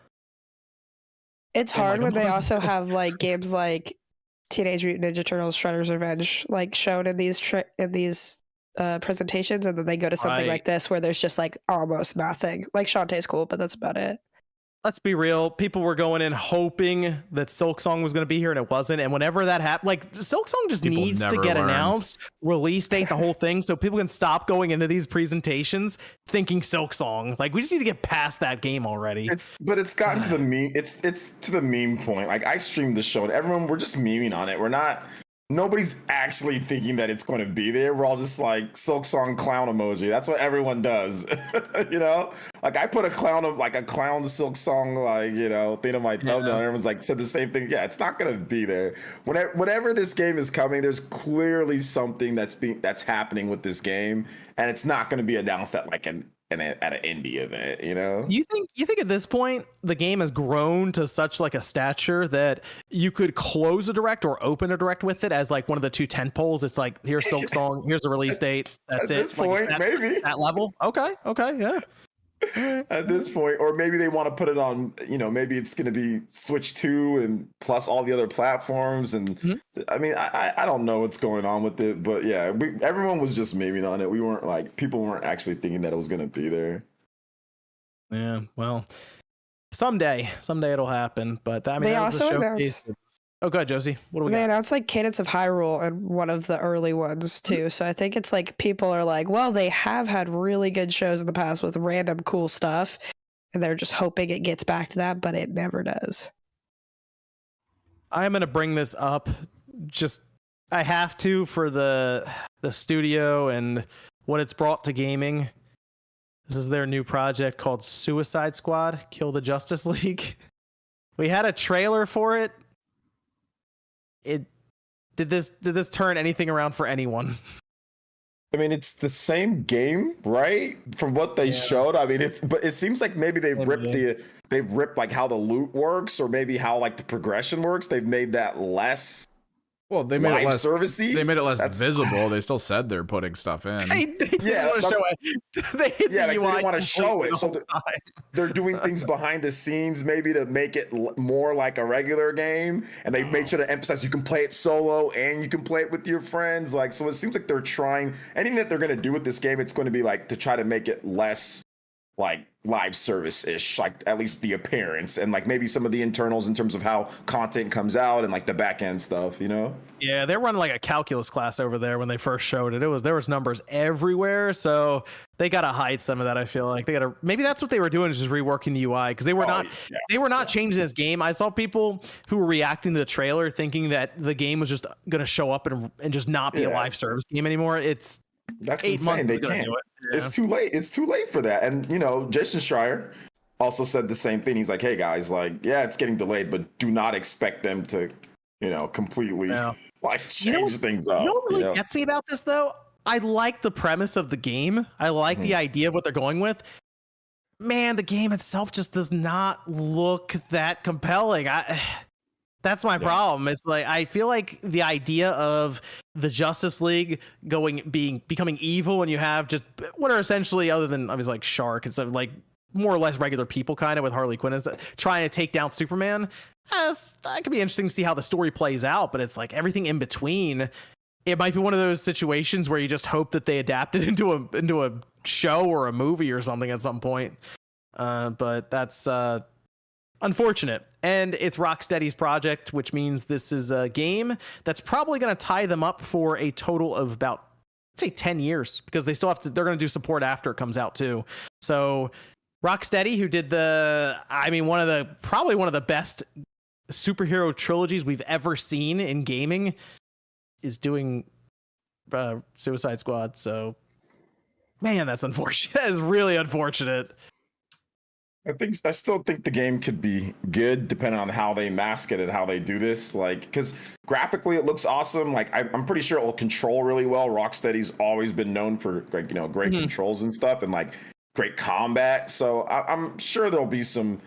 It's hard when they also have like games like Teenage Mutant Ninja Turtles: Shredder's Revenge like shown in these presentations, and then they go to something like this where there's just like almost nothing. Like Shantae's cool, but that's about it. Let's be real. People were going in hoping that Silksong was going to be here, and it wasn't. And whenever that happened, like Silksong just needs to get announced, release date, the whole thing, so people can stop going into these presentations thinking Silksong. Like, we just need to get past that game already. It's gotten to the meme. It's to the meme point. Like, I streamed the show, and everyone, we're just memeing on it. Nobody's actually thinking that it's going to be there. We're all just like Silksong clown emoji. That's what everyone does. You know, like I put a clown Silksong, like, you know, thing on my thumbnail. Everyone's like said the same thing. Yeah, it's not going to be there. Whenever this game is coming, there's clearly something that's happening with this game, and it's not going to be announced at like at an indie event, you know? You think at this point the game has grown to such like a stature that you could close a direct or open a direct with it as like one of the two tent poles? It's like, here's Silksong, here's the release date. That's it. At this point, like, maybe that level. Okay, yeah. At this point, or maybe they want to put it on, you know, maybe it's going to be Switch 2 and plus all the other platforms. And I mean, I don't know what's going on with it, but yeah, everyone was just memeing on it. People weren't actually thinking that it was going to be there. Yeah, well, someday it'll happen. But I mean, they also announced. Oh, go ahead, Josie. What do we got? They announced like Cadence of Hyrule and one of the early ones too. So I think it's like people are like, well, they have had really good shows in the past with random cool stuff, and they're just hoping it gets back to that, but it never does. I'm gonna bring this up. I have to for the studio and what it's brought to gaming. This is their new project called Suicide Squad: Kill the Justice League. We had a trailer for it. Did this turn anything around for anyone? I mean, it's the same game, right? From what they showed. I mean, but it seems like maybe they've ripped like how the loot works, or maybe how like the progression works. They've made that less. Well, they made it less servicey. They made it less visible. They still said they're putting stuff in. They want to show it. They want to show it. So they're doing things behind the scenes, maybe to make it more like a regular game. And they made sure to emphasize you can play it solo and you can play it with your friends. Like, so it seems like they're trying anything that they're going to do with this game. It's going to be like to try to make it less like live service-ish, like at least the appearance, and like maybe some of the internals in terms of how content comes out and like the back end stuff, you know? Yeah, they're running like a calculus class over there when they first showed it. There was numbers everywhere, so they gotta hide some of that. I feel like maybe that's what they were doing, is just reworking the UI, because they were not changing this game. I saw people who were reacting to the trailer thinking that the game was just gonna show up and just not be a live service game anymore. That's 8 insane. months. They can't. It's too late. It's too late for that. And you know, Jason Schreier also said the same thing. He's like, "Hey guys, like, yeah, it's getting delayed, but do not expect them to, you know, completely like change things up." You know what really gets me about this though? I like the premise of the game. I like the idea of what they're going with. Man, the game itself just does not look that compelling. That's my problem. It's like, I feel like the idea of the Justice League becoming evil, and you have just what are essentially, other than obviously like Shark and stuff, like more or less regular people kind of with Harley Quinn is trying to take down Superman. That could be interesting to see how the story plays out, but it's like everything in between it might be one of those situations where you just hope that they adapt it into a show or a movie or something at some point. But that's unfortunate. And it's Rocksteady's project, which means this is a game that's probably going to tie them up for a total of about, let's say, 10 years, because they still have to, they're going to do support after it comes out too. So Rocksteady, who did probably one of the best superhero trilogies we've ever seen in gaming, is doing Suicide Squad. So, man, that's unfortunate. That is really unfortunate. I still think the game could be good depending on how they mask it and how they do this. Like, because graphically it looks awesome. Like, I'm pretty sure it will control really well. Rocksteady's always been known for, like, great controls and stuff, and like great combat. So I'm sure there'll be some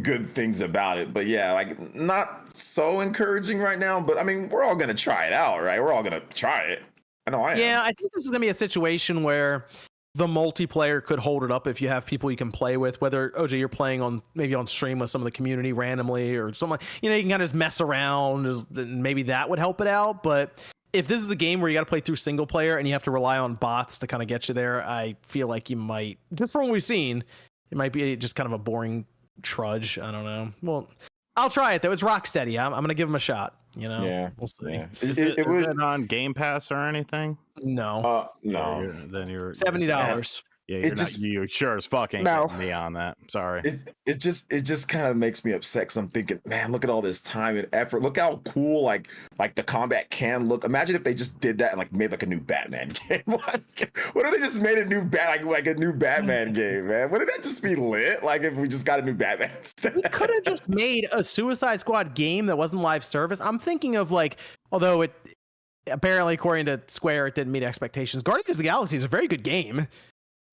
good things about it. But yeah, like, not so encouraging right now. But I mean, we're all gonna try it out, right? We're all gonna try it. I know I am. Yeah, I think this is gonna be a situation where the multiplayer could hold it up if you have people you can play with, whether OJ you're playing on stream with some of the community randomly or something, you can kind of just mess around, and maybe that would help it out. But if this is a game where you got to play through single player and you have to rely on bots to kind of get you there, I feel like you might, just from what we've seen, it might be just kind of a boring trudge. I don't know. Well, I'll try it though. It's Rocksteady. I'm gonna give them a shot. Yeah, we'll see. Yeah. Is it on Game Pass or anything? No. No. Then you're $70. Yeah, you sure as fucking getting me on that. Sorry. It just kind of makes me upset, because I'm thinking, man, look at all this time and effort. Look how cool like the combat can look. Imagine if they just did that and like made like a new Batman game. What if they just made a new like a new Batman game, man? Wouldn't that just be lit? Like, if we just got a new Batman instead? We could have just made a Suicide Squad game that wasn't live service. I'm thinking of, like, although it apparently, according to Square, it didn't meet expectations. Guardians of the Galaxy is a very good game.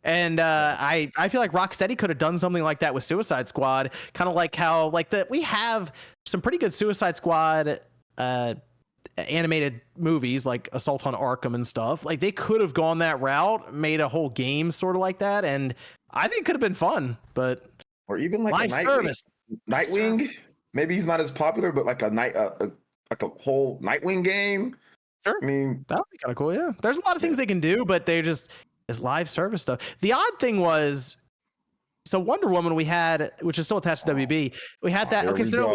And I feel like Rocksteady could have done something like that with Suicide Squad, kind of like how we have some pretty good Suicide Squad animated movies like Assault on Arkham and stuff. Like, they could have gone that route, made a whole game sort of like that, and I think it could have been fun. But or even like live service. Nightwing. Maybe he's not as popular, but like a whole Nightwing game. Sure. I mean, that would be kind of cool. Yeah, there's a lot of things they can do, but they just is live service stuff. The odd thing was, so Wonder Woman we had, which is still attached to WB, we had that. Okay, so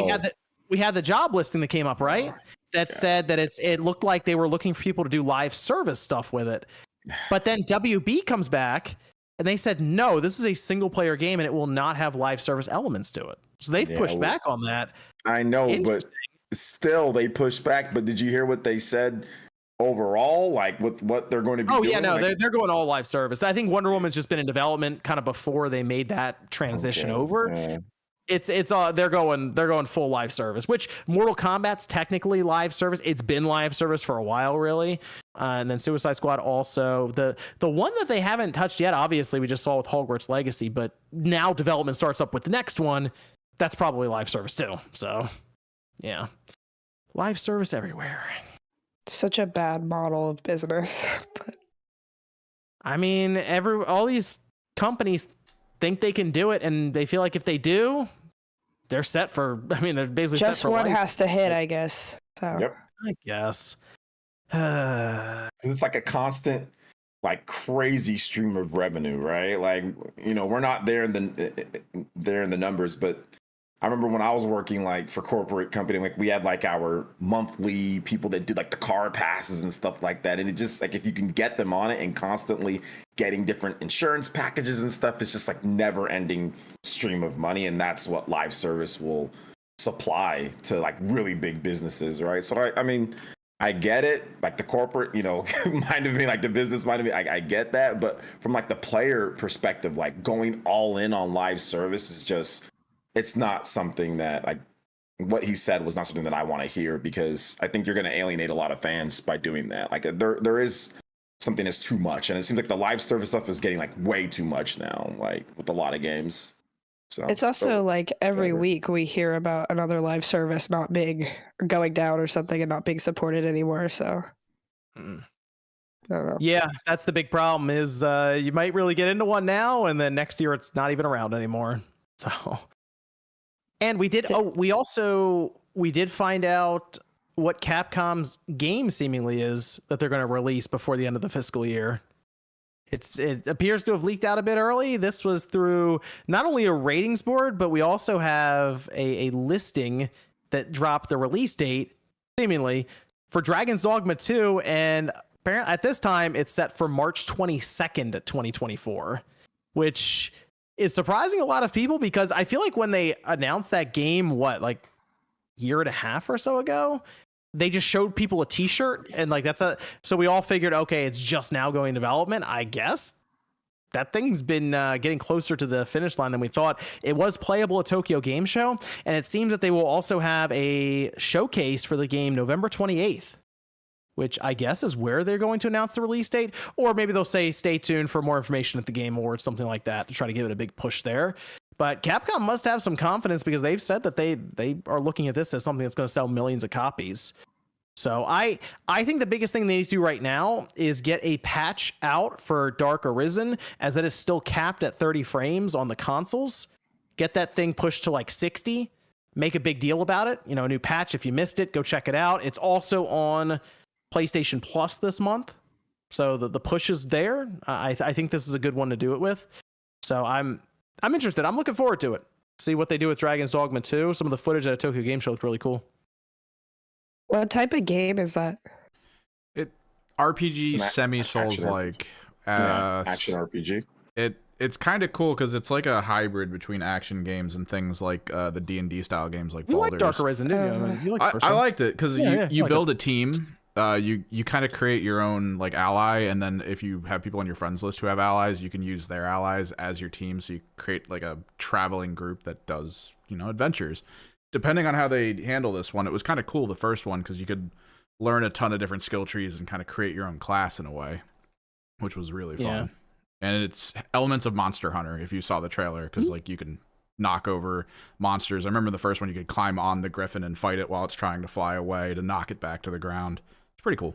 we had the job listing that came up, right? That said that it looked like they were looking for people to do live service stuff with it. But then WB comes back and they said, no, this is a single player game and it will not have live service elements to it. So they've pushed back on that. I know, but still they pushed back. But did you hear what they said overall, like with what they're going to be doing? Yeah, no, they're going all live service. I think Wonder Woman's just been in development kind of before they made that transition over. Yeah. It's they're going full live service, which Mortal Kombat's technically live service. It's been live service for a while, really. And then Suicide Squad also. The one that they haven't touched yet, obviously we just saw with Hogwarts Legacy, but now development starts up with the next one. That's probably live service too. So yeah, live service everywhere. Such a bad model of business. But I mean, all these companies think they can do it, and they feel like if they do, they're set for. I mean, they're basically just set for one life. Has to hit, I guess. So yep, I guess. It's like a constant, like, crazy stream of revenue, right? Like, we're not there in the numbers, but I remember when I was working like for corporate company, like we had like our monthly people that did like the car passes and stuff like that. And it just like, if you can get them on it and constantly getting different insurance packages and stuff, it's just like never ending stream of money. And that's what live service will supply to like really big businesses. Right. So I mean, I get it. Like the corporate, mind of me, like the business mind of me, I get that. But from like the player perspective, like going all in on live service is just, it's not something that, like, what he said was not something that I want to hear, because I think you're going to alienate a lot of fans by doing that. Like there is something that's too much, and it seems like the live service stuff is getting like way too much now, like with a lot of games. So it's also like every week we hear about another live service not being or going down or something and not being supported anymore. So I don't know. Yeah, that's the big problem is you might really get into one now, and then next year it's not even around anymore. So. And we did. We did find out what Capcom's game seemingly is that they're going to release before the end of the fiscal year. It appears to have leaked out a bit early. This was through not only a ratings board, but we also have a listing that dropped the release date, seemingly, for Dragon's Dogma 2. And apparently at this time, it's set for March 22nd, 2024, which is surprising a lot of people because I feel like when they announced that game, like year and a half or so ago, they just showed people a t-shirt and like so we all figured, okay, it's just now going development. I guess that thing's been getting closer to the finish line than we thought. It was playable at Tokyo Game Show, and it seems that they will also have a showcase for the game November 28th, which I guess is where they're going to announce the release date, or maybe they'll say stay tuned for more information at the Game Awards, something like that, to try to give it a big push there. But Capcom must have some confidence because they've said that they are looking at this as something that's going to sell millions of copies. So I think the biggest thing they need to do right now is get a patch out for Dark Arisen, as that is still capped at 30 frames on the consoles. Get that thing pushed to like 60. Make a big deal about it. A new patch. If you missed it, go check it out. It's also on PlayStation Plus this month. So the push is there. I think this is a good one to do it with. So I'm interested. I'm looking forward to it. See what they do with Dragon's Dogma 2. Some of the footage at a Tokyo Game Show looked really cool. What type of game is that? RPG, semi-Souls like. Action RPG. It's kind of cool because it's like a hybrid between action games and things like the D&D style games like Baldur's. You like Dark Arisen, didn't you? I liked it because you like build a team. You kind of create your own like ally, and then if you have people on your friends list who have allies, you can use their allies as your team. So you create like a traveling group that does adventures. Depending on how they handle this one, it was kind of cool the first one because you could learn a ton of different skill trees and kind of create your own class in a way, which was really fun. Yeah. And it's elements of Monster Hunter if you saw the trailer, because like you can knock over monsters. I remember the first one you could climb on the griffin and fight it while it's trying to fly away to knock it back to the ground. It's pretty cool.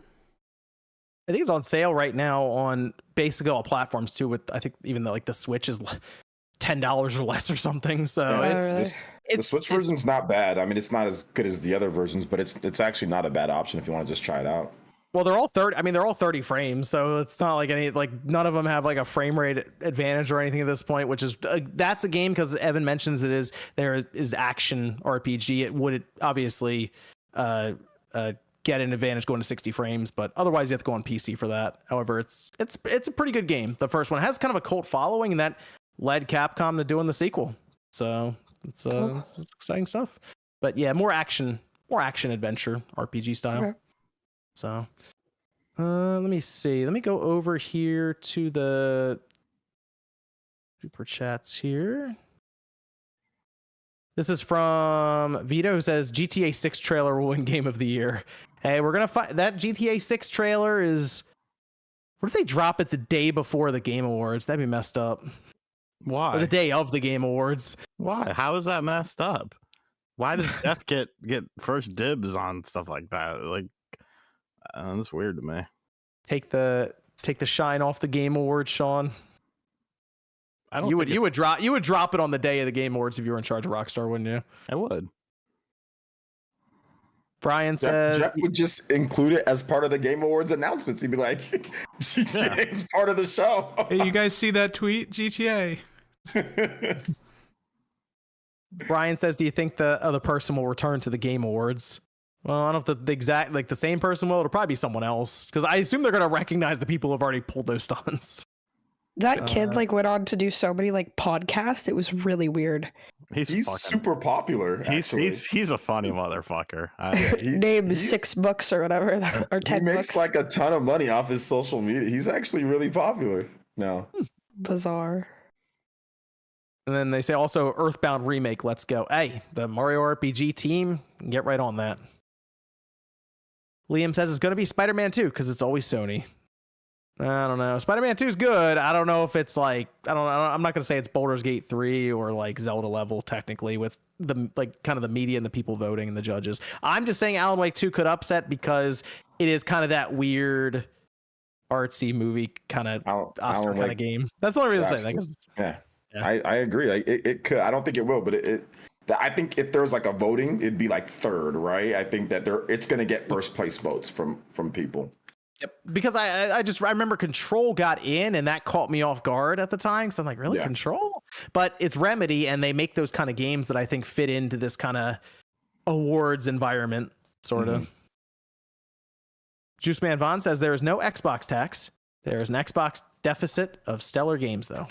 I think it's on sale right now on basically all platforms too. With I think even the Switch is $10 or less or something. So the Switch version's not bad. I mean, it's not as good as the other versions, but it's actually not a bad option if you want to just try it out. Well, they're all 30. I mean, they're all 30 frames, so it's not like none of them have like a frame rate advantage or anything at this point. Which is that's a game because Evan mentions there is action RPG. It would obviously get an advantage going to 60 frames, but otherwise you have to go on PC for that. However, it's a pretty good game. The first one has kind of a cult following, and that led Capcom to doing the sequel. So it's exciting stuff. But yeah, more action adventure RPG style. Okay. So let me see. Let me go over here to the super chats here. This is from Vito, who says GTA 6 trailer will win Game of the Year. Hey, we're gonna find that GTA 6 trailer is. What if they drop it the day before the Game Awards? That'd be messed up. Why? Or the day of the Game Awards. Why? How is that messed up? Why does Jeff get first dibs on stuff like that? Like, that's weird to me. Take the shine off the Game Awards, Sean. I don't. You would drop it on the day of the Game Awards if you were in charge of Rockstar, wouldn't you? I would. Brian says Jeff would just include it as part of the Game Awards announcements. He'd be like, GTA is part of the show. Hey, you guys see that tweet? GTA. Brian says, do you think the other person will return to the Game Awards? Well, I don't know if the exact, the same person will. It'll probably be someone else, because I assume they're going to recognize the people who have already pulled those stunts. That kid went on to do so many podcasts. It was really weird. He's super popular. He's a funny motherfucker. Name $6 or whatever, or 10 He makes bucks. like a ton of money off his social media. He's actually really popular now. Bizarre. And then they say also Earthbound remake. Let's go. Hey, the Mario RPG team, get right on that. Liam says it's going to be Spider-Man 2 because it's always Sony. I don't know. Spider-Man 2 is good. I don't know if it's I'm not going to say it's Baldur's Gate 3 or Zelda level technically with the kind of the media and the people voting and the judges. I'm just saying Alan Wake 2 could upset because it is kind of that weird artsy movie kind of Oscar kind of game. That's the only reason I'm saying that. Yeah. I agree. It could. I don't think it will, but I think if there's like a voting, it'd be like third, right? I think that it's going to get first place votes from people. Yep. Because I remember Control got in, and that caught me off guard at the time. So I'm like, really, Control? But it's Remedy, and they make those kind of games that I think fit into this kind of awards environment, sort of. Juice Man Vaughn says there is no Xbox tax. There is an Xbox deficit of stellar games, though.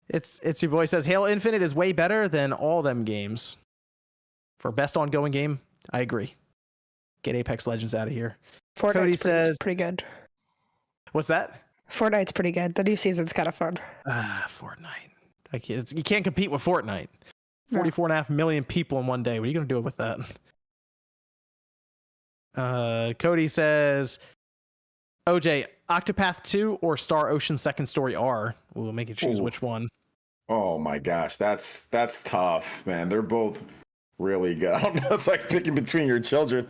It's your boy says Halo Infinite is way better than all them games. For best ongoing game, I agree. Get Apex Legends out of here. Cody says pretty good. What's that? Fortnite's pretty good. The new season's kind of fun. Fortnite. You can't compete with Fortnite. 44.5 million people in one day. What are you going to do with that? Cody says, OJ, Octopath 2 or Star Ocean Second Story R? We'll make you choose which one. Oh my gosh, that's tough, man. They're both really good. I don't know. It's like picking between your children.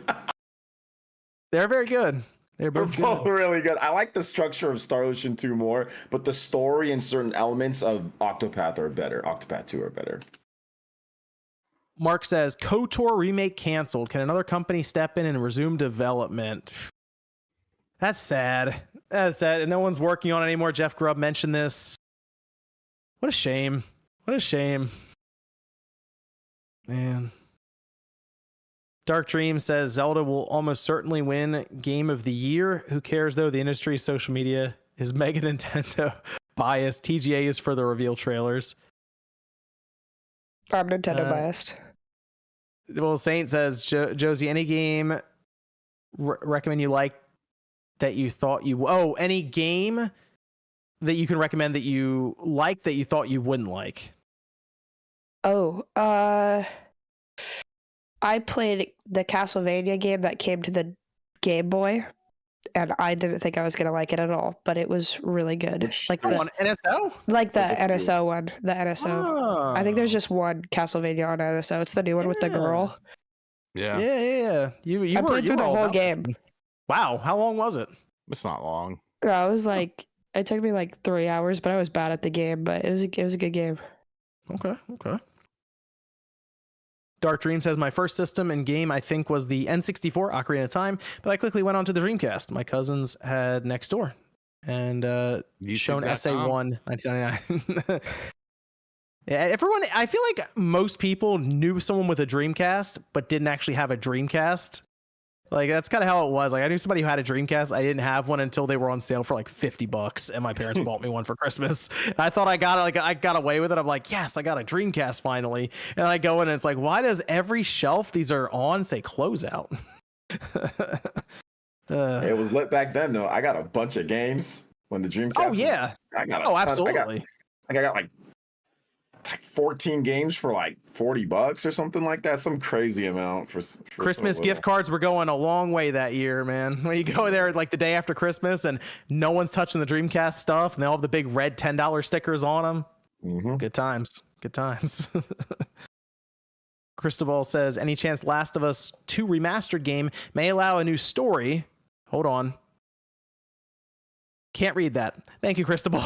They're very good. They're both really good. I like the structure of Star Ocean 2 more, but the story and certain elements of Octopath are better. Octopath 2 are better. Mark says, KOTOR remake canceled. Can another company step in and resume development? That's sad. That's sad. And no one's working on it anymore. Jeff Grubb mentioned this. What a shame. What a shame. Man. Dark Dream says Zelda will almost certainly win Game of the Year. Who cares, though? The industry, social media is mega Nintendo biased. TGA is for the reveal trailers. I'm Nintendo biased. Well, Saint says, Josie, any game recommend you like that you thought you... Oh, any game that you can recommend that you like that you thought you wouldn't like? Oh, I played the Castlevania game that came to the Game Boy, and I didn't think I was gonna like it at all, but it was really good. Like the one NSO? Like the NSO one, the NSO. Oh. I think there's just one Castlevania on NSO. It's the new one with the girl. Yeah. I played through the whole game. Wow, how long was it? It's not long. I was like, it took me like 3 hours, but I was bad at the game. But it was a good game. Okay. Dark Dream says, my first system and game, I think, was the N64 Ocarina of Time, but I quickly went on to the Dreamcast. My cousins had next door and shown SA1 1999. Yeah, everyone, I feel like most people knew someone with a Dreamcast, but didn't actually have a Dreamcast. Like, that's kind of how it was. Like, I knew somebody who had a Dreamcast. I didn't have one until they were on sale for like $50, and my parents bought me one for Christmas. I thought I got away with it. I'm like, yes, I got a Dreamcast finally. And I go in and it's like, why does every shelf these are on say closeout? It was lit back then, though. I got a bunch of games when the Dreamcast. Oh yeah. Absolutely. I got like 14 games for like $40 or something like that. Some crazy amount for Christmas gift cards were going a long way that year, man. When you go there like the day after Christmas and no one's touching the Dreamcast stuff and they all have the big red $10 stickers on them. Mm-hmm. Good times. Cristobal says, any chance Last of Us 2 remastered game may allow a new story? Hold on. Can't read that. Thank you, Cristobal.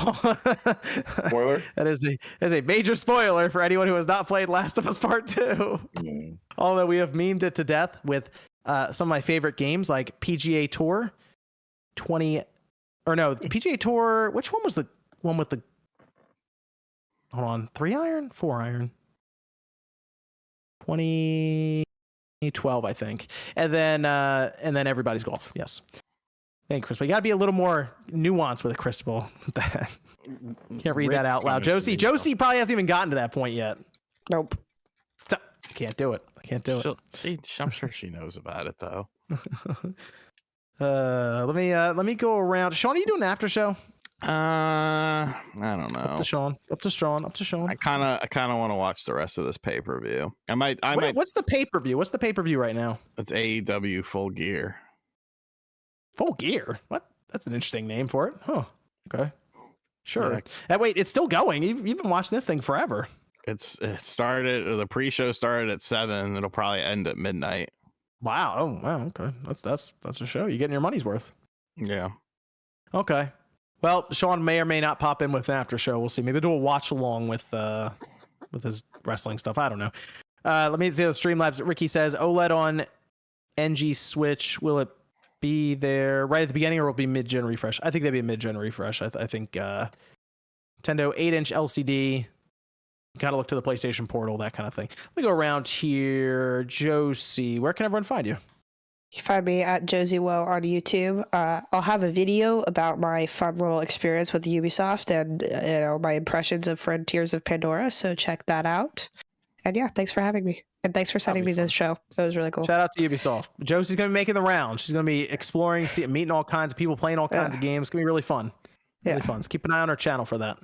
Spoiler? That is a major spoiler for anyone who has not played Last of Us Part 2. Mm. Although we have memed it to death with some of my favorite games like PGA Tour PGA Tour, which one was the one with the, hold on, 3-iron? 4-iron? 2012, I think. And then Everybody's Golf. Yes. Thank you, Chris. But you got to be a little more nuanced with a Crystal. Can't read that out loud. Josie probably hasn't even gotten to that point yet. Nope. So, I can't do it. I'm sure she knows about it though. Let me go around. Sean, are you doing an after show? I don't know. Up to Sean. I kind of want to watch the rest of this pay-per-view. What's the pay-per-view? What's the pay-per-view right now? It's AEW Full Gear. Full Gear? What? That's an interesting name for it. Huh. Okay. Sure. Yeah. Wait, it's still going. You've been watching this thing forever. It started, the pre-show started at 7. It'll probably end at midnight. Wow. Oh, wow. Okay. That's a show. You're getting your money's worth. Yeah. Okay. Well, Sean may or may not pop in with an after show. We'll see. Maybe do a watch along with his wrestling stuff. I don't know. Let me see the Streamlabs. Ricky says OLED on NG Switch. Will it be there right at the beginning, or will it be mid-gen refresh? I think that'd be a mid-gen refresh. I think Nintendo 8-inch LCD. Gotta look to the PlayStation Portal, that kind of thing. Let me go around here. Josie, where can everyone find you? You can find me at Josie Woe on YouTube. I'll have a video about my fun little experience with Ubisoft and my impressions of Frontiers of Pandora. So check that out. And yeah, thanks for having me. And thanks for sending me this show. That was really cool. Shout out to Ubisoft. Josie's going to be making the round. She's going to be exploring, meeting all kinds of people, playing all kinds of games. It's going to be really fun. Really fun. So keep an eye on our channel for that.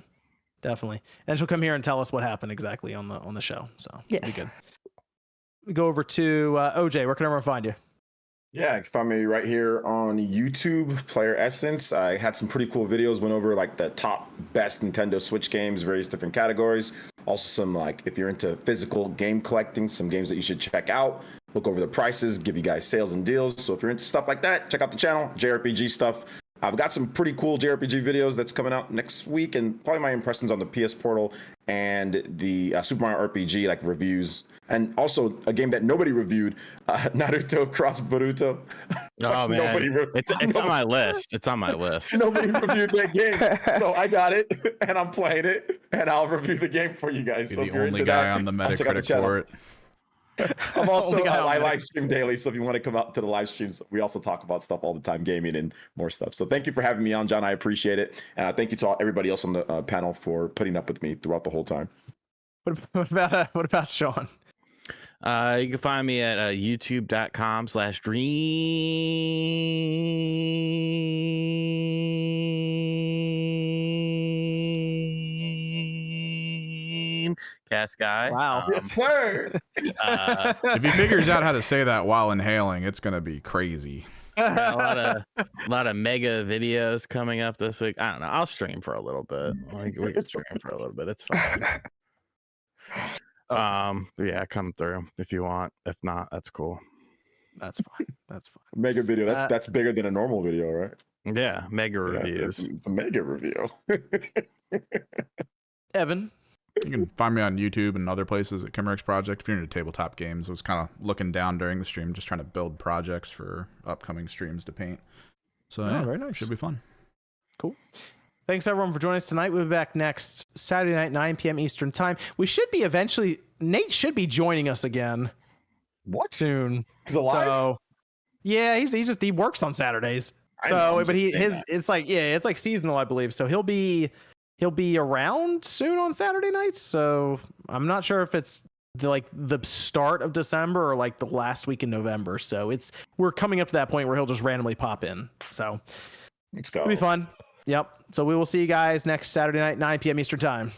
Definitely. And she'll come here and tell us what happened exactly on the show. So it'll be good. We go over to OJ. Where can everyone find you? Yeah, you can find me right here on YouTube, Player Essence. I had some pretty cool videos, went over like the top best Nintendo Switch games, various different categories. Also some like, if you're into physical game collecting, some games that you should check out. Look over the prices, give you guys sales and deals. So if you're into stuff like that, check out the channel, JRPG stuff. I've got some pretty cool JRPG videos that's coming out next week, and probably my impressions on the PS Portal and the Super Mario RPG, like reviews. And also a game that nobody reviewed, Naruto Cross Boruto. Oh man, it's on my list. It's on my list. Nobody reviewed that game, so I got it, and I'm playing it, and I'll review the game for you guys. So the only guy on the Metacritic for it. I'm also I live stream daily, so if you want to come out to the live streams, we also talk about stuff all the time, gaming and more stuff. So thank you for having me on, John. I appreciate it, and thank you to everybody else on the panel for putting up with me throughout the whole time. What about Sean? You can find me at youtube.com/Dreamcast Guy. Wow. Yes, sir. If he figures out how to say that while inhaling, it's gonna be crazy. A lot of mega videos coming up this week. I don't know. I'll stream for a little bit. We can stream for a little bit. It's fine. Yeah, come through if you want. If not, that's cool. That's fine. Mega video. That's bigger than a normal video, right? Yeah, mega reviews. It's a mega review. Evan, you can find me on YouTube and other places at Kimmerix Project. If you're into tabletop games, I was kind of looking down during the stream, just trying to build projects for upcoming streams to paint. So yeah, very nice. Should be fun. Cool. Thanks everyone for joining us tonight. We'll be back next Saturday night, 9 p.m. Eastern time. We should be Nate should be joining us again. What? Soon. He's alive? So, yeah, he works on Saturdays. So, but it's like seasonal, I believe. So he'll be around soon on Saturday nights. So I'm not sure if it's the start of December or like the last week in November. So we're coming up to that point where he'll just randomly pop in. So let's go. It'll be fun. Yep. So we will see you guys next Saturday night, 9 p.m. Eastern time.